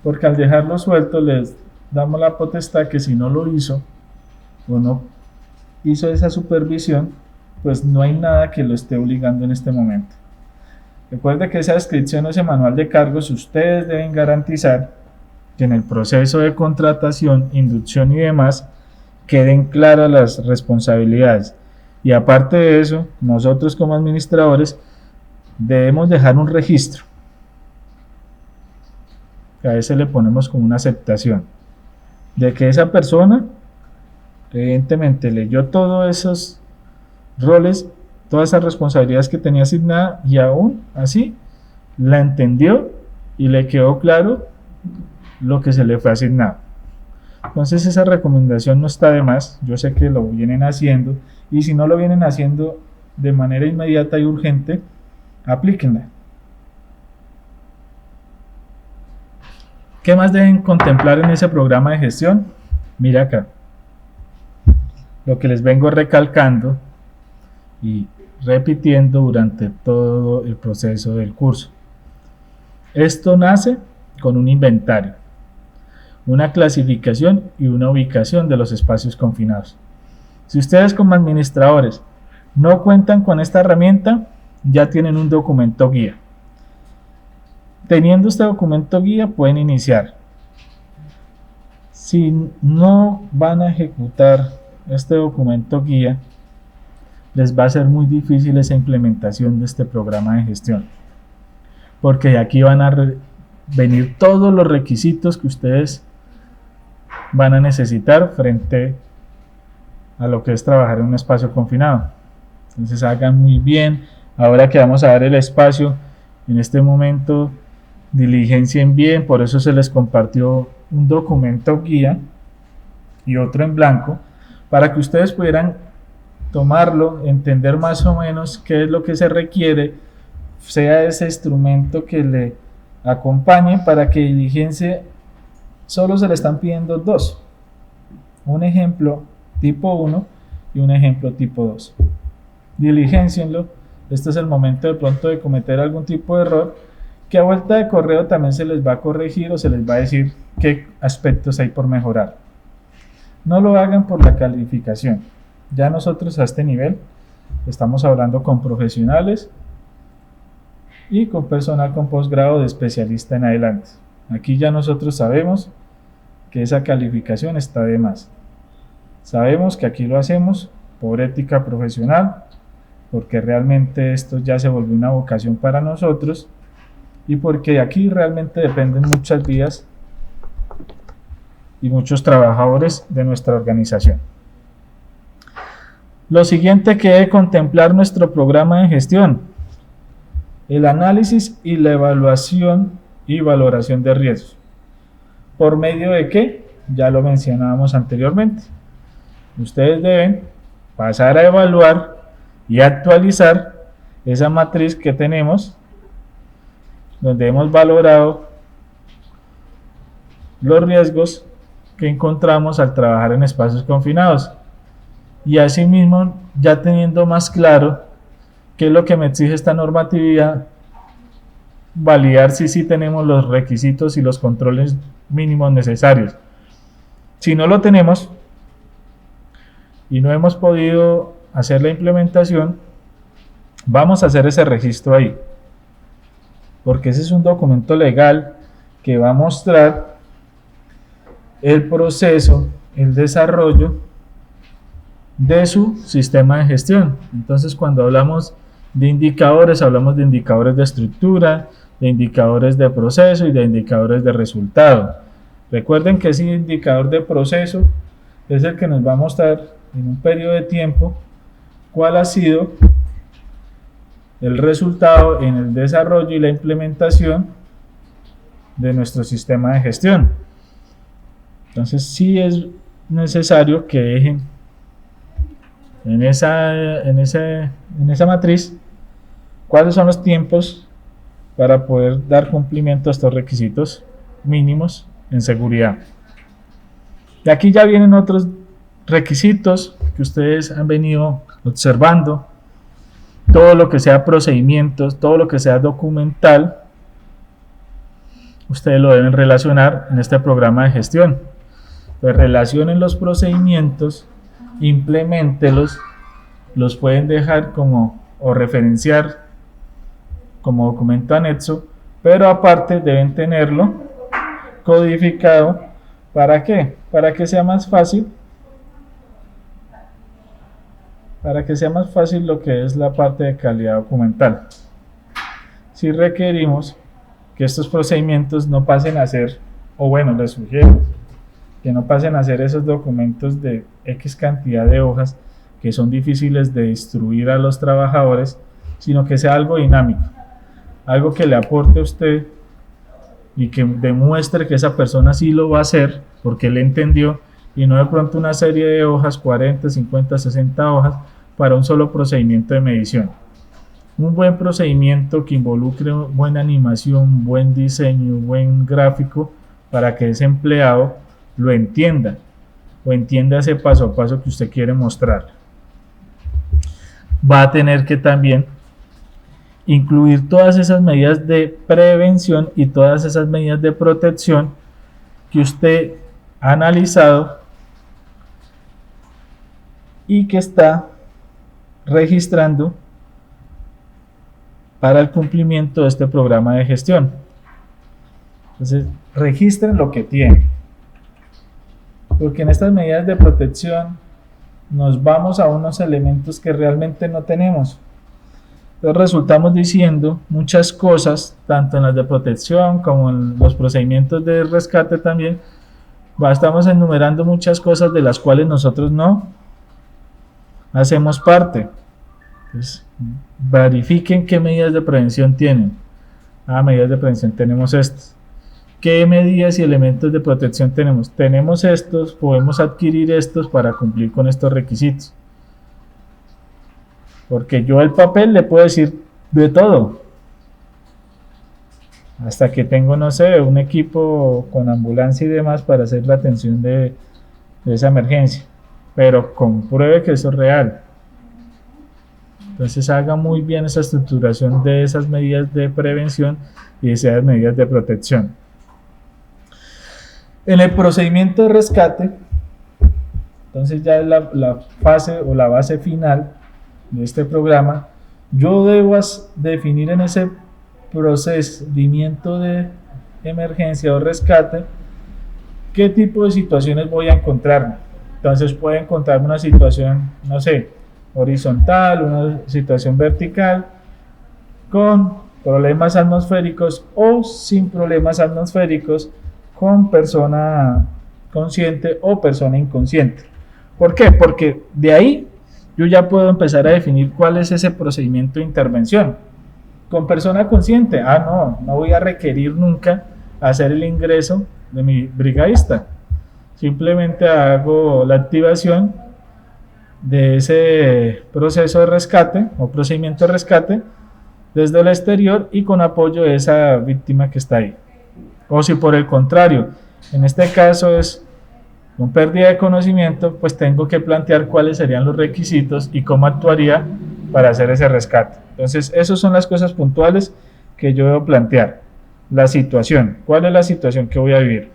[SPEAKER 1] porque al dejarlo suelto les damos la potestad que si no lo hizo o no hizo esa supervisión, pues no hay nada que lo esté obligando en este momento. Recuerde que esa descripción o ese manual de cargos ustedes deben garantizar que en el proceso de contratación, inducción y demás queden claras las responsabilidades. Y aparte de eso, nosotros como administradores debemos dejar un registro, que a veces le ponemos como una aceptación, de que esa persona evidentemente leyó todos esos roles, todas esas responsabilidades que tenía asignada, y aún así la entendió y le quedó claro lo que se le fue asignado. Entonces esa recomendación no está de más, yo sé que lo vienen haciendo, y si no lo vienen haciendo de manera inmediata y urgente, aplíquenla. ¿Qué más deben contemplar en ese programa de gestión? Mira acá, lo que les vengo recalcando y repitiendo durante todo el proceso del curso. Esto nace con un inventario, una clasificación y una ubicación de los espacios confinados. Si ustedes como administradores no cuentan con esta herramienta, ya tienen un documento guía. Teniendo este documento guía pueden iniciar. Si no van a ejecutar este documento guía, les va a ser muy difícil esa implementación de este programa de gestión, porque de aquí van a venir todos los requisitos que ustedes van a necesitar frente a lo que es trabajar en un espacio confinado. Entonces hagan muy bien, ahora que vamos a dar el espacio, en este momento diligencien bien, por eso se les compartió un documento guía y otro en blanco, para que ustedes pudieran tomarlo, entender más o menos qué es lo que se requiere, sea ese instrumento que le acompañe para que diligencie. Solo se le están pidiendo dos, un ejemplo tipo 1 y un ejemplo tipo 2. Diligencienlo. Este es el momento de pronto de cometer algún tipo de error, que a vuelta de correo también se les va a corregir o se les va a decir qué aspectos hay por mejorar. No lo hagan por la calificación. Ya nosotros a este nivel estamos hablando con profesionales y con personal con posgrado de especialista en adelante. Aquí ya nosotros sabemos que esa calificación está de más. Sabemos que aquí lo hacemos por ética profesional, porque realmente esto ya se volvió una vocación para nosotros y porque de aquí realmente dependen muchas vidas y muchos trabajadores de nuestra organización. Lo siguiente que debe contemplar nuestro programa de gestión: el análisis y la evaluación y valoración de riesgos. ¿Por medio de qué? Ya lo mencionábamos anteriormente. Ustedes deben pasar a evaluar y actualizar esa matriz que tenemos, donde hemos valorado los riesgos que encontramos al trabajar en espacios confinados, y asimismo ya teniendo más claro qué es lo que me exige esta normatividad, validar si sí tenemos los requisitos y los controles mínimos necesarios. Si no lo tenemos y no hemos podido hacer la implementación, vamos a hacer ese registro ahí, porque ese es un documento legal que va a mostrar el proceso, el desarrollo de su sistema de gestión. Entonces, cuando hablamos de indicadores, hablamos de indicadores de estructura, de indicadores de proceso y de indicadores de resultado. Recuerden que ese indicador de proceso es el que nos va a mostrar en un periodo de tiempo cuál ha sido el resultado en el desarrollo y la implementación de nuestro sistema de gestión. Entonces sí es necesario que dejen en esa matriz cuáles son los tiempos para poder dar cumplimiento a estos requisitos mínimos en seguridad. Y aquí ya vienen otros requisitos que ustedes han venido observando. Todo lo que sea procedimientos, todo lo que sea documental, ustedes lo deben relacionar en este programa de gestión. Pues relacionen los procedimientos, implementenlos, los pueden dejar como o referenciar como documento anexo, pero aparte deben tenerlo codificado. ¿Para qué? Para que sea más fácil lo que es la parte de calidad documental. Si requerimos que estos procedimientos no pasen a ser, o bueno, les sugiero que no pasen a ser esos documentos de X cantidad de hojas que son difíciles de instruir a los trabajadores, sino que sea algo dinámico, algo que le aporte a usted y que demuestre que esa persona sí lo va a hacer porque él entendió, y no de pronto una serie de hojas, 40, 50, 60 hojas para un solo procedimiento de medición. Un buen procedimiento que involucre buena animación, buen diseño, buen gráfico, para que ese empleado lo entienda o entienda ese paso a paso que usted quiere mostrar. Va a tener que también incluir todas esas medidas de prevención y todas esas medidas de protección que usted ha analizado y que está registrando para el cumplimiento de este programa de gestión. Entonces, registren lo que tienen, porque en estas medidas de protección nos vamos a unos elementos que realmente no tenemos. Entonces resultamos diciendo muchas cosas, tanto en las de protección como en los procedimientos de rescate también. Estamos enumerando muchas cosas de las cuales nosotros no hacemos parte. Entonces, verifiquen qué medidas de prevención tienen. Medidas de prevención tenemos estas. ¿Qué medidas y elementos de protección tenemos? Tenemos estos, podemos adquirir estos para cumplir con estos requisitos. Porque yo el papel le puedo decir de todo. Hasta que tengo, no sé, un equipo con ambulancia y demás para hacer la atención de esa emergencia. Pero compruebe que eso es real. Entonces haga muy bien esa estructuración de esas medidas de prevención y esas medidas de protección. En el procedimiento de rescate, entonces ya es la fase o la base final de este programa, yo debo definir en ese procedimiento de emergencia o rescate qué tipo de situaciones voy a encontrarme. Entonces puedo encontrarme una situación, no sé, horizontal, una situación vertical, con problemas atmosféricos o sin problemas atmosféricos, con persona consciente o persona inconsciente. ¿Por qué? Porque de ahí yo ya puedo empezar a definir cuál es ese procedimiento de intervención. Con persona consciente, no voy a requerir nunca hacer el ingreso de mi brigadista. Simplemente hago la activación de ese proceso de rescate o procedimiento de rescate desde el exterior y con apoyo de esa víctima que está ahí. O si por el contrario, en este caso es con pérdida de conocimiento, pues tengo que plantear cuáles serían los requisitos y cómo actuaría para hacer ese rescate. Entonces, esas son las cosas puntuales que yo debo plantear. La situación, ¿cuál es la situación que voy a vivir?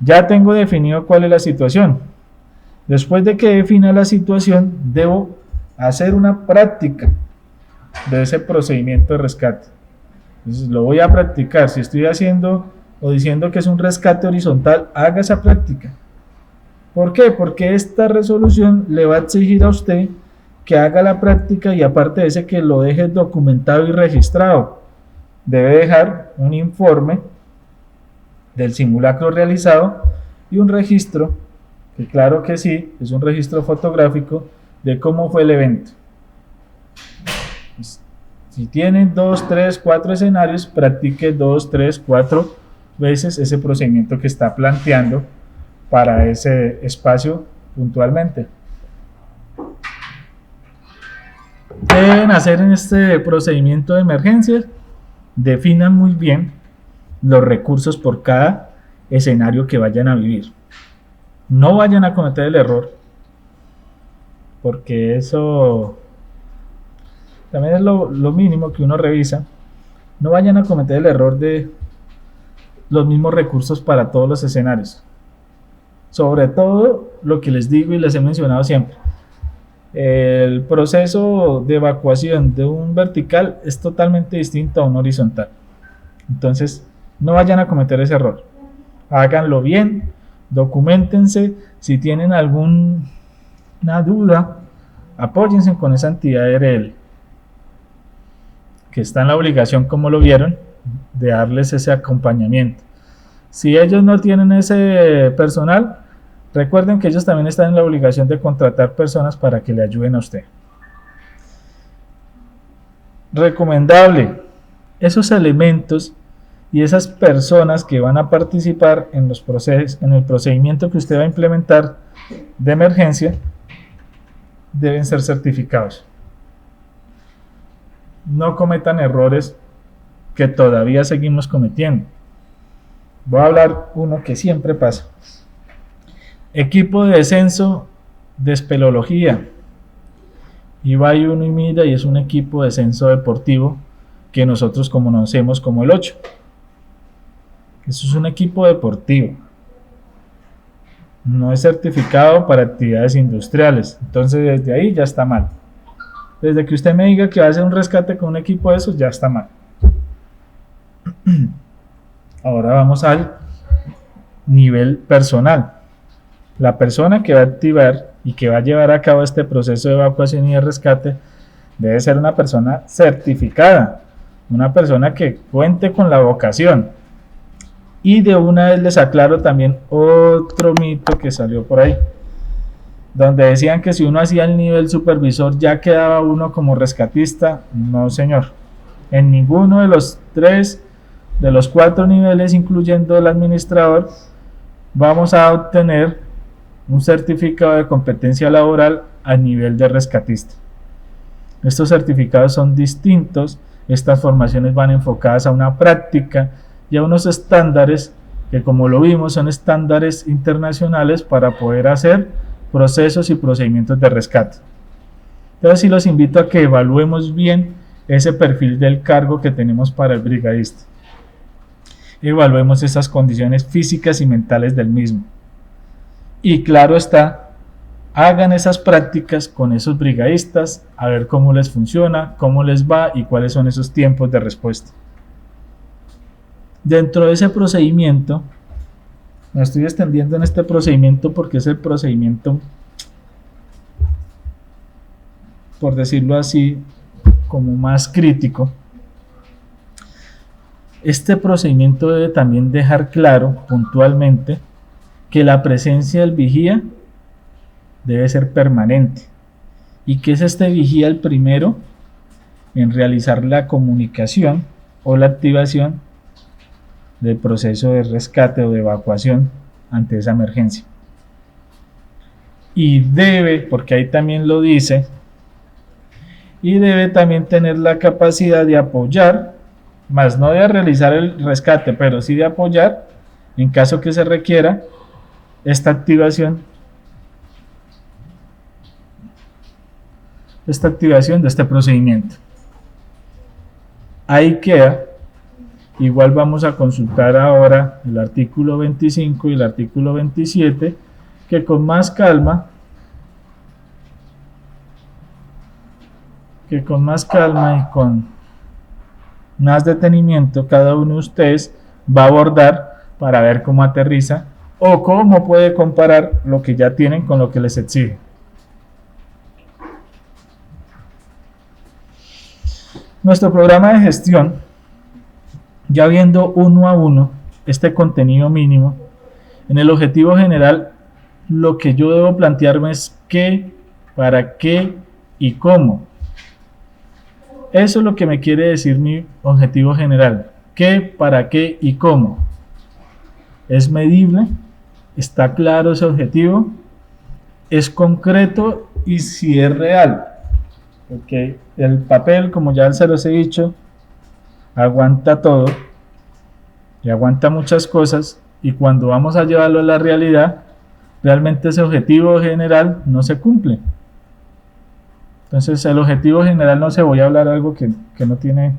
[SPEAKER 1] Ya tengo definido cuál es la situación. Después de que defina la situación, debo hacer una práctica de ese procedimiento de rescate. Entonces lo voy a practicar. Si estoy haciendo o diciendo que es un rescate horizontal, haga esa práctica. ¿Por qué? Porque esta resolución le va a exigir a usted que haga la práctica y aparte de ese que lo deje documentado y registrado. Debe dejar un informe del simulacro realizado y un registro, que claro que sí, es un registro fotográfico de cómo fue el evento. Si tienen 2, 3, 4 escenarios, practique 2, 3, 4 veces ese procedimiento que está planteando para ese espacio puntualmente. ¿Qué deben hacer en este procedimiento de emergencias? Definan muy bien los recursos por cada escenario que vayan a vivir. No vayan a cometer el error, porque eso también es lo mínimo que uno revisa. No vayan a cometer el error de los mismos recursos para todos los escenarios. Sobre todo lo que les digo y les he mencionado siempre. El proceso de evacuación de un vertical es totalmente distinto a un horizontal. Entonces, no vayan a cometer ese error. Háganlo bien, documentense. Si tienen alguna duda, apóyense con esa entidad de RL, que está en la obligación, como lo vieron, de darles ese acompañamiento. Si ellos no tienen ese personal, recuerden que ellos también están en la obligación de contratar personas para que le ayuden a usted. Recomendable, esos elementos y esas personas que van a participar en los procesos, en el procedimiento que usted va a implementar de emergencia, deben ser certificados. No cometan errores que todavía seguimos cometiendo. Voy a hablar uno que siempre pasa. Equipo de descenso de espeleología. Y va y uno y mira y es un equipo de descenso deportivo que nosotros conocemos como el 8. Eso es un equipo deportivo. No es certificado para actividades industriales. Entonces desde ahí ya está mal. Desde que usted me diga que va a hacer un rescate con un equipo de esos, ya está mal. Ahora vamos al nivel personal. La persona que va a activar y que va a llevar a cabo este proceso de evacuación y de rescate debe ser una persona certificada, una persona que cuente con la vocación. Y de una vez les aclaro también otro mito que salió por ahí, donde decían que si uno hacía el nivel supervisor ya quedaba uno como rescatista. No, señor. En ninguno de los 4 niveles, incluyendo el administrador, vamos a obtener un certificado de competencia laboral a nivel de rescatista. Estos certificados son distintos. Estas formaciones van enfocadas a una práctica y a unos estándares que, como lo vimos, son estándares internacionales para poder hacer procesos y procedimientos de rescate. Entonces sí los invito a que evaluemos bien ese perfil del cargo que tenemos para el brigadista. Evaluemos esas condiciones físicas y mentales del mismo. Y claro está, hagan esas prácticas con esos brigadistas, a ver cómo les funciona, cómo les va y cuáles son esos tiempos de respuesta. Dentro de ese procedimiento, me estoy extendiendo en este procedimiento porque es el procedimiento, por decirlo así, como más crítico. Este procedimiento debe también dejar claro puntualmente que la presencia del vigía debe ser permanente y que es este vigía el primero en realizar la comunicación o la activación del proceso de rescate o de evacuación ante esa emergencia. Y debe, porque ahí también lo dice, y debe también tener la capacidad de apoyar, más no de realizar el rescate, pero sí de apoyar en caso que se requiera esta activación de este procedimiento. Ahí queda. Igual vamos a consultar ahora el artículo 25 y el artículo 27, que con más calma y con más detenimiento cada uno de ustedes va a abordar para ver cómo aterriza o cómo puede comparar lo que ya tienen con lo que les exige. Nuestro programa de gestión, ya viendo uno a uno este contenido mínimo, en el objetivo general lo que yo debo plantearme es qué, para qué y cómo. Eso es lo que me quiere decir mi objetivo general. ¿Qué, para qué y cómo? ¿Es medible? ¿Está claro ese objetivo? ¿Es concreto? Y si es real. Porque el papel, como ya se los he dicho, aguanta todo y aguanta muchas cosas, y cuando vamos a llevarlo a la realidad, realmente ese objetivo general no se cumple. Entonces el objetivo general, no se voy a hablar algo que no tiene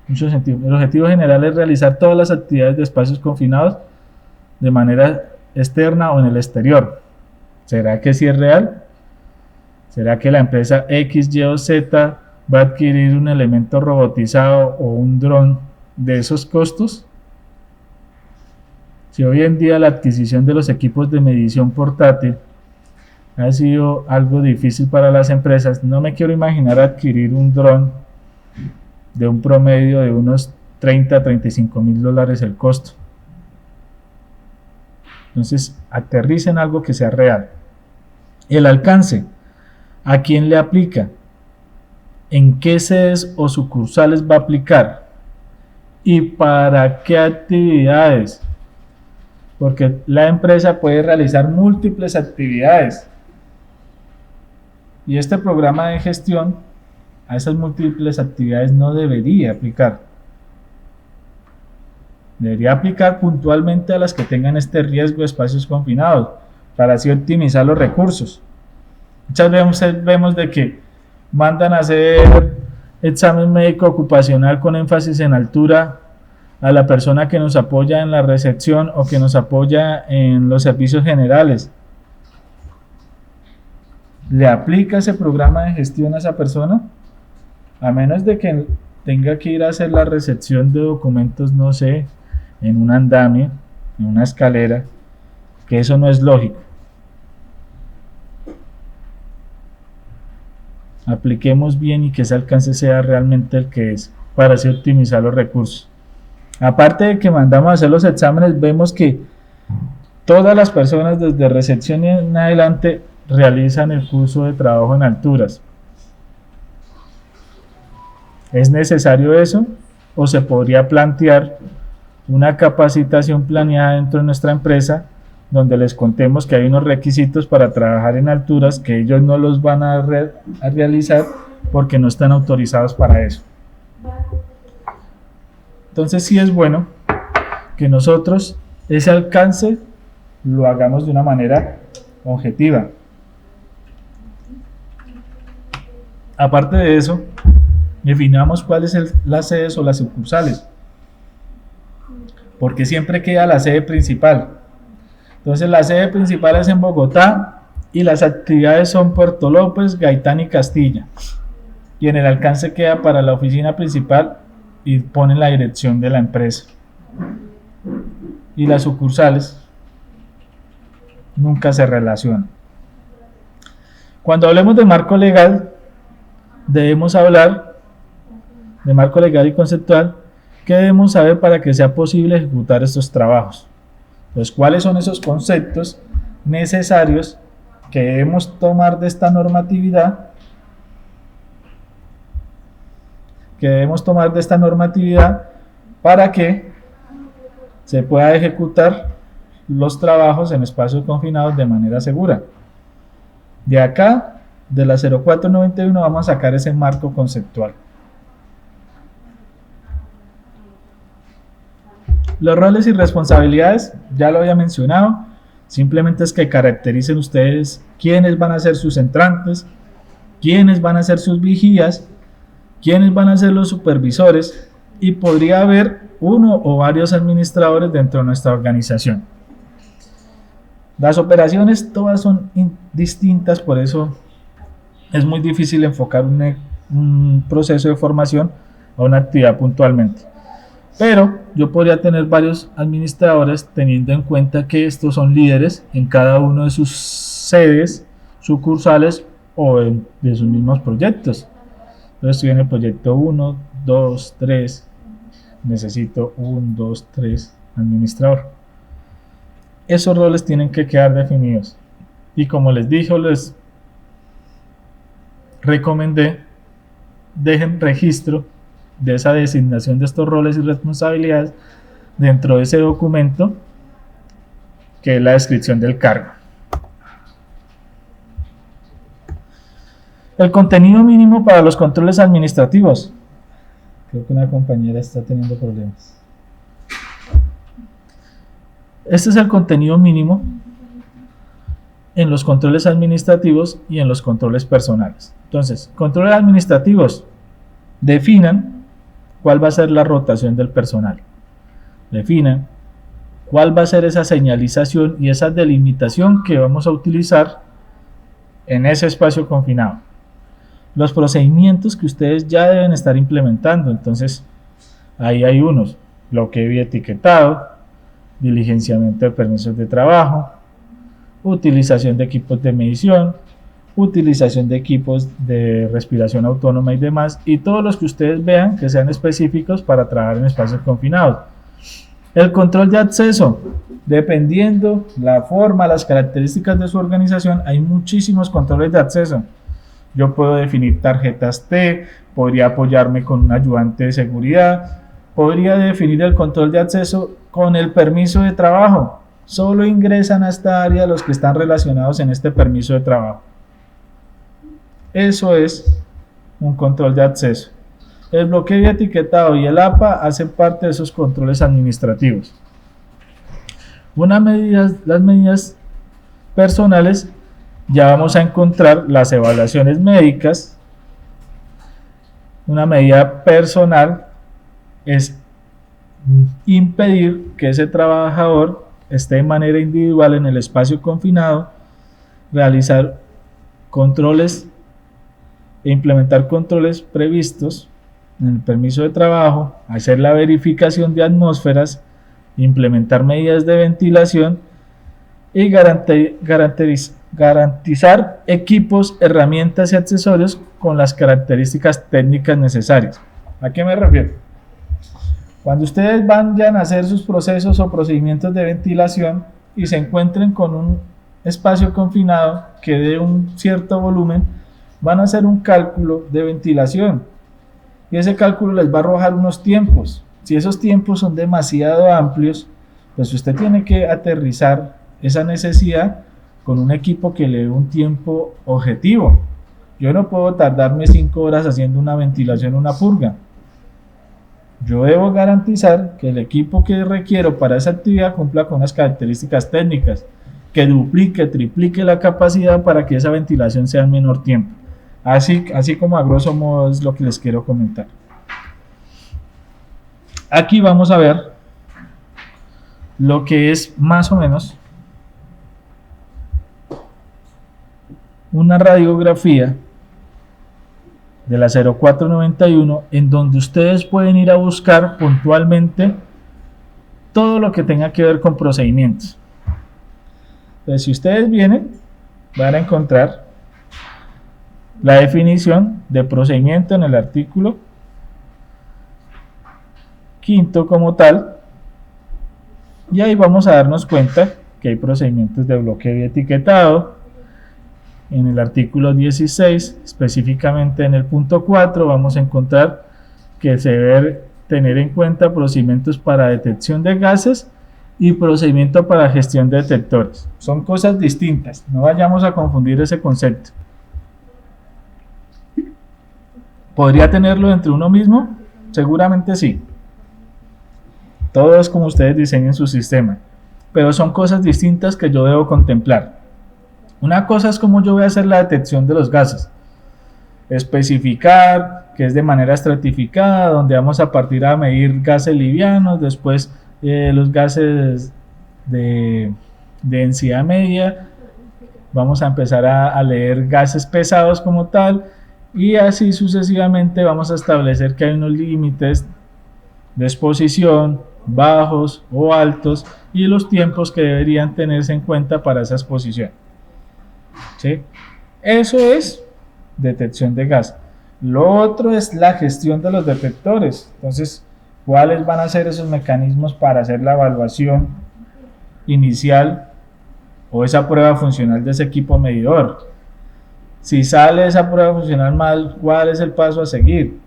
[SPEAKER 1] mucho sentido. El objetivo general es realizar todas las actividades de espacios confinados de manera externa o en el exterior. ¿Será que sí es real? ¿Será que la empresa X, Y o Z va a adquirir un elemento robotizado o un dron de esos costos? Si hoy en día la adquisición de los equipos de medición portátil ha sido algo difícil para las empresas, no me quiero imaginar adquirir un dron de un promedio de unos 30 a 35 mil dólares el costo. Entonces, aterricen algo que sea real. El alcance, ¿a quién le aplica? ¿En qué sedes o sucursales va a aplicar? ¿Y para qué actividades? Porque la empresa puede realizar múltiples actividades. Y este programa de gestión a esas múltiples actividades no debería aplicar. Debería aplicar puntualmente a las que tengan este riesgo de espacios confinados, para así optimizar los recursos. Muchas veces vemos de que mandan a hacer examen médico ocupacional con énfasis en altura a la persona que nos apoya en la recepción o que nos apoya en los servicios generales. ¿Le aplica ese programa de gestión a esa persona? A menos de que tenga que ir a hacer la recepción de documentos, no sé, en un andamio, en una escalera, que eso no es lógico. Apliquemos bien y que ese alcance sea realmente el que es, para así optimizar los recursos. Aparte de que mandamos a hacer los exámenes, vemos que todas las personas desde recepción en adelante realizan el curso de trabajo en alturas. ¿Es necesario eso? ¿O se podría plantear una capacitación planeada dentro de nuestra empresa donde les contemos que hay unos requisitos para trabajar en alturas que ellos no los van a realizar porque no están autorizados para eso? Entonces sí es bueno que nosotros ese alcance lo hagamos de una manera objetiva. Aparte de eso, definamos cuáles son las sedes o las sucursales, porque siempre queda la sede principal. Entonces la sede principal es en Bogotá y las actividades son Puerto López, Gaitán y Castilla, y en el alcance queda para la oficina principal y ponen la dirección de la empresa. Y las sucursales nunca se relacionan. Cuando hablemos de marco legal, debemos hablar de marco legal y conceptual. ¿Qué debemos saber para que sea posible ejecutar estos trabajos? Pues, ¿cuáles son esos conceptos necesarios que debemos tomar de esta normatividad? Para que se pueda ejecutar los trabajos en espacios confinados de manera segura. De acá, de la 0491, vamos a sacar ese marco conceptual. Los roles y responsabilidades, ya lo había mencionado, simplemente es que caractericen ustedes quiénes van a ser sus entrantes, quiénes van a ser sus vigías, quiénes van a ser los supervisores, y podría haber uno o varios administradores dentro de nuestra organización. Las operaciones todas son distintas, por eso es muy difícil enfocar un proceso de formación a una actividad puntualmente. Pero yo podría tener varios administradores teniendo en cuenta que estos son líderes en cada uno de sus sedes, sucursales o de sus mismos proyectos. Entonces estoy en el proyecto 1, 2, 3, necesito 1, 2, 3 administrador. Esos roles tienen que quedar definidos. Y como les dije, les recomendé, dejen registro de esa designación de estos roles y responsabilidades dentro de ese documento que es la descripción del cargo. El contenido mínimo para los controles administrativos. Creo que una compañera está teniendo problemas. Este es el contenido mínimo en los controles administrativos y en los controles personales. Entonces, controles administrativos, definan cuál va a ser la rotación del personal. Definan cuál va a ser esa señalización y esa delimitación que vamos a utilizar en ese espacio confinado. Los procedimientos que ustedes ya deben estar implementando. Entonces, ahí hay unos: bloqueo y etiquetado, diligenciamiento de permisos de trabajo, utilización de equipos de medición, utilización de equipos de respiración autónoma y demás, y todos los que ustedes vean que sean específicos para trabajar en espacios confinados. El control de acceso, dependiendo la forma, las características de su organización, hay muchísimos controles de acceso. Yo puedo definir tarjetas T, podría apoyarme con un ayudante de seguridad, podría definir el control de acceso con el permiso de trabajo. Solo ingresan a esta área los que están relacionados en este permiso de trabajo. Eso es un control de acceso. El bloqueo y etiquetado y el APA hacen parte de esos controles administrativos. Las medidas personales, ya vamos a encontrar las evaluaciones médicas. Una medida personal es impedir que ese trabajador esté de manera individual en el espacio confinado, realizar controles e implementar controles previstos en el permiso de trabajo, hacer la verificación de atmósferas, implementar medidas de ventilación y garantizar equipos, herramientas y accesorios con las características técnicas necesarias. ¿A qué me refiero? Cuando ustedes vayan a hacer sus procesos o procedimientos de ventilación y se encuentren con un espacio confinado que dé un cierto volumen, van a hacer un cálculo de ventilación y ese cálculo les va a arrojar unos tiempos. Si esos tiempos son demasiado amplios, pues usted tiene que aterrizar esa necesidad con un equipo que le dé un tiempo objetivo. Yo no puedo tardarme 5 horas haciendo una ventilación o una purga. Yo debo garantizar que el equipo que requiero para esa actividad cumpla con unas características técnicas, que duplique, triplique la capacidad para que esa ventilación sea en menor tiempo. Así como a grosso modo es lo que les quiero comentar. Aquí vamos a ver lo que es más o menos una radiografía de la 0491 en donde ustedes pueden ir a buscar puntualmente todo lo que tenga que ver con procedimientos. Entonces, si ustedes vienen, van a encontrar la definición de procedimiento en el artículo 5º como tal, y ahí vamos a darnos cuenta que hay procedimientos de bloqueo y etiquetado. En el artículo 16, específicamente en el punto 4, vamos a encontrar que se debe tener en cuenta procedimientos para detección de gases y procedimiento para gestión de detectores. Son cosas distintas, no vayamos a confundir ese concepto. ¿Podría tenerlo entre uno mismo? Seguramente sí. Todo es como ustedes diseñen su sistema, pero son cosas distintas que yo debo contemplar. Una cosa es cómo yo voy a hacer la detección de los gases, especificar que es de manera estratificada, donde vamos a partir a medir gases livianos, después los gases de densidad media, vamos a empezar a leer gases pesados como tal, y así sucesivamente vamos a establecer que hay unos límites de exposición bajos o altos y los tiempos que deberían tenerse en cuenta para esa exposición. ¿Sí? Eso es detección de gas. Lo otro es la gestión de los detectores. Entonces, ¿cuáles van a ser esos mecanismos para hacer la evaluación inicial o esa prueba funcional de ese equipo medidor? Si sale esa prueba funcional mal, ¿cuál es el paso a seguir?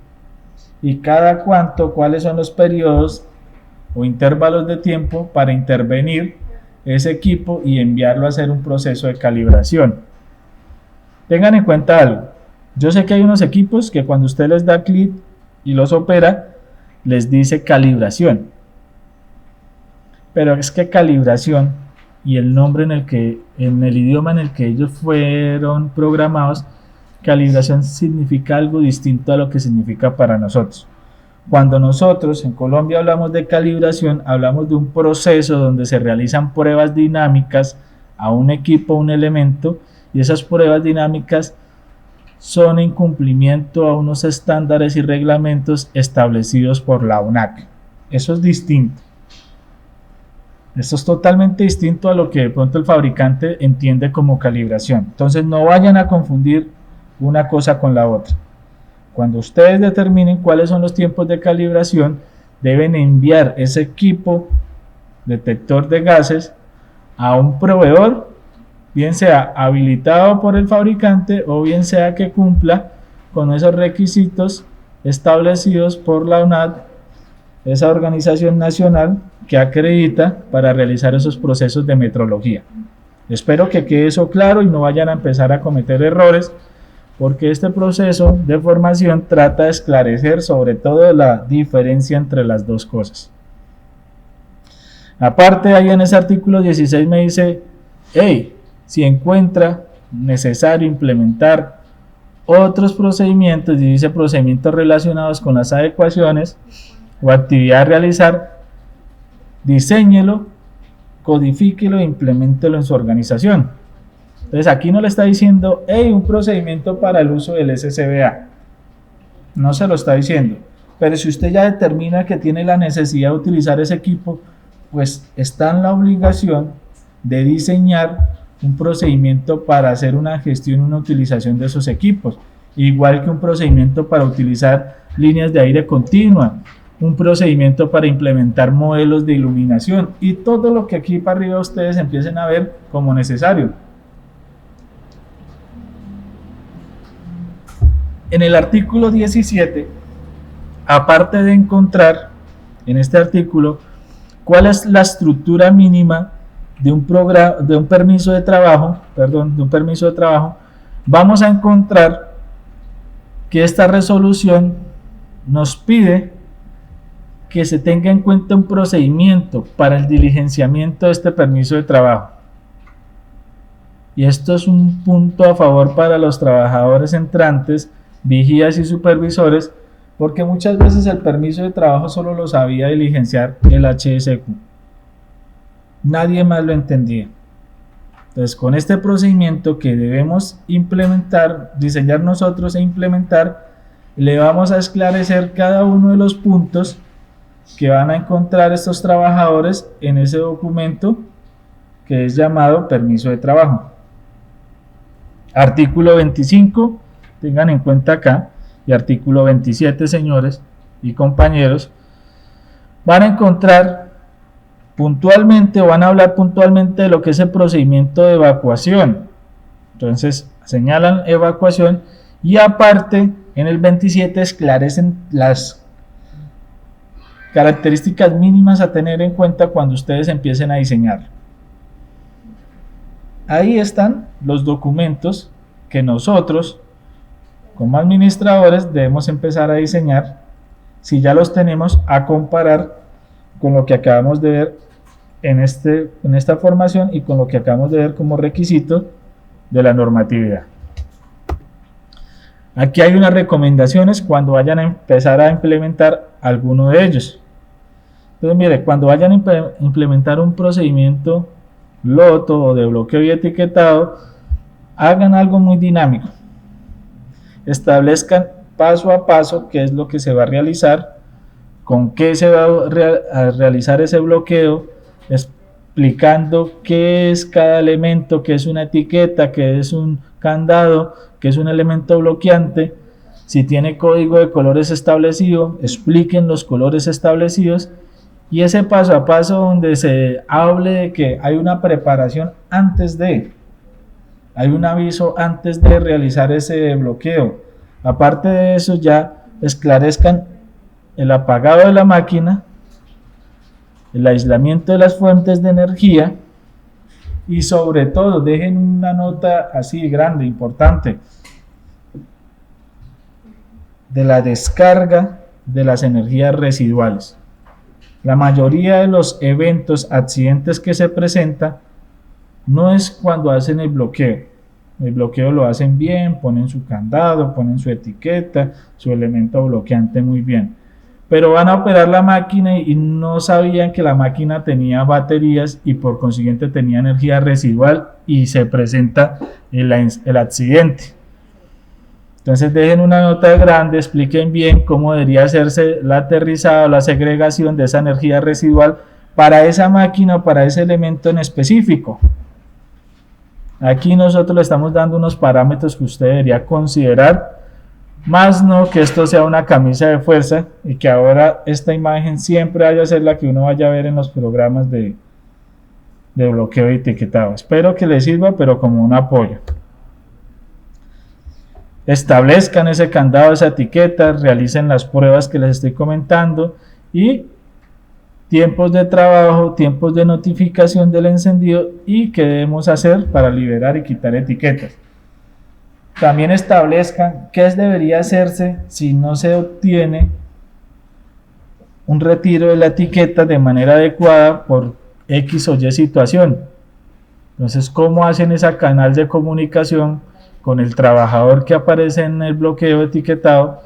[SPEAKER 1] Y cada cuánto, ¿cuáles son los periodos o intervalos de tiempo para intervenir ese equipo y enviarlo a hacer un proceso de calibración? Tengan en cuenta algo. Yo sé que hay unos equipos que cuando usted les da clic y los opera, les dice calibración. Pero es que calibración y el nombre en el idioma en el que ellos fueron programados, calibración significa algo distinto a lo que significa para nosotros. Cuando nosotros en Colombia hablamos de calibración, hablamos de un proceso donde se realizan pruebas dinámicas a un equipo, un elemento, y esas pruebas dinámicas son en cumplimiento a unos estándares y reglamentos establecidos por la UNAC. Eso es distinto. Esto es totalmente distinto a lo que de pronto el fabricante entiende como calibración. Entonces no vayan a confundir una cosa con la otra. Cuando ustedes determinen cuáles son los tiempos de calibración, deben enviar ese equipo detector de gases a un proveedor, bien sea habilitado por el fabricante o bien sea que cumpla con esos requisitos establecidos por la UNAD, esa organización nacional que acredita para realizar esos procesos de metrología. Espero que quede eso claro y no vayan a empezar a cometer errores, porque este proceso de formación trata de esclarecer sobre todo la diferencia entre las dos cosas. Aparte, ahí en ese artículo 16 me dice, hey, si encuentra necesario implementar otros procedimientos, y dice procedimientos relacionados con las adecuaciones o actividad a realizar, diséñelo, codifíquelo e impleméntelo en su organización. Entonces aquí no le está diciendo, hey, un procedimiento para el uso del SCBA. No se lo está diciendo. Pero si usted ya determina que tiene la necesidad de utilizar ese equipo, pues está en la obligación de diseñar un procedimiento para hacer una gestión y una utilización de esos equipos. Igual que un procedimiento para utilizar líneas de aire continua, un procedimiento para implementar modelos de iluminación y todo lo que aquí para arriba ustedes empiecen a ver como necesario. En el artículo 17, aparte de encontrar en este artículo cuál es la estructura mínima de un permiso de trabajo, vamos a encontrar que esta resolución nos pide que se tenga en cuenta un procedimiento para el diligenciamiento de este permiso de trabajo. Y esto es un punto a favor para los trabajadores entrantes, vigías y supervisores, porque muchas veces el permiso de trabajo solo lo sabía diligenciar el HSQ. Nadie más lo entendía. Entonces, con este procedimiento que debemos implementar, diseñar nosotros e implementar, le vamos a esclarecer cada uno de los puntos que van a encontrar estos trabajadores en ese documento que es llamado permiso de trabajo. Artículo 25, tengan en cuenta acá, y artículo 27, señores y compañeros, van a encontrar puntualmente o van a hablar puntualmente de lo que es el procedimiento de evacuación. Entonces señalan evacuación y aparte en el 27 esclarecen las características mínimas a tener en cuenta cuando ustedes empiecen a diseñar. Ahí están los documentos que nosotros como administradores debemos empezar a diseñar, si ya los tenemos, a comparar con lo que acabamos de ver en esta formación y con lo que acabamos de ver como requisito de la normatividad. Aquí hay unas recomendaciones cuando vayan a empezar a implementar alguno de ellos. Entonces, mire, cuando vayan a implementar un procedimiento LOTO o de bloqueo y etiquetado, hagan algo muy dinámico. Establezcan paso a paso qué es lo que se va a realizar, con qué se va a realizar ese bloqueo, explicando qué es cada elemento, qué es una etiqueta, qué es un candado, qué es un elemento bloqueante. Si tiene código de colores establecido, expliquen los colores establecidos. Y ese paso a paso donde se hable de que hay una preparación antes de, hay un aviso antes de realizar ese bloqueo. Aparte de eso, ya esclarezcan el apagado de la máquina, el aislamiento de las fuentes de energía y sobre todo dejen una nota así grande, importante, de la descarga de las energías residuales. La mayoría de los eventos, accidentes que se presentan no es cuando hacen el bloqueo. El bloqueo lo hacen bien, ponen su candado, ponen su etiqueta, su elemento bloqueante muy bien. Pero van a operar la máquina y no sabían que la máquina tenía baterías y por consiguiente tenía energía residual y se presenta el accidente. Entonces dejen una nota grande, expliquen bien cómo debería hacerse la aterrizada o la segregación de esa energía residual para esa máquina o para ese elemento en específico. Aquí nosotros le estamos dando unos parámetros que usted debería considerar, más no que esto sea una camisa de fuerza y que ahora esta imagen siempre vaya a ser la que uno vaya a ver en los programas de bloqueo y etiquetado. Espero que les sirva, pero como un apoyo. Establezcan ese candado, esa etiqueta, realicen las pruebas que les estoy comentando y tiempos de trabajo, tiempos de notificación del encendido y qué debemos hacer para liberar y quitar etiquetas. También establezcan qué debería hacerse si no se obtiene un retiro de la etiqueta de manera adecuada por X o Y situación. Entonces, ¿cómo hacen ese canal de comunicación con el trabajador que aparece en el bloqueo etiquetado?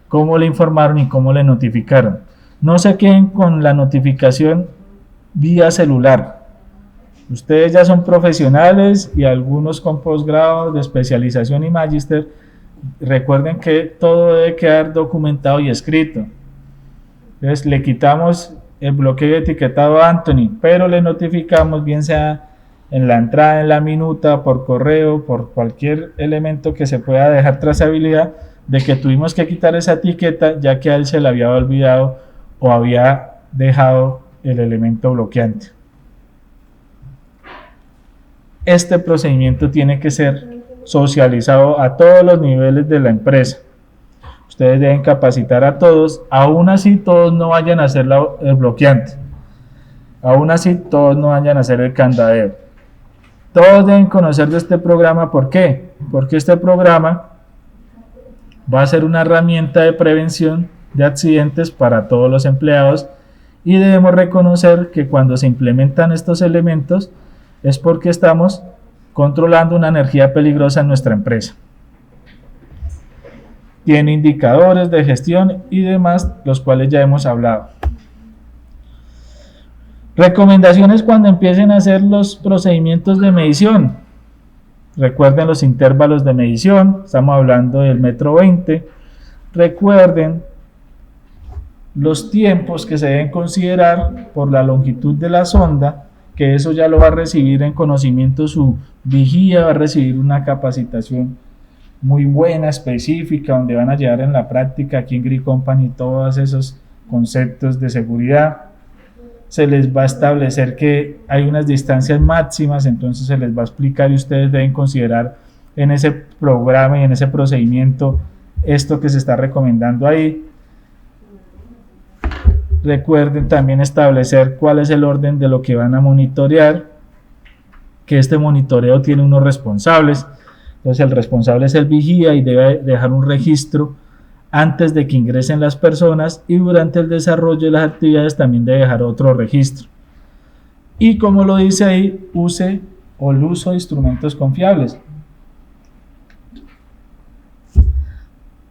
[SPEAKER 1] ¿Cómo le informaron y cómo le notificaron? No se queden con la notificación vía celular. Ustedes ya son profesionales y algunos con posgrado de especialización y magíster. Recuerden que todo debe quedar documentado y escrito. Entonces le quitamos el bloqueo etiquetado a Anthony, pero le notificamos, bien sea en la entrada, en la minuta, por correo, por cualquier elemento que se pueda dejar trazabilidad, de que tuvimos que quitar esa etiqueta ya que a él se le había olvidado o había dejado el elemento bloqueante. Este procedimiento tiene que ser socializado a todos los niveles de la empresa. Ustedes deben capacitar a todos, aún así todos no vayan a hacer el bloqueante, aún así todos no vayan a hacer el candadeo. Todos deben conocer de este programa. ¿Por qué? Porque este programa va a ser una herramienta de prevención de accidentes para todos los empleados, y debemos reconocer que cuando se implementan estos elementos es porque estamos controlando una energía peligrosa en nuestra empresa. Tiene indicadores de gestión y demás, los cuales ya hemos hablado. Recomendaciones cuando empiecen a hacer los procedimientos de medición. Recuerden los intervalos de medición, estamos hablando del 1,20 m. Recuerden los tiempos que se deben considerar por la longitud de la sonda, que eso ya lo va a recibir en conocimiento su vigía, va a recibir una capacitación muy buena, específica, donde van a llevar en la práctica aquí en Green Company todos esos conceptos de seguridad. Se les va a establecer que hay unas distancias máximas, entonces se les va a explicar y ustedes deben considerar en ese programa y en ese procedimiento esto que se está recomendando ahí. Recuerden también establecer cuál es el orden de lo que van a monitorear, que este monitoreo tiene unos responsables. Entonces el responsable es el vigía y debe dejar un registro antes de que ingresen las personas, y durante el desarrollo de las actividades también debe dejar otro registro. Y como lo dice ahí, use o el uso de instrumentos confiables.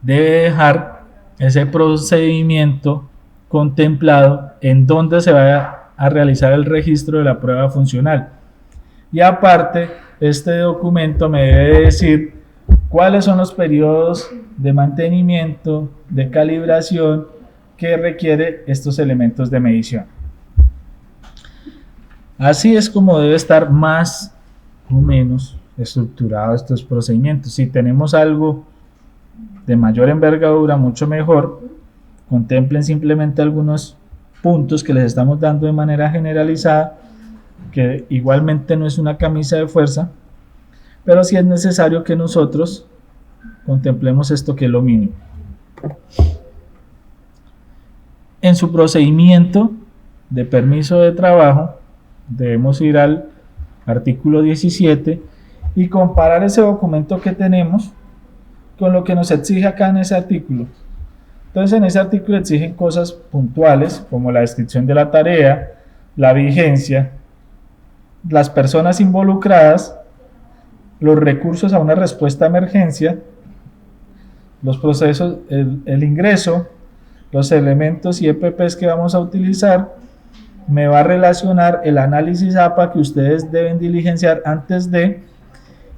[SPEAKER 1] Debe dejar ese procedimiento contemplado en donde se va a realizar el registro de la prueba funcional. Y aparte, este documento me debe decir cuáles son los periodos de mantenimiento, de calibración que requiere estos elementos de medición. Así es como debe estar más o menos estructurado estos procedimientos. Si tenemos algo de mayor envergadura, mucho mejor. Contemplen simplemente algunos puntos que les estamos dando de manera generalizada, que igualmente no es una camisa de fuerza, pero sí es necesario que nosotros contemplemos esto, que es lo mínimo. En su procedimiento de permiso de trabajo debemos ir al artículo 17 y comparar ese documento que tenemos con lo que nos exige acá en ese artículo. Entonces en ese artículo exigen cosas puntuales como la descripción de la tarea, la vigencia, las personas involucradas, los recursos a una respuesta a emergencia, los procesos, el ingreso, los elementos y EPPs que vamos a utilizar. Me va a relacionar el análisis APA que ustedes deben diligenciar antes de,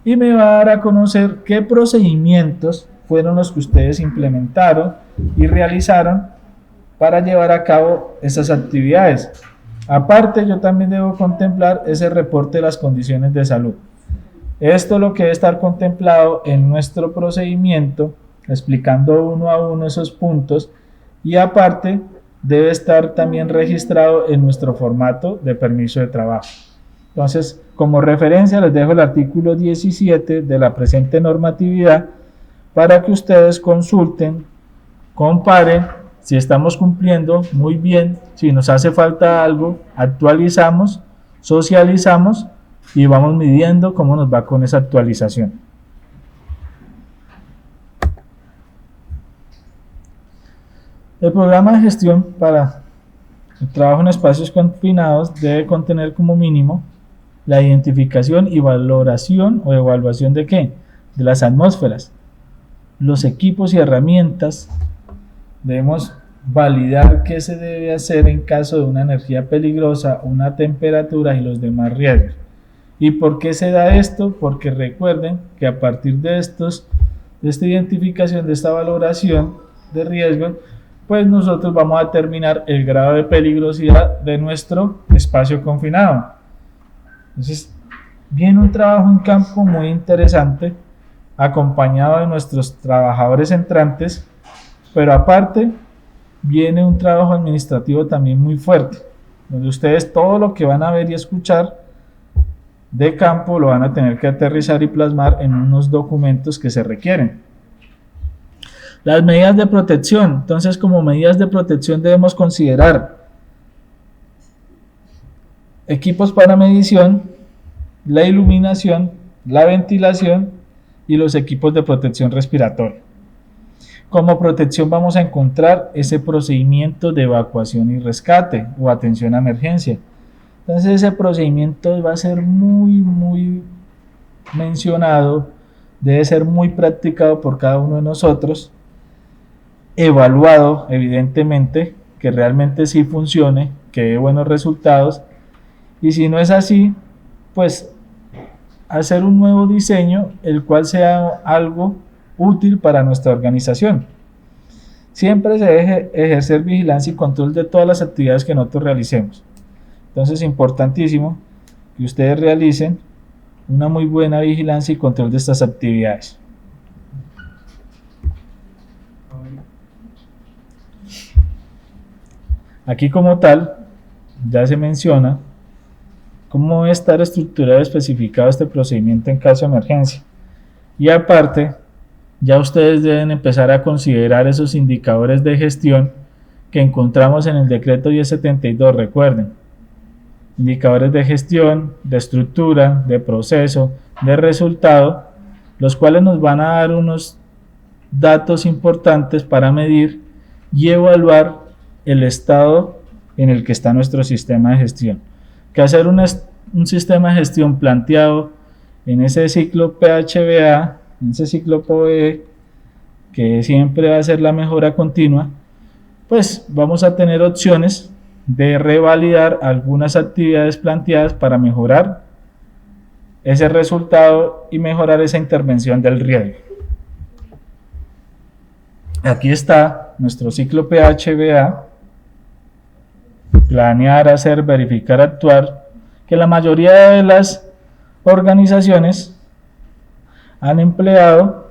[SPEAKER 1] y me va a dar a conocer qué procedimientos fueron los que ustedes implementaron y realizaron para llevar a cabo esas actividades. Aparte, yo también debo contemplar ese reporte de las condiciones de salud. Esto es lo que debe estar contemplado en nuestro procedimiento, explicando uno a uno esos puntos, y aparte debe estar también registrado en nuestro formato de permiso de trabajo. Entonces, como referencia les dejo el artículo 17 de la presente normatividad para que ustedes consulten, comparen si estamos cumpliendo muy bien. Si nos hace falta algo, actualizamos, socializamos y vamos midiendo cómo nos va con esa actualización. El programa de gestión para el trabajo en espacios confinados debe contener como mínimo la identificación y valoración o evaluación de ¿qué? De las atmósferas, los equipos y herramientas. Debemos validar qué se debe hacer en caso de una energía peligrosa, una temperatura y los demás riesgos. ¿Y por qué se da esto? Porque recuerden que a partir de esta identificación, de esta valoración de riesgo, pues nosotros vamos a determinar el grado de peligrosidad de nuestro espacio confinado. Entonces, viene un trabajo en campo muy interesante, acompañado de nuestros trabajadores entrantes, pero aparte viene un trabajo administrativo también muy fuerte, donde ustedes todo lo que van a ver y escuchar de campo lo van a tener que aterrizar y plasmar en unos documentos que se requieren. Las medidas de protección. Entonces, como medidas de protección debemos considerar equipos para medición, la iluminación, la ventilación y los equipos de protección respiratoria. Como protección vamos a encontrar ese procedimiento de evacuación y rescate o atención a emergencia. Entonces ese procedimiento va a ser muy mencionado, debe ser muy practicado por cada uno de nosotros, evaluado evidentemente, que realmente sí funcione, que dé buenos resultados, y si no es así, pues hacer un nuevo diseño el cual sea algo útil para nuestra organización. Siempre se debe ejercer vigilancia y control de todas las actividades que nosotros realicemos. Entonces es importantísimo que ustedes realicen una muy buena vigilancia y control de estas actividades. Aquí como tal, ya se menciona cómo debe estar estructurado y especificado este procedimiento en caso de emergencia. Y aparte, ya ustedes deben empezar a considerar esos indicadores de gestión que encontramos en el decreto 1072, recuerden. Indicadores de gestión, de estructura, de proceso, de resultado, los cuales nos van a dar unos datos importantes para medir y evaluar el estado en el que está nuestro sistema de gestión. Que hacer un sistema de gestión planteado en ese ciclo PHBA, en ese ciclo POE, que siempre va a ser la mejora continua, pues vamos a tener opciones de revalidar algunas actividades planteadas para mejorar ese resultado y mejorar esa intervención del riesgo. Aquí está nuestro ciclo PHBA: planear, hacer, verificar, actuar, que la mayoría de las organizaciones han empleado,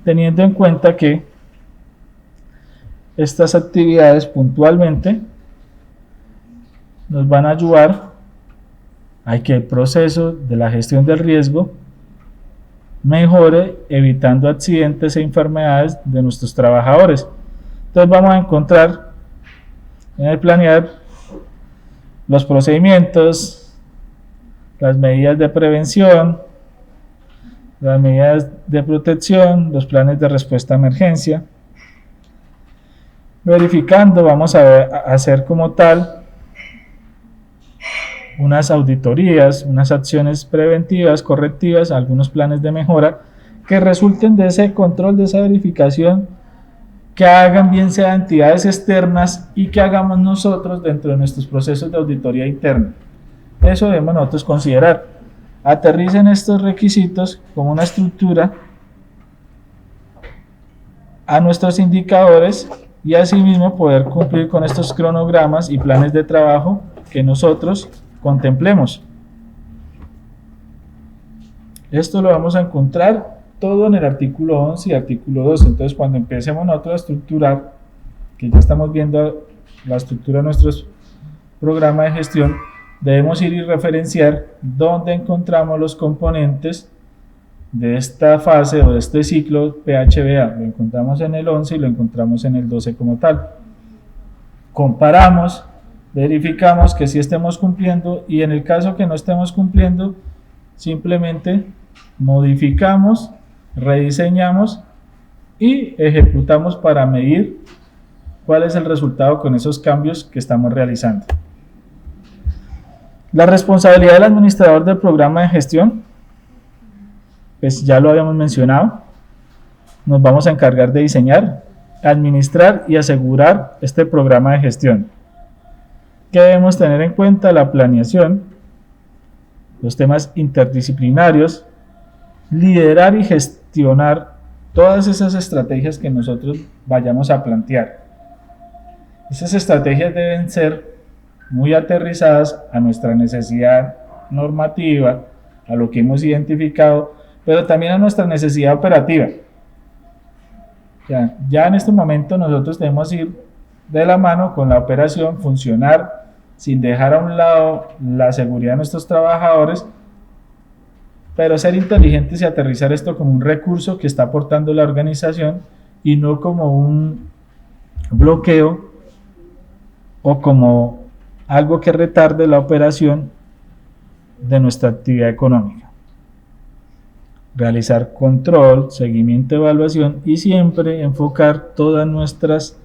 [SPEAKER 1] teniendo en cuenta que estas actividades puntualmente nos van a ayudar a que el proceso de la gestión del riesgo mejore, evitando accidentes e enfermedades de nuestros trabajadores. Entonces vamos a encontrar en el planear los procedimientos, las medidas de prevención, las medidas de protección, los planes de respuesta a emergencia. Verificando, vamos a hacer como tal unas auditorías, unas acciones preventivas, correctivas, algunos planes de mejora que resulten de ese control, de esa verificación, que hagan bien sea entidades externas y que hagamos nosotros dentro de nuestros procesos de auditoría interna. Eso debemos nosotros considerar. Aterricen estos requisitos como una estructura a nuestros indicadores y asimismo poder cumplir con estos cronogramas y planes de trabajo que nosotros contemplemos. Esto lo vamos a encontrar todo en el artículo 11 y artículo 12. Entonces, cuando empecemos nosotros a estructurar, que ya estamos viendo la estructura de nuestros programas de gestión, debemos ir y referenciar dónde encontramos los componentes de esta fase o de este ciclo PHBA. Lo encontramos en el 11 y lo encontramos en el 12 como tal. Comparamos, verificamos que sí estemos cumpliendo, y en el caso que no estemos cumpliendo, simplemente modificamos, rediseñamos y ejecutamos para medir cuál es el resultado con esos cambios que estamos realizando. La responsabilidad del administrador del programa de gestión, pues ya lo habíamos mencionado. Nos vamos a encargar de diseñar, administrar y asegurar este programa de gestión. ¿Qué debemos tener en cuenta? La planeación, los temas interdisciplinarios, liderar y gestionar todas esas estrategias que nosotros vayamos a plantear. Esas estrategias deben ser muy aterrizadas a nuestra necesidad normativa, a lo que hemos identificado, pero también a nuestra necesidad operativa. Ya en este momento nosotros debemos ir de la mano con la operación, funcionar sin dejar a un lado la seguridad de nuestros trabajadores, pero ser inteligentes y aterrizar esto como un recurso que está aportando la organización y no como un bloqueo o como algo que retarde la operación de nuestra actividad económica. Realizar control, seguimiento, evaluación y siempre enfocar todas nuestras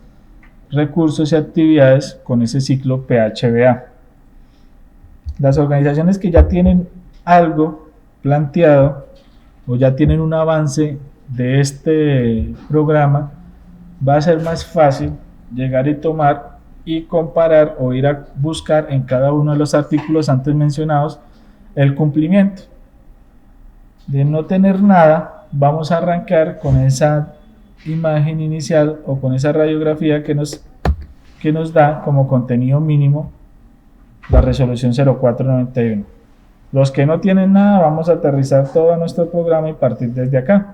[SPEAKER 1] recursos y actividades con ese ciclo PHBA. Las organizaciones que ya tienen algo planteado o ya tienen un avance de este programa, va a ser más fácil llegar y tomar y comparar o ir a buscar en cada uno de los artículos antes mencionados el cumplimiento. De no tener nada, vamos a arrancar con esa imagen inicial o con esa radiografía que nos da como contenido mínimo la resolución 0491. Los que no tienen nada, vamos a aterrizar todo nuestro programa y partir desde acá.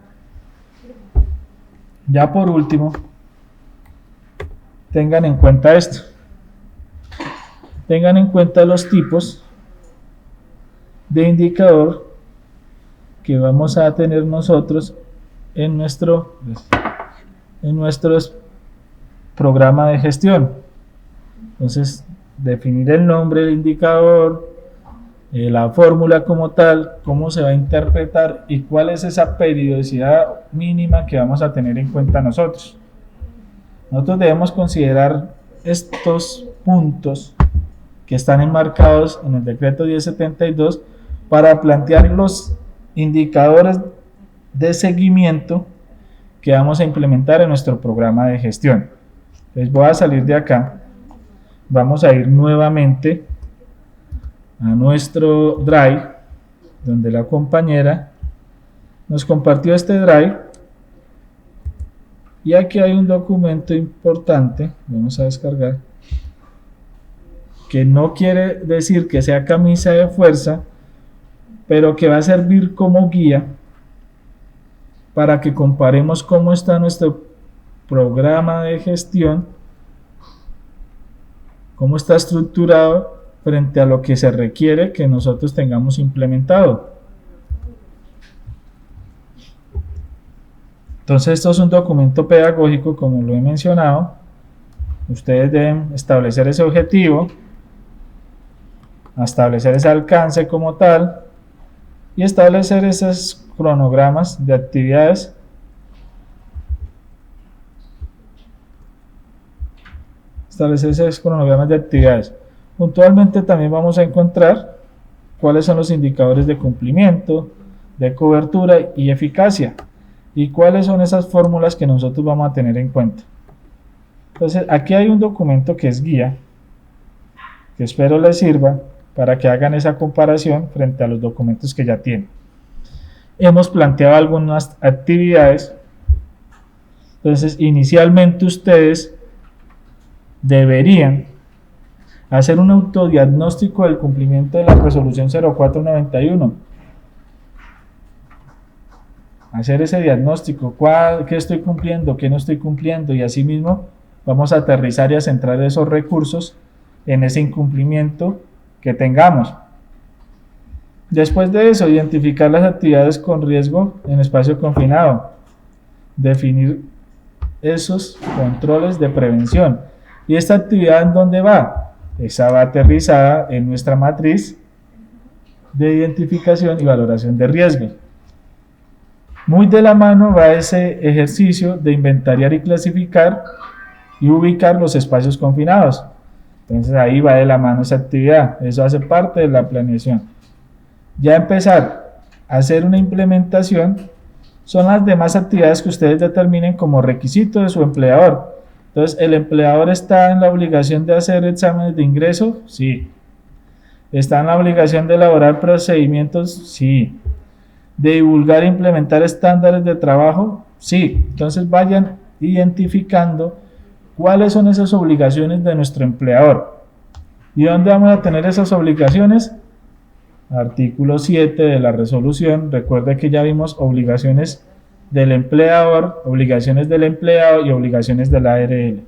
[SPEAKER 1] Ya por último, tengan en cuenta esto. Tengan en cuenta los tipos de indicador que vamos a tener nosotros en nuestro programa de gestión. Entonces, definir el nombre del indicador, la fórmula como tal, cómo se va a interpretar y cuál es esa periodicidad mínima que vamos a tener en cuenta nosotros. Nosotros debemos considerar estos puntos que están enmarcados en el decreto 1072 para plantear los indicadores de seguimiento que vamos a implementar en nuestro programa de gestión. Entonces voy a salir de acá, vamos a ir nuevamente a nuestro Drive, donde la compañera nos compartió este Drive, y aquí hay un documento importante, vamos a descargar, que no quiere decir que sea camisa de fuerza, pero que va a servir como guía para que comparemos cómo está nuestro programa de gestión, cómo está estructurado frente a lo que se requiere que nosotros tengamos implementado. Entonces esto es un documento pedagógico, como lo he mencionado. Ustedes deben establecer ese objetivo, establecer ese alcance como tal y establecer esos cronogramas de actividades Puntualmente también vamos a encontrar cuáles son los indicadores de cumplimiento, de cobertura y eficacia y cuáles son esas fórmulas que nosotros vamos a tener en cuenta. Entonces aquí hay un documento que es guía, que espero les sirva para que hagan esa comparación frente a los documentos que ya tienen. Hemos planteado algunas actividades. Entonces inicialmente ustedes deberían hacer un autodiagnóstico del cumplimiento de la resolución 0491. Hacer ese diagnóstico, qué estoy cumpliendo, qué no estoy cumpliendo, y asimismo vamos a aterrizar y a centrar esos recursos en ese incumplimiento que tengamos. Después de eso, identificar las actividades con riesgo en espacio confinado, definir esos controles de prevención. ¿Y esta actividad en dónde va? Esa va aterrizada en nuestra matriz de identificación y valoración de riesgos. Muy de la mano va ese ejercicio de inventariar y clasificar y ubicar los espacios confinados. Entonces ahí va de la mano esa actividad, eso hace parte de la planeación. Ya empezar a hacer una implementación son las demás actividades que ustedes determinen como requisito de su empleador. Entonces, ¿el empleador está en la obligación de hacer exámenes de ingreso? Sí. ¿Está en la obligación de elaborar procedimientos? Sí. ¿De divulgar e implementar estándares de trabajo? Sí. Entonces vayan identificando cuáles son esas obligaciones de nuestro empleador. ¿Y dónde vamos a tener esas obligaciones? Artículo 7 de la resolución. Recuerde que ya vimos obligaciones del empleador, obligaciones del empleado y obligaciones de la ARL.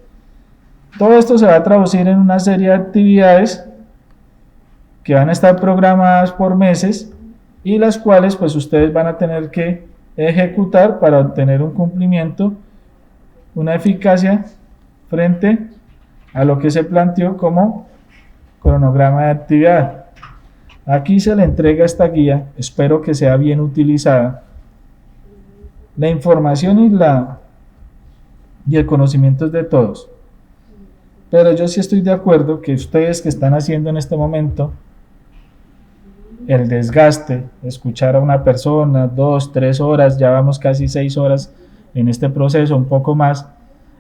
[SPEAKER 1] Todo esto se va a traducir en una serie de actividades que van a estar programadas por meses y las cuales pues ustedes van a tener que ejecutar para obtener un cumplimiento, una eficacia frente a lo que se planteó como cronograma de actividad. Aquí se le entrega esta guía, espero que sea bien utilizada. La información y el conocimiento es de todos. Pero yo sí estoy de acuerdo que ustedes que están haciendo en este momento el desgaste, escuchar a una persona 2, 3 horas, ya vamos casi 6 horas en este proceso, un poco más,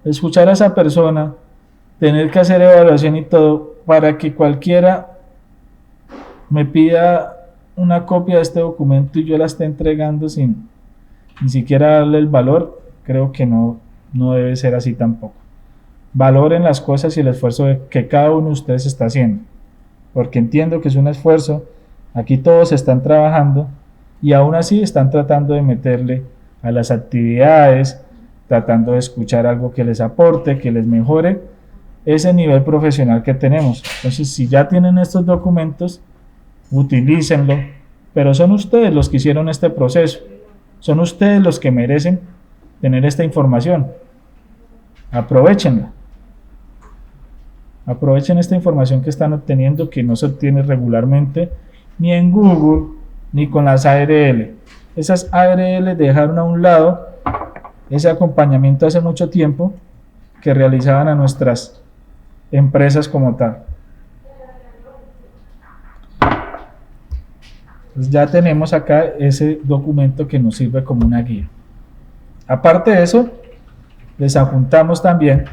[SPEAKER 1] escuchar a esa persona, tener que hacer evaluación y todo, para que cualquiera me pida una copia de este documento y yo la esté entregando sin ni siquiera darle el valor, creo que no debe ser así tampoco. Valoren las cosas y el esfuerzo que cada uno de ustedes está haciendo, porque entiendo que es un esfuerzo, aquí todos están trabajando y aún así están tratando de meterle a las actividades, tratando de escuchar algo que les aporte, que les mejore ese nivel profesional que tenemos. Entonces, si ya tienen estos documentos, utilícenlo, pero son ustedes los que hicieron este proceso, son ustedes los que merecen tener esta información. Aprovechenla. Aprovechen esta información que están obteniendo, que no se obtiene regularmente ni en Google ni con las ARL. Esas ARL dejaron a un lado ese acompañamiento hace mucho tiempo que realizaban a nuestras empresas como tal. Entonces ya tenemos acá ese documento que nos sirve como una guía. Aparte de eso, les adjuntamos también,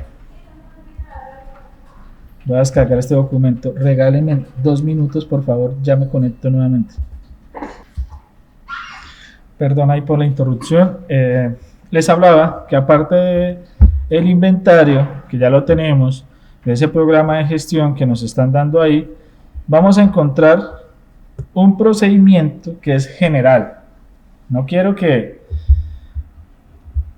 [SPEAKER 1] voy a descargar este documento, regálenme 2 minutos por favor, ya me conecto nuevamente. Perdón ahí por la interrupción. Les hablaba que aparte del inventario, que ya lo tenemos, de ese programa de gestión que nos están dando ahí, vamos a encontrar un procedimiento que es general. No quiero que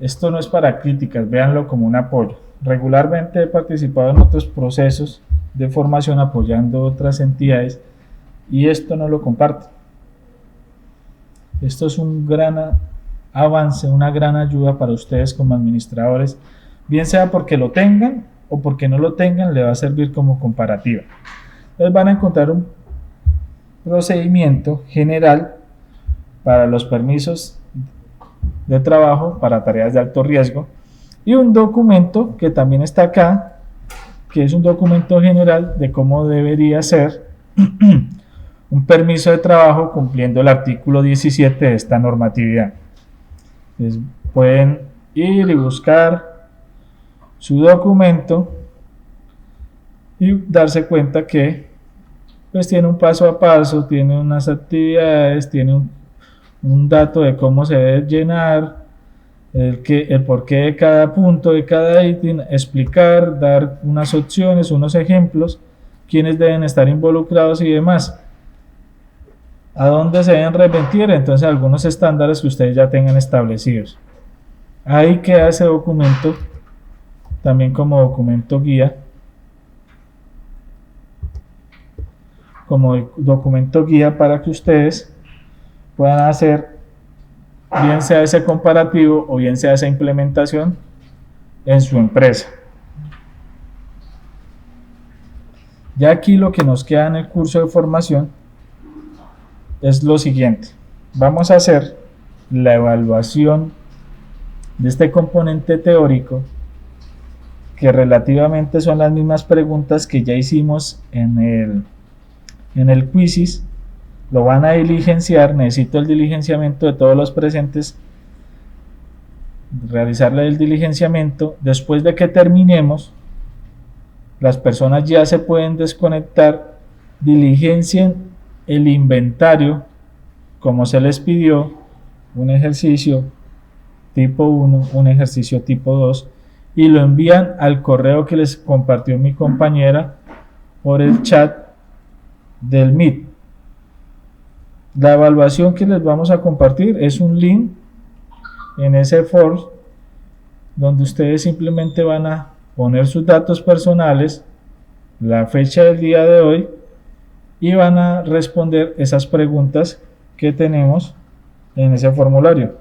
[SPEAKER 1] esto no es para críticas, véanlo como un apoyo. Regularmente he participado en otros procesos de formación apoyando otras entidades y esto no lo comparto. Esto es un gran avance, una gran ayuda para ustedes como administradores, bien sea porque lo tengan o porque no lo tengan, le va a servir como comparativa. Entonces van a encontrar un procedimiento general para los permisos de trabajo para tareas de alto riesgo y un documento que también está acá, que es un documento general de cómo debería ser un permiso de trabajo cumpliendo el artículo 17 de esta normatividad. Entonces, pueden ir y buscar su documento y darse cuenta que pues tiene un paso a paso, tiene unas actividades, tiene un dato de cómo se debe llenar, el porqué de cada punto, de cada ítem, explicar, dar unas opciones, unos ejemplos, quiénes deben estar involucrados y demás. ¿A dónde se deben remitir? Entonces algunos estándares que ustedes ya tengan establecidos. Ahí queda ese documento, también como documento guía. Como documento guía para que ustedes puedan hacer bien sea ese comparativo o bien sea esa implementación en su empresa. Ya aquí lo que nos queda en el curso de formación es lo siguiente. Vamos a hacer la evaluación de este componente teórico, que relativamente son las mismas preguntas que ya hicimos en el quizzes. Lo van a diligenciar, necesito el diligenciamiento de todos los presentes, realizarle el diligenciamiento. Después de que terminemos, las personas ya se pueden desconectar diligencien el inventario como se les pidió, un ejercicio tipo 1, un ejercicio tipo 2, y lo envían al correo que les compartió mi compañera por el chat del Meet. La evaluación que les vamos a compartir es un link en ese form donde ustedes simplemente van a poner sus datos personales, la fecha del día de hoy, y van a responder esas preguntas que tenemos en ese formulario.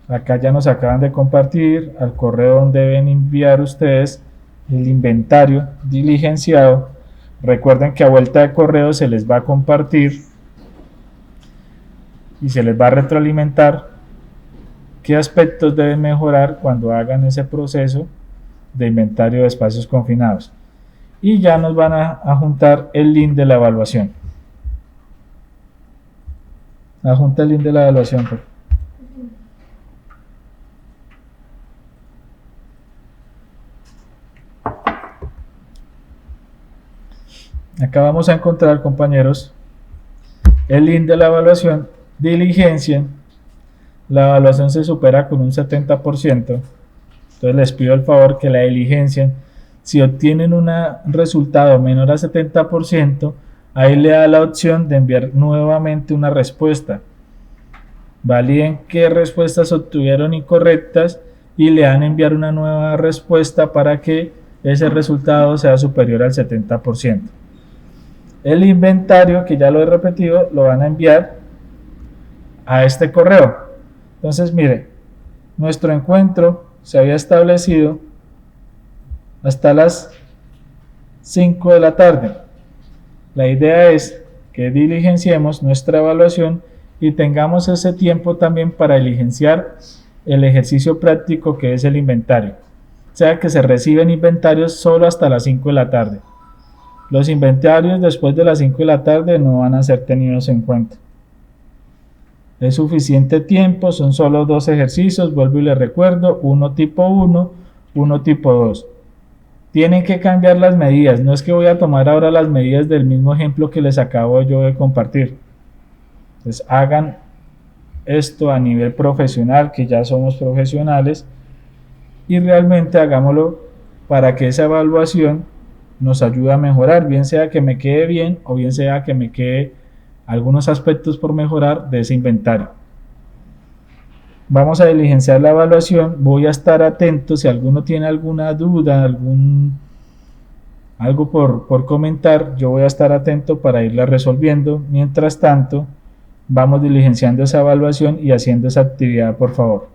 [SPEAKER 1] Acá ya nos acaban de compartir al correo donde deben enviar ustedes el inventario diligenciado. Recuerden que a vuelta de correo se les va a compartir y se les va a retroalimentar qué aspectos deben mejorar cuando hagan ese proceso de inventario de espacios confinados. Y ya nos van a juntar el link de la evaluación. Adjunta el link de la evaluación. Acá vamos a encontrar, compañeros, el link de la evaluación. Diligencien. La evaluación se supera con un 70%. Entonces les pido el favor que la diligencien. Si obtienen un resultado menor a 70%, ahí le da la opción de enviar nuevamente una respuesta. Validen qué respuestas obtuvieron incorrectas y le dan a enviar una nueva respuesta para que ese resultado sea superior al 70%. El inventario, que ya lo he repetido, lo van a enviar a este correo. Entonces, mire, nuestro encuentro se había establecido hasta las 5 de la tarde. La idea es que diligenciemos nuestra evaluación y tengamos ese tiempo también para diligenciar el ejercicio práctico que es el inventario. O sea que se reciben inventarios solo hasta las 5 de la tarde. Los inventarios después de las 5 de la tarde no van a ser tenidos en cuenta. Es suficiente tiempo, son solo 2 ejercicios, vuelvo y les recuerdo, uno tipo 1, uno tipo 2. Tienen que cambiar las medidas, no es que voy a tomar ahora las medidas del mismo ejemplo que les acabo yo de compartir. Entonces hagan esto a nivel profesional, que ya somos profesionales, y realmente hagámoslo para que esa evaluación nos ayude a mejorar, bien sea que me quede bien o bien sea que me quede algunos aspectos por mejorar de ese inventario. Vamos a diligenciar la evaluación, voy a estar atento si alguno tiene alguna duda, algo por comentar, yo voy a estar atento para irla resolviendo. Mientras tanto, vamos diligenciando esa evaluación y haciendo esa actividad, por favor.